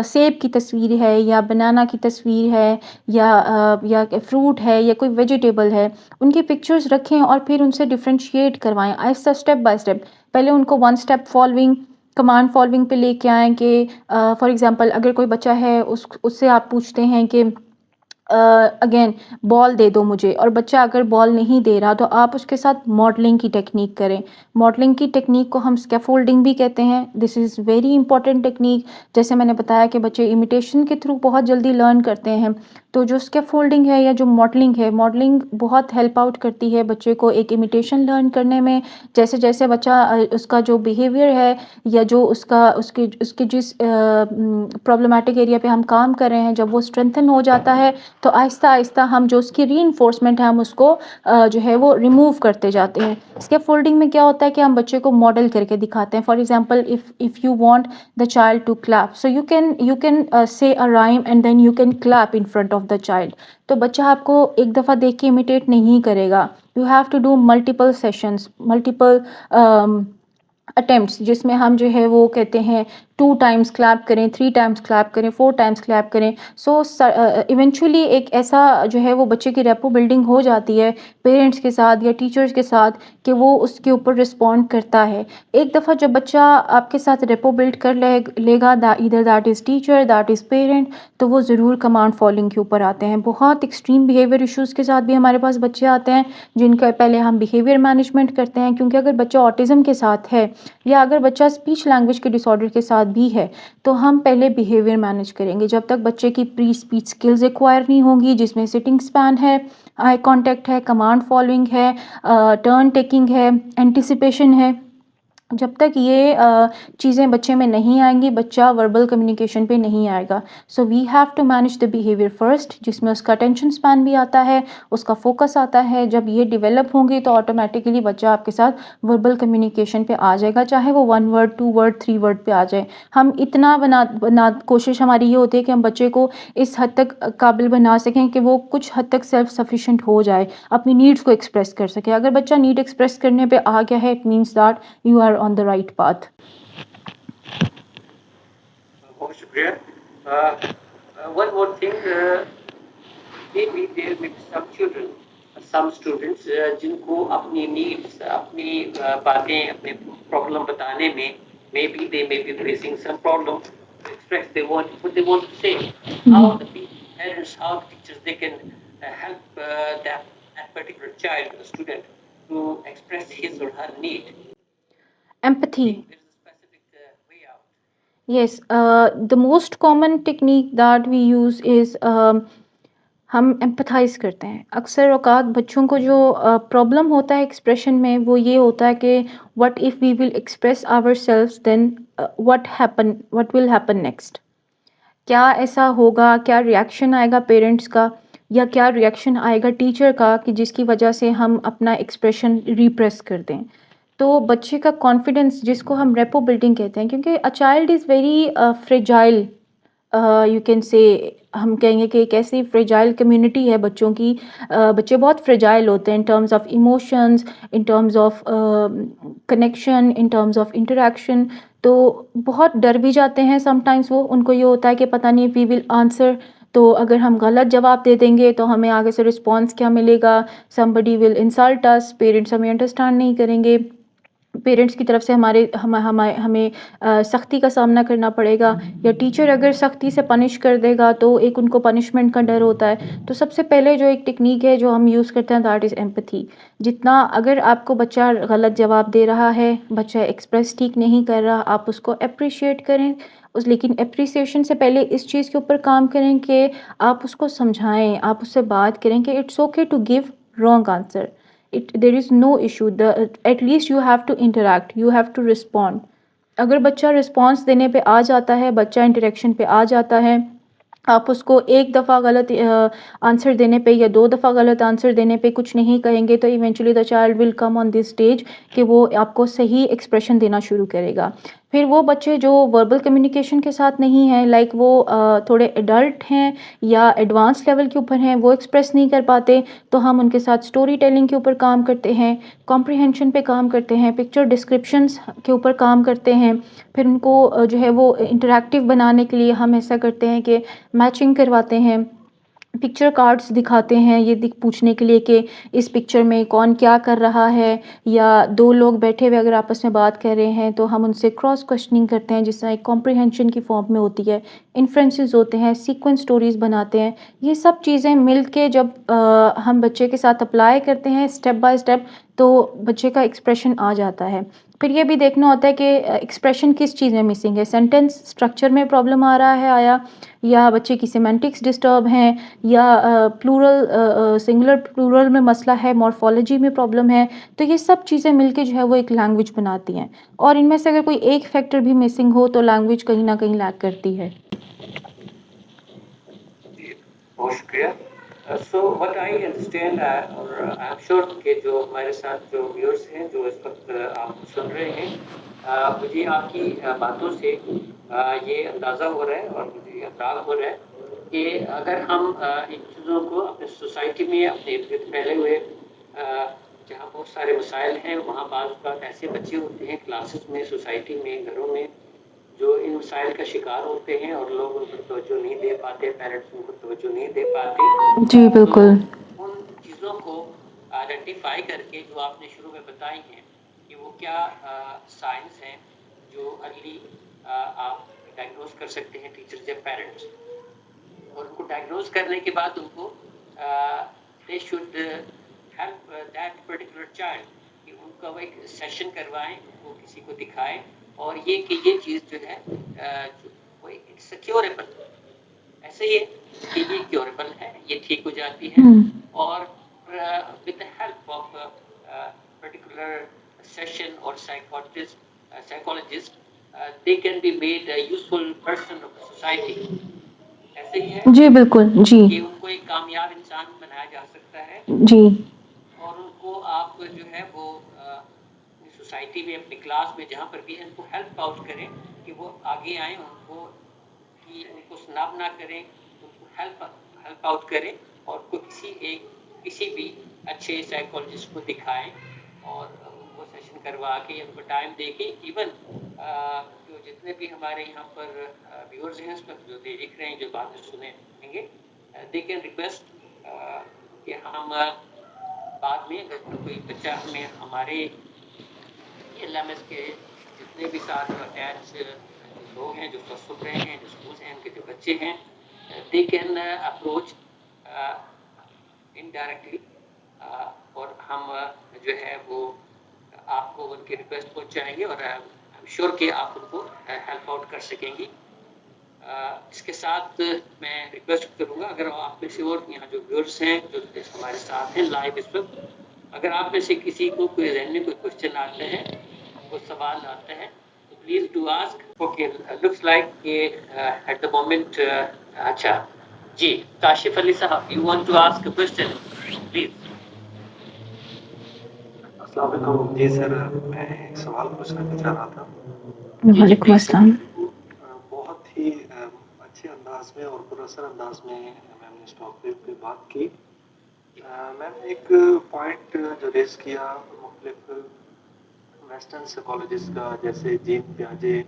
سیب کی تصویر ہے یا بنانا کی تصویر ہے یا فروٹ ہے یا کوئی ویجیٹیبل ہے، ان کی پکچرز رکھیں اور پھر ان سے ڈفرینشیٹ کروائیں آہستہ اسٹیپ بائی اسٹیپ. پہلے ان کو one step following, command following پہ لے کے آئیں کہ فار ایگزامپل اگر کوئی بچہ ہے اس سے آپ پوچھتے ہیں کہ اگین بال دے دو مجھے، اور بچہ اگر بال نہیں دے رہا تو آپ اس کے ساتھ ماڈلنگ کی ٹیکنیک کریں. ماڈلنگ کی ٹیکنیک کو ہم اسکیفولڈنگ بھی کہتے ہیں. دس از ویری امپورٹنٹ ٹیکنیک. جیسے میں نے بتایا کہ بچے امیٹیشن کے تھرو بہت جلدی لرن کرتے ہیں، تو جو اسکیفولڈنگ ہے یا جو ماڈلنگ ہے، ماڈلنگ بہت ہیلپ آؤٹ کرتی ہے بچے کو ایک امیٹیشن لرن کرنے میں. جیسے جیسے بچہ اس کا جو بیہیویئر ہے یا جو اس کے جس پرابلمٹک ایریا پہ ہم کام کر رہے ہیں، جب وہ اسٹرینتھن ہو جاتا ہے تو آہستہ آہستہ ہم جو اس کی ری انفورسمنٹ ہے ہم اس کو جو ہے وہ ریموو کرتے جاتے ہیں. اسکیپ فولڈنگ میں کیا ہوتا ہے کہ ہم بچے کو ماڈل کر کے دکھاتے ہیں. For example if you want the child to clap, so you can say a rhyme and then you can clap in front of the child. تو بچہ آپ کو ایک دفعہ دیکھ کے امیٹیٹ نہیں کرے گا. you have to do multiple sessions, multiple attempts، جس میں ہم جو ہے وہ کہتے ہیں 2 ٹائمز کلیپ کریں، 3 ٹائمز کلیپ کریں، 4 ٹائمز کلیپ کریں. سو ایونچولی ایک ایسا جو ہے وہ بچے کی ریپو بلڈنگ ہو جاتی ہے پیرنٹس کے ساتھ یا ٹیچرز کے ساتھ کہ وہ اس کے اوپر رسپونڈ کرتا ہے. ایک دفعہ جب بچہ آپ کے ساتھ ریپو بلڈ کر لے گا، ادھر that is teacher that is parent, تو وہ ضرور کمانڈ فالوئنگ کے اوپر آتے ہیں. بہت ایکسٹریم بیہیویئر ایشوز کے ساتھ بھی ہمارے پاس بچے آتے ہیں جن کا پہلے ہم بیہیویئر مینجمنٹ کرتے ہیں، کیونکہ اگر بچہ آٹزم کے ساتھ ہے یا اگر بچہ اسپیچ لینگویج کے ڈس آرڈر کے ساتھ بھی ہے تو ہم پہلے بیہیویئر مینیج کریں گے. جب تک بچے کی پری اسپیچ اسکلز ایکوائر نہیں ہوں گی، جس میں سٹنگ اسپین ہے، آئی کانٹیکٹ ہے، کمانڈ فالوئنگ ہے، ٹرن ٹیکنگ ہے، اینٹیسپیشن ہے، جب تک یہ چیزیں بچے میں نہیں آئیں گی بچہ وربل کمیونیکیشن پہ نہیں آئے گا. So we have to manage the behaviour first, جس میں اس کا اٹینشن اسپین بھی آتا ہے، اس کا فوکس آتا ہے. جب یہ ڈیولپ ہوں گی تو آٹومیٹیکلی بچہ آپ کے ساتھ وربل کمیونیکیشن پہ آ جائے گا، چاہے وہ 1 ورڈ 2 ورڈ 3 ورڈ پہ آ جائے. ہم اتنا کوشش ہماری یہ ہوتی ہے کہ ہم بچے کو اس حد تک قابل بنا سکیں کہ وہ کچھ حد تک سیلف سفیشینٹ ہو جائے، اپنی نیڈس کو ایکسپریس کر سکے. اگر بچہ نیڈ ایکسپریس کرنے پہ آ گیا ہے، it means that you are on the right path. بہت شکریہ. One more thing, maybe there may be some children, some students جن کو اپنی نیڈس، اپنی باتیں، اپنے پرابلم بتانے میں maybe they may be facing some problem to express what they want to say. How the parents, how the teachers, they can help that particular child, the student, to express his or her need. Empathy. There is a specific way out. Yes, the most common technique that we use is ہم empathise کرتے ہیں. اکثر اوقات بچوں کو جو problem ہوتا ہے ایکسپریشن میں وہ یہ ہوتا ہے کہ what if we will express ourselves then what will happen next. کیا ایسا ہوگا، کیا ریئیکشن آئے گا پیرنٹس کا یا کیا ریئیکشن آئے گا ٹیچر کا کہ جس کی وجہ سے ہم اپنا ایکسپریشن ریپریس کر دیں. تو بچے کا کانفیڈنس، جس کو ہم ریپو بلڈنگ کہتے ہیں، کیونکہ اے child is very fragile, you can سے، ہم کہیں گے کہ ایک ایسی فریجائل کمیونٹی ہے بچوں کی. بچے بہت فریجائل ہوتے ہیں in terms of emotions, in terms of connection, in terms of interaction. تو بہت ڈر بھی جاتے ہیں سم ٹائمز. وہ ان کو یہ ہوتا ہے کہ پتہ نہیں وی ول آنسر، تو اگر ہم غلط جواب دے دیں گے تو ہمیں آگے سے رسپانس کیا ملے گا، somebody will insult us، parents ہمیں انڈرسٹینڈ نہیں کریں گے، پیرنٹس کی طرف سے ہمیں سختی کا سامنا کرنا پڑے گا، یا ٹیچر اگر سختی سے پنش کر دے گا تو ایک ان کو پنشمنٹ کا ڈر ہوتا ہے. تو سب سے پہلے جو ایک ٹیکنیک ہے جو ہم یوز کرتے ہیں دیٹ از ایمپتھی. جتنا اگر آپ کو بچہ غلط جواب دے رہا ہے، بچہ ایکسپریس ٹھیک نہیں کر رہا، آپ اس کو اپریشیٹ کریں. لیکن اپریسیشن سے پہلے اس چیز کے اوپر کام کریں کہ آپ اس کو سمجھائیں، آپ اس سے بات کریں کہ it's okay to give wrong answer. there is no issue, at least you have to interact, you have to respond. اگر بچہ رسپانس دینے پہ آ جاتا ہے، بچہ انٹریکشن پہ آ جاتا ہے، آپ اس کو ایک دفعہ غلط آنسر دینے پہ یا 2 دفعہ غلط آنسر دینے پہ کچھ نہیں کہیں گے تو eventually the child will come on this stage کہ وہ آپ کو صحیح ایکسپریشن دینا شروع کرے گا. پھر وہ بچے جو وربل کمیونیکیشن کے ساتھ نہیں ہیں، لائک وہ تھوڑے ایڈلٹ ہیں یا ایڈوانس لیول کے اوپر ہیں، وہ ایکسپریس نہیں کر پاتے، تو ہم ان کے ساتھ اسٹوری ٹیلنگ کے اوپر کام کرتے ہیں، کمپریہنشن پہ کام کرتے ہیں، پکچر ڈسکرپشنس کے اوپر کام کرتے ہیں. پھر ان کو جو ہے وہ انٹریکٹیو بنانے کے لیے ہم ایسا کرتے ہیں کہ میچنگ کرواتے ہیں، پکچر کارڈز دکھاتے ہیں یہ پوچھنے کے لیے کہ اس پکچر میں کون کیا کر رہا ہے، یا 2 لوگ بیٹھے ہوئے اگر آپس میں بات کر رہے ہیں تو ہم ان سے کراس کوشچننگ کرتے ہیں جس طرح ایک کمپریہنشن کی فارم میں ہوتی ہے، انفرنسز ہوتے ہیں، سیکوینس سٹوریز بناتے ہیں. یہ سب چیزیں مل کے جب ہم بچے کے ساتھ اپلائی کرتے ہیں اسٹیپ بائی اسٹیپ تو بچے کا ایکسپریشن آ جاتا ہے. پھر یہ بھی دیکھنا ہوتا ہے کہ ایکسپریشن کس چیز میں مسنگ ہے، سینٹینس اسٹرکچر میں پرابلم آ رہا ہے آیا، یا بچے کی سیمینٹکس ڈسٹرب ہیں، یا پلورل سنگولر پلورل میں مسئلہ ہے، مورفولوجی میں پرابلم ہے. تو یہ سب چیزیں مل کے جو ہے وہ ایک لینگویج بناتی ہیں، اور ان میں سے اگر کوئی ایک فیکٹر بھی مسنگ ہو تو لینگویج کہیں نہ کہیں لیک کرتی ہے. بہت شکریہ. سو وٹ آئی انڈرسٹینڈ اور آئی ایم شیور کہ جو ہمارے ساتھ جو ویورس ہیں جو اس وقت آپ کو سن رہے ہیں، مجھے آپ کی باتوں سے یہ اندازہ ہو رہا ہے اور مجھے یہ انداز ہو رہا ہے کہ اگر ہم ان چیزوں کو اپنے سوسائٹی میں اپنے پھیلے ہوئے جہاں بہت سارے مسائل ہیں وہاں بعض اوقات ایسے بچے ہوتے ہیں کلاسز میں، سوسائٹی میں، گھروں میں، جو ان مسائل کا شکار ہوتے ہیں اور لوگ ان پر توجہ نہیں دے پاتے، پیرنٹس ان کو توجہ نہیں دے پاتے. جی بالکل. تو ان چیزوں کو آئیڈینٹیفائی کر کے جو آپ نے شروع میں بتائی ہیں کہ وہ کیا سائنس ہیں جو ارلی آپ ڈائگنوز کر سکتے ہیں ٹیچرز یا پیرنٹس، اور ان کو ڈائگنوز کرنے کے بعد ان کو they should help that particular child, کہ ان کا وہ ایک سیشن کروائیں، ان کو کسی کو دکھائیں، اور یہ کہ یہ چیز جو ہے وہ کیوریبل، ایسے ہی ہے کہ یہ کیوریبل ہے، یہ ٹھیک ہو جاتی ہے، اور with the help of particular session اور psychologist they can be made a useful person of the society. ایسے ہی ہے جی بالکل. جی کہ ان کو ایک کامیاب انسان بنایا جا سکتا ہے، جی اور ان کو آپ جو ہے وہ اپنی سوسائٹی میں، اپنی کلاس میں، جہاں پر بھی ان کو ہیلپ آؤٹ کریں کہ وہ آگے آئیں، ان کو سناب نہ کریں، ان کو ہیلپ آؤٹ کریں، اور کو کسی بھی اچھے سائیکولوجسٹ کو دکھائیں، اور ان کو سیشن کروا کے ان کو ٹائم دے کے، ایون جو جتنے بھی ہمارے یہاں پر ویورز ہیں اس وقت جو دیکھ رہے ہیں، جو بات سنے ہوں گے، دے کین ریکویسٹ کہ ہم بعد میں اگر کوئی بچہ ہمیں ہمارے ایل ایم ایس کے جتنے بھی ساتھ اٹیچ جو لوگ ہیں، جو سن رہے ہیں، جو اسکولس ہیں، ان کے جو بچے ہیں، دے کین اپروچ انڈائریکٹلی، اور ہم جو ہے وہ آپ کو ان کی ریکویسٹ پہنچائیں گے، اور شور کہ آپ ان کو ہیلپ آؤٹ کر سکیں گی. اس کے ساتھ میں ریکویسٹ کروں گا، اگر آپ میں سے اور یہاں جو ویورز ہیں جو ہمارے ساتھ ہیں لائیو اس وقت، اگر آپ میں سے کسی کو کوئی ذہن میں کوئی کوشچن آتے ہیں، کوئی سوال آتا ہے، تو please do ask. Okay, looks like کہ ایٹ دا مومنٹ اچھا جی، Kashif Ali Sahib, you want to ask a question please. السلام علیکم. جی سر، میں ایک سوال پوچھنا چاہ رہا تھا. وعلیکم السلام. بہت ہی اچھے انداز میں اور پراثر انداز میں میم نے اس ٹاپک پہ بات کی. میم ایک پوائنٹ جو ریز کیا مختلف ویسٹرن سائیکالوجسٹ کا، جیسے جین پیاجے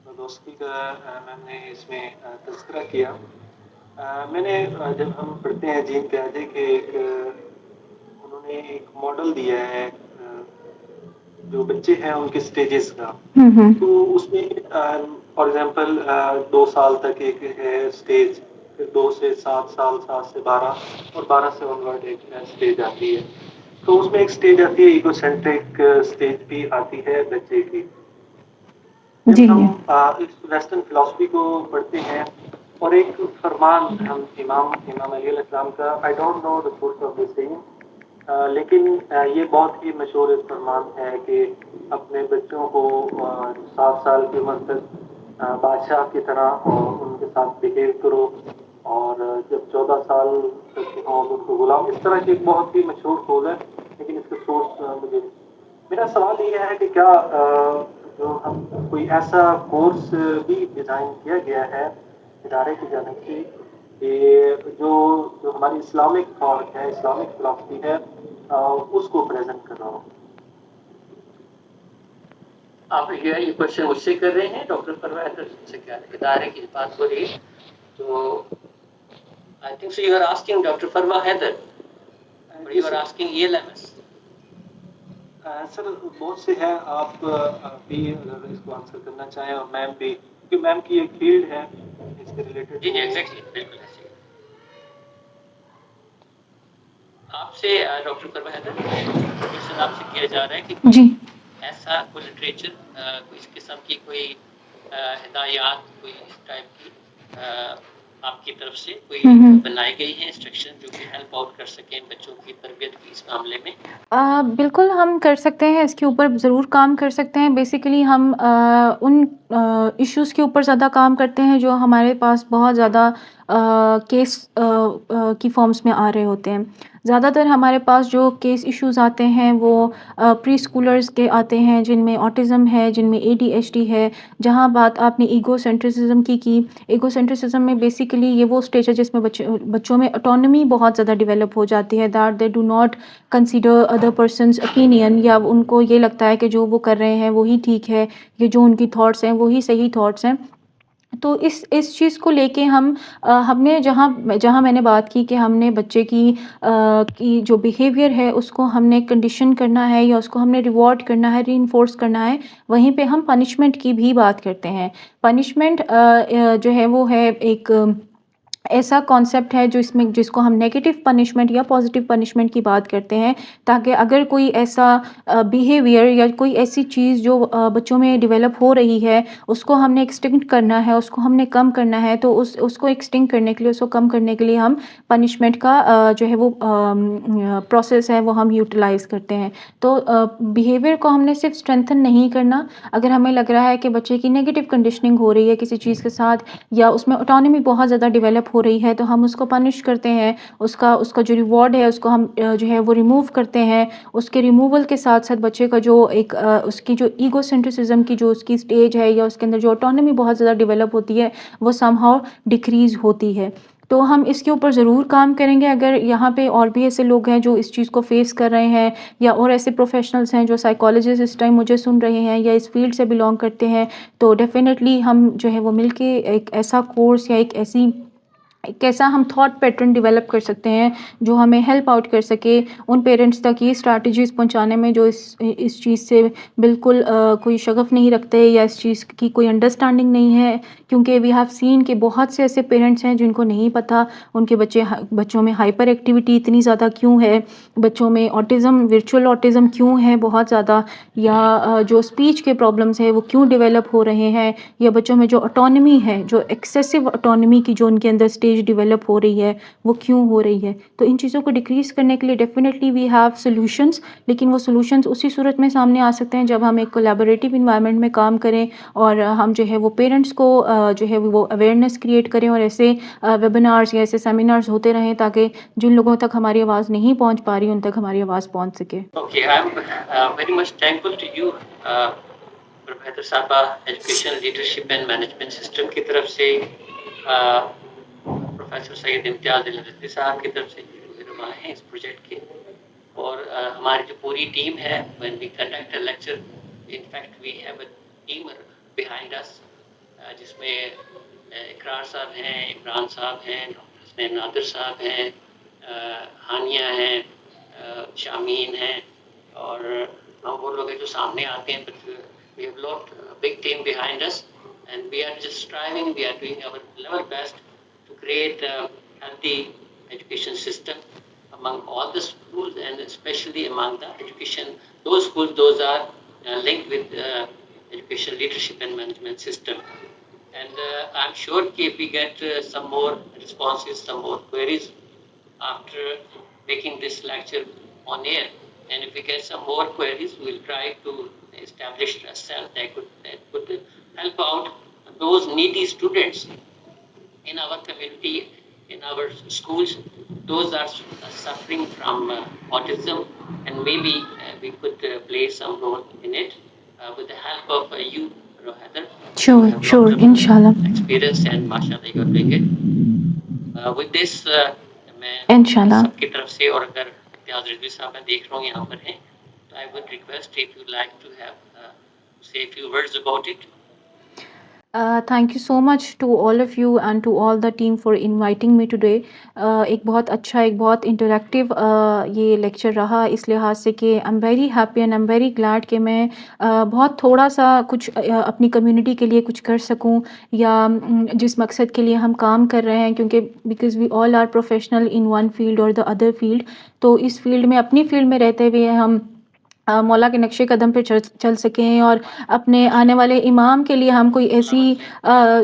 ودوسکی کا میم نے اس میں تذکرہ کیا. میں نے جب ہم پڑھتے ہیں جین پیاجے کے، انہوں نے ایک ماڈل دیا ہے جو بچے ہیں ان کے سٹیجز کا. تو اس میں فار ایگزامپل 2 سال تک ایک ہے سٹیج، پھر 2 سے 7 سال، 7 سے 12، اور 12 سے آنورڈ ایک سٹیج آتی ہے. تو اس میں ایک سٹیج آتی ہے ایگو سینٹرک سٹیج بھی آتی ہے بچے کی. جب جی ہم اس ویسٹرن فلاسفی کو پڑھتے ہیں، اور ایک فرمان ہم امام علیہ السلام کا، I don't know the source of the same, لیکن یہ بہت ہی مشہور ایک فرمان ہے کہ اپنے بچوں کو 7 سال کی عمر تک بادشاہ کی طرح ان کے ساتھ بہیو کرو، اور جب 14 سال تک ہوں ان کو غلام. اس طرح کی ایک بہت ہی مشہور قول ہے، لیکن اس کا سورس مجھے، میرا سوال یہ ہے کہ کیا جو ہم کوئی ایسا کورس بھی ڈیزائن کیا گیا ہے ادارے کی جانب سے کہ جو ہماری اسلامک تھاٹ ہے، اسلامک فلاسفی ہے، اس کو پریزنٹ کر رہا ہوں. آپ یہ کوشچن مجھ سے کر رہے ہیں ڈاکٹر پروا حیدر سے؟ کیا ادارے کی بات ہو رہی ہے؟ تو I think so you are asking doctor Parwa Haider, اور you are asking ELMS. Sir بہت سے ہیں، آپ بھی اگر اس کو آنسر کرنا چاہیں، اور میم بھی، کیونکہ میم کی ایک فیلڈ ہے اس سے ریلیٹڈ. جی جی ایگزیکٹلی، بالکل ایسے آپ سے ڈاکٹر پروا حیدر کوشچن آپ سے کیا جا رہا ہے کہ کوئی جی ایسا کوئی لٹریچر، کوئی اس قسم کی کوئی ہدایات، کوئی اس ٹائپ کی آپ کی طرف سے کوئی بنائی گئی ہیں انسٹرکشن جو کہ ہیلپ آؤٹ کر سکیں بچوں کی تربیت کی اس معاملے میں؟ بالکل ہم کر سکتے ہیں، اس کے اوپر ضرور کام کر سکتے ہیں. بیسیکلی ہم ان ایشوز کے اوپر زیادہ کام کرتے ہیں جو ہمارے پاس بہت زیادہ کیس کی فارمز میں آ رہے ہوتے ہیں. زیادہ تر ہمارے پاس جو کیس ایشوز آتے ہیں وہ پری اسکولرز کے آتے ہیں جن میں آٹزم ہے، جن میں ADHD ہے. جہاں بات آپ نے ایگو سینٹرسزم کی ایگو سینٹرسزم میں بیسیکلی یہ وہ اسٹیج ہے جس میں بچوں میں اٹانومی بہت زیادہ ڈیولپ ہو جاتی ہے، that they do not consider other persons opinion, یا ان کو یہ لگتا ہے کہ جو وہ کر رہے ہیں وہی ٹھیک ہے، یہ جو ان کی تھاٹس ہیں وہی صحیح تھاٹس ہیں. تو اس چیز کو لے کے ہم نے جہاں میں نے بات کی کہ ہم نے بچے کی جو بیہیویئر ہے اس کو ہم نے کنڈیشن کرنا ہے یا اس کو ہم نے ریوارڈ کرنا ہے، ری انفورس کرنا ہے، وہیں پہ ہم پنشمنٹ کی بھی بات کرتے ہیں. پنشمنٹ جو ہے وہ ہے ایک ایسا کانسیپٹ ہے جس کو ہم نیگیٹو پنشمنٹ یا پازیٹیو پنشمنٹ کی بات کرتے ہیں، تاکہ اگر کوئی ایسا بیہیویئر یا کوئی ایسی چیز جو بچوں میں ڈیولپ ہو رہی ہے اس کو ہم نے ایکسٹنکٹ کرنا ہے، اس کو ہم نے کم کرنا ہے، تو اس کو ایکسٹنکٹ کرنے کے لیے، اس کو کم کرنے کے لیے ہم پنشمنٹ کا جو ہے وہ پروسیس ہے وہ ہم یوٹیلائز کرتے ہیں. تو بیہیویئر کو ہم نے صرف اسٹرینتھن نہیں کرنا. اگر ہمیں لگ رہا ہے کہ بچے کی نیگیٹو کنڈیشننگ ہو رہی ہے کسی چیز کے ساتھ، یا اس میں آٹونمی بہت زیادہ ڈیولپ ہو رہی ہے، تو ہم اس کو پنش کرتے ہیں، اس کا جو ریوارڈ ہے اس کو ہم جو ہے وہ ریموو کرتے ہیں. اس کے ریموول کے ساتھ ساتھ بچے کا جو ایک اس کی جو ایگو سینٹرسزم کی جو اس کی اسٹیج ہے یا اس کے اندر جو آٹونمی بہت زیادہ ڈیولپ ہوتی ہے وہ سم ہاؤ ڈیکریز ہوتی ہے. تو ہم اس کے اوپر ضرور کام کریں گے. اگر یہاں پہ اور بھی ایسے لوگ ہیں جو اس چیز کو فیس کر رہے ہیں، یا اور ایسے پروفیشنلز ہیں جو سائیکالوجسٹ اس ٹائم مجھے سن رہے ہیں یا اس فیلڈ سے بلانگ کرتے ہیں، تو ڈیفینیٹلی ہم جو ہے وہ مل کے ایک ایسا کورس یا ایک ایسا ہم تھاٹ پیٹرن ڈیولپ کر سکتے ہیں جو ہمیں ہیلپ آؤٹ کر سکے ان پیرنٹس تک یہ اسٹریٹجیز پہنچانے میں جو اس چیز سے بالکل کوئی شغف نہیں رکھتے یا اس چیز کی کوئی انڈرسٹینڈنگ نہیں ہے. کیونکہ وی ہیو سین کہ بہت سے ایسے پیرنٹس ہیں جن کو نہیں پتہ ان کے بچوں میں ہائپر ایکٹیویٹی اتنی زیادہ کیوں ہے، بچوں میں آٹزم، ورچوئل آٹزم کیوں ہے بہت زیادہ، یا جو اسپیچ کے پرابلمس ہیں وہ کیوں ڈیولپ ہو رہے ہیں، یا بچوں میں جو اٹانومی ہے، جو ایکسیسو اٹانومی کی جو ان کے اندر اسٹیج ڈیولپ ہو رہی ہے وہ کیوں ہو رہی ہے. تو ان چیزوں کو ڈیکریز کرنے کے لیے ڈیفینیٹلی وی ہیو سولوشنس، لیکن وہ سولوشنس اسی صورت میں سامنے آ سکتے ہیں جب ہم ایک کولیبوریٹیو انوائرمنٹ میں کام کریں، اور ہم جو ہے وہ پیرنٹس کو جو ہے وہ اویئرنیس کریٹ کریں، اور ایسے ویبینارز یا ایسے سیمینارز ہوتے رہیں تاکہ جن لوگوں تک ہماری آواز نہیں پہنچ پا رہی ان تک ہماری آواز پہنچ سکے. Okay, I'm very much thankful to you, Professor Saba, Education Leadership and Management System کی طرف سے، پروفیسر سید امتیاز الرزقی صاحب کی طرف سے جو رہنما ہیں اس پروجیکٹ کے، اور ہماری جو پوری ٹیم ہے. when we conduct a lecture, in fact we have a team behind us، جس میں اقرار صاحب ہیں، عمران صاحب ہیں، ڈاکٹر حسنین نادر صاحب ہیں، ہانیہ ہیں، شامین ہیں، اور ہم وہ لوگ ہیں جو سامنے آتے ہیں. but we have lot a big team behind us and we are just striving, we are doing our level best to create a healthy education system among all the schools, and especially among the those schools those are linked with education leadership and management system. And I'm sure if we get some more responses, some more queries after making this lecture on air, and if we get some more queries, we'll try to establish a cell that could help out those needy students in our community, in our schools. Those are suffering from autism, and maybe we could play some role in it with the help of you, Rohiter. Sure, inshallah. Experience, and mashallah you are doing it. With this, میں انشاءاللہ سب کی طرف سے، اور اگر امتیاز رضوی صاحب میں دیکھ رہا ہوں یہاں پر ہیں، تو I would request if you like to have say a few words about it. Thank you so much to all of you and to all the team for inviting me today. ایک بہت اچھا، ایک بہت interactive یہ lecture رہا اس لحاظ سے کہ I'm very happy and I'm very glad کہ میں بہت تھوڑا سا کچھ اپنی کمیونٹی کے لیے کچھ کر سکوں، یا جس مقصد کے لیے ہم کام کر رہے ہیں، کیونکہ because we all are professional in one field or the other field. تو اس فیلڈ میں، اپنی فیلڈ میں رہتے ہوئے ہم مولا کے نقش قدم پہ چل سکیں، اور اپنے آنے والے امام کے لیے ہم کوئی ایسی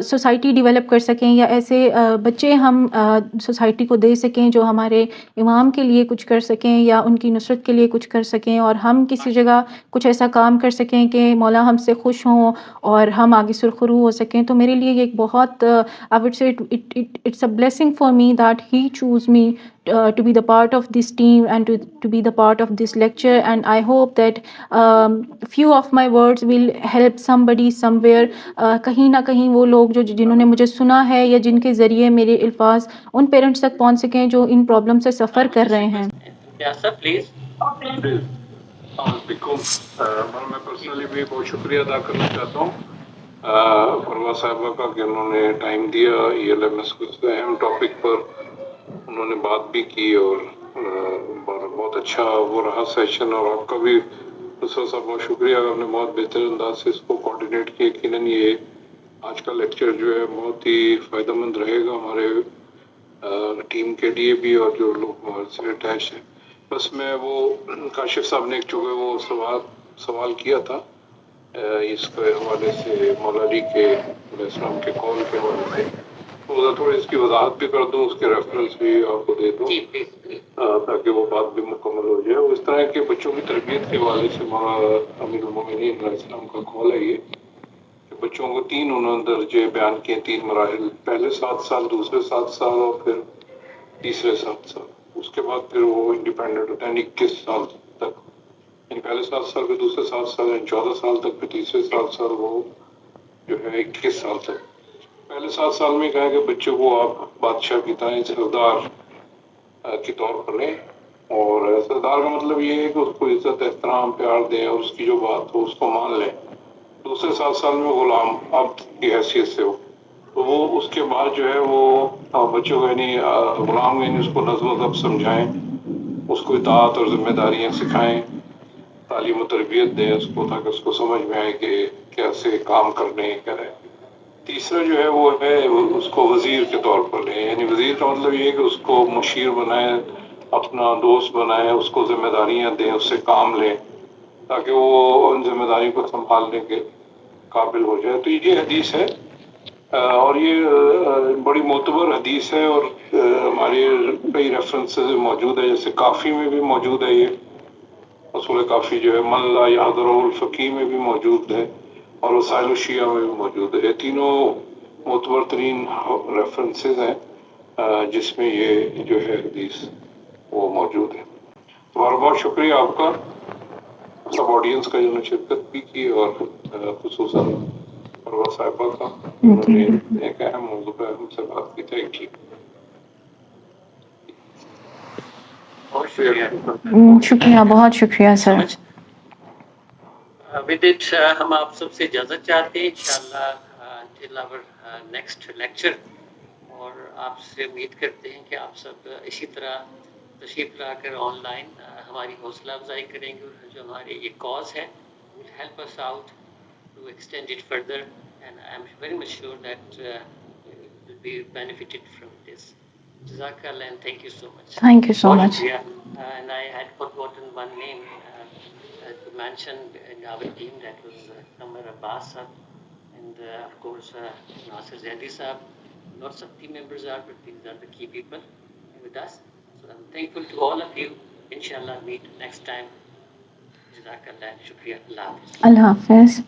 سوسائٹی ڈیولپ کر سکیں، یا ایسے بچے ہم سوسائٹی کو دے سکیں جو ہمارے امام کے لیے کچھ کر سکیں یا ان کی نصرت کے لیے کچھ کر سکیں، اور ہم کسی جگہ کچھ ایسا کام کر سکیں کہ مولا ہم سے خوش ہوں اور ہم آگے سرخرو ہو سکیں. تو میرے لیے یہ ایک بہت I would say it's a blessing for me that he chose me to be the part of this team and to be the part of this lecture, and I hope that few of my words will help somebody somewhere. کہیں نہ کہیں وہ لوگ جو جنہوں نے مجھے سنا ہے یا جن کے ذریعے میرے الفاظ ان پیرنٹس تک پہنچ سکیں جو ان پرابلم سے سفر کر رہے ہیں. پلیز. میں پرسنلی بھی بہت شکریہ ادا کرنا چاہتا ہوں پرواز صاحبہ کا کہ انہوں نے ٹائم دیا ELMS کو اہم ٹاپک پر انہوں نے بات بھی کی اور بہت اچھا وہ رہا سیشن. اور آپ کا بھی دوسرا صاحب بہت شکریہ, آپ نے بہت بہتر انداز سے اس کو کوآرڈینیٹ کیا. یقیناً یہ آج کا لیکچر جو ہے بہت ہی فائدہ مند رہے گا ہمارے ٹیم کے لیے بھی اور جو لوگ ہمارے سے اٹیچ ہیں. بس میں وہ کاشف صاحب نے چونکہ وہ سوال کیا تھا اس کے حوالے سے مولا علی کے علیہ السلام کے قول کے حوالے سے, تو تھوڑی اس کی وضاحت بھی کر دوں, اس کے ریفرنس بھی آپ کو دے دوں تاکہ وہ بات بھی مکمل ہو جائے. اس طرح کے بچوں کی تربیت کے حوالے سے مولانا امیر المومنین علیہ السلام کا قول ہے یہ کہ بچوں کو 3 انہوں نے درجے بیان کیے, 3 مراحل, پہلے 7 سال, دوسرے 7 سال اور پھر تیسرے 7 سال. اس کے بعد پھر وہ انڈیپینڈنٹ ہوتے ہیں 21 سال تک, یعنی پہلے 7 سال پھر دوسرے 7 سال یعنی 14 سال تک, پھر تیسرے 7 سال وہ جو ہے 21 سال تک. پہلے 7 سال میں کہا کہ بچوں کو آپ بادشاہ کی طرح سردار کے طور پر لیں, اور سردار کا مطلب یہ ہے کہ اس کو عزت احترام پیار دیں اور اس کی جو بات ہو اس کو مان لیں. دوسرے 7 سال میں غلام عبد کی حیثیت سے ہو, تو وہ اس کے بعد جو ہے وہ بچوں کو یعنی غلام یعنی اس کو نظم و ضبط سمجھائیں, اس کو اطاعت اور ذمہ داریاں سکھائیں, تعلیم و تربیت دیں اس کو تاکہ اس کو سمجھ میں آئے کہ کیسے کام کرنے کریں. تیسرا جو ہے وہ ہے اس کو وزیر کے طور پر لیں, یعنی وزیر کا مطلب یہ ہے کہ اس کو مشیر بنائیں, اپنا دوست بنائیں, اس کو ذمہ داریاں دیں, اس سے کام لیں تاکہ وہ ان ذمہ داریوں کو سنبھالنے کے قابل ہو جائے. تو یہ حدیث ہے اور یہ بڑی معتبر حدیث ہے اور ہمارے کئی ریفرنسز موجود ہے, جیسے کافی میں بھی موجود ہے, یہ اصول کافی جو ہے من لا یحضرہ الفقیہ میں بھی موجود ہے اور وسائل الشیعہ میں بھی موجود ہے. یہ تینوں معتبر ترین ریفرنسز ہیں جس میں یہ جو ہے حدیث وہ موجود ہے. بہت بہت شکریہ آپ کا, سب آڈینس کا جنہوں نے شرکت بھی کی, اور خصوصاً پرواز صاحبہ کا انہوں نے ایک اہم موضوع پر ہم سے بات کی. Thank you. بہت شکریہ. شکریہ, بہت شکریہ سر. ود اٹ ہم آپ سب سے اجازت چاہتے ہیں انشاءاللہ until our next lecture, اور آپ سے امید کرتے ہیں کہ آپ سب اسی طرح تشریف لا کر آن لائن ہماری حوصلہ افزائی کریں گے, جو ہماری یہ کاز ہے will help us out to extend it further, and I am very much sure that will be benefited from this. Jazakallah and thank you so much. Thank you so much. And I had forgotten one name to mention in our team, that was Qamar Abbas sir, and of course Nasir Zaidi sir. Lots of team members are, but these are the key people with us. So I'm thankful to all of you. Inshallah meet next time. Jazakallah. Shukriya. Allah Hafiz. Allah Hafiz.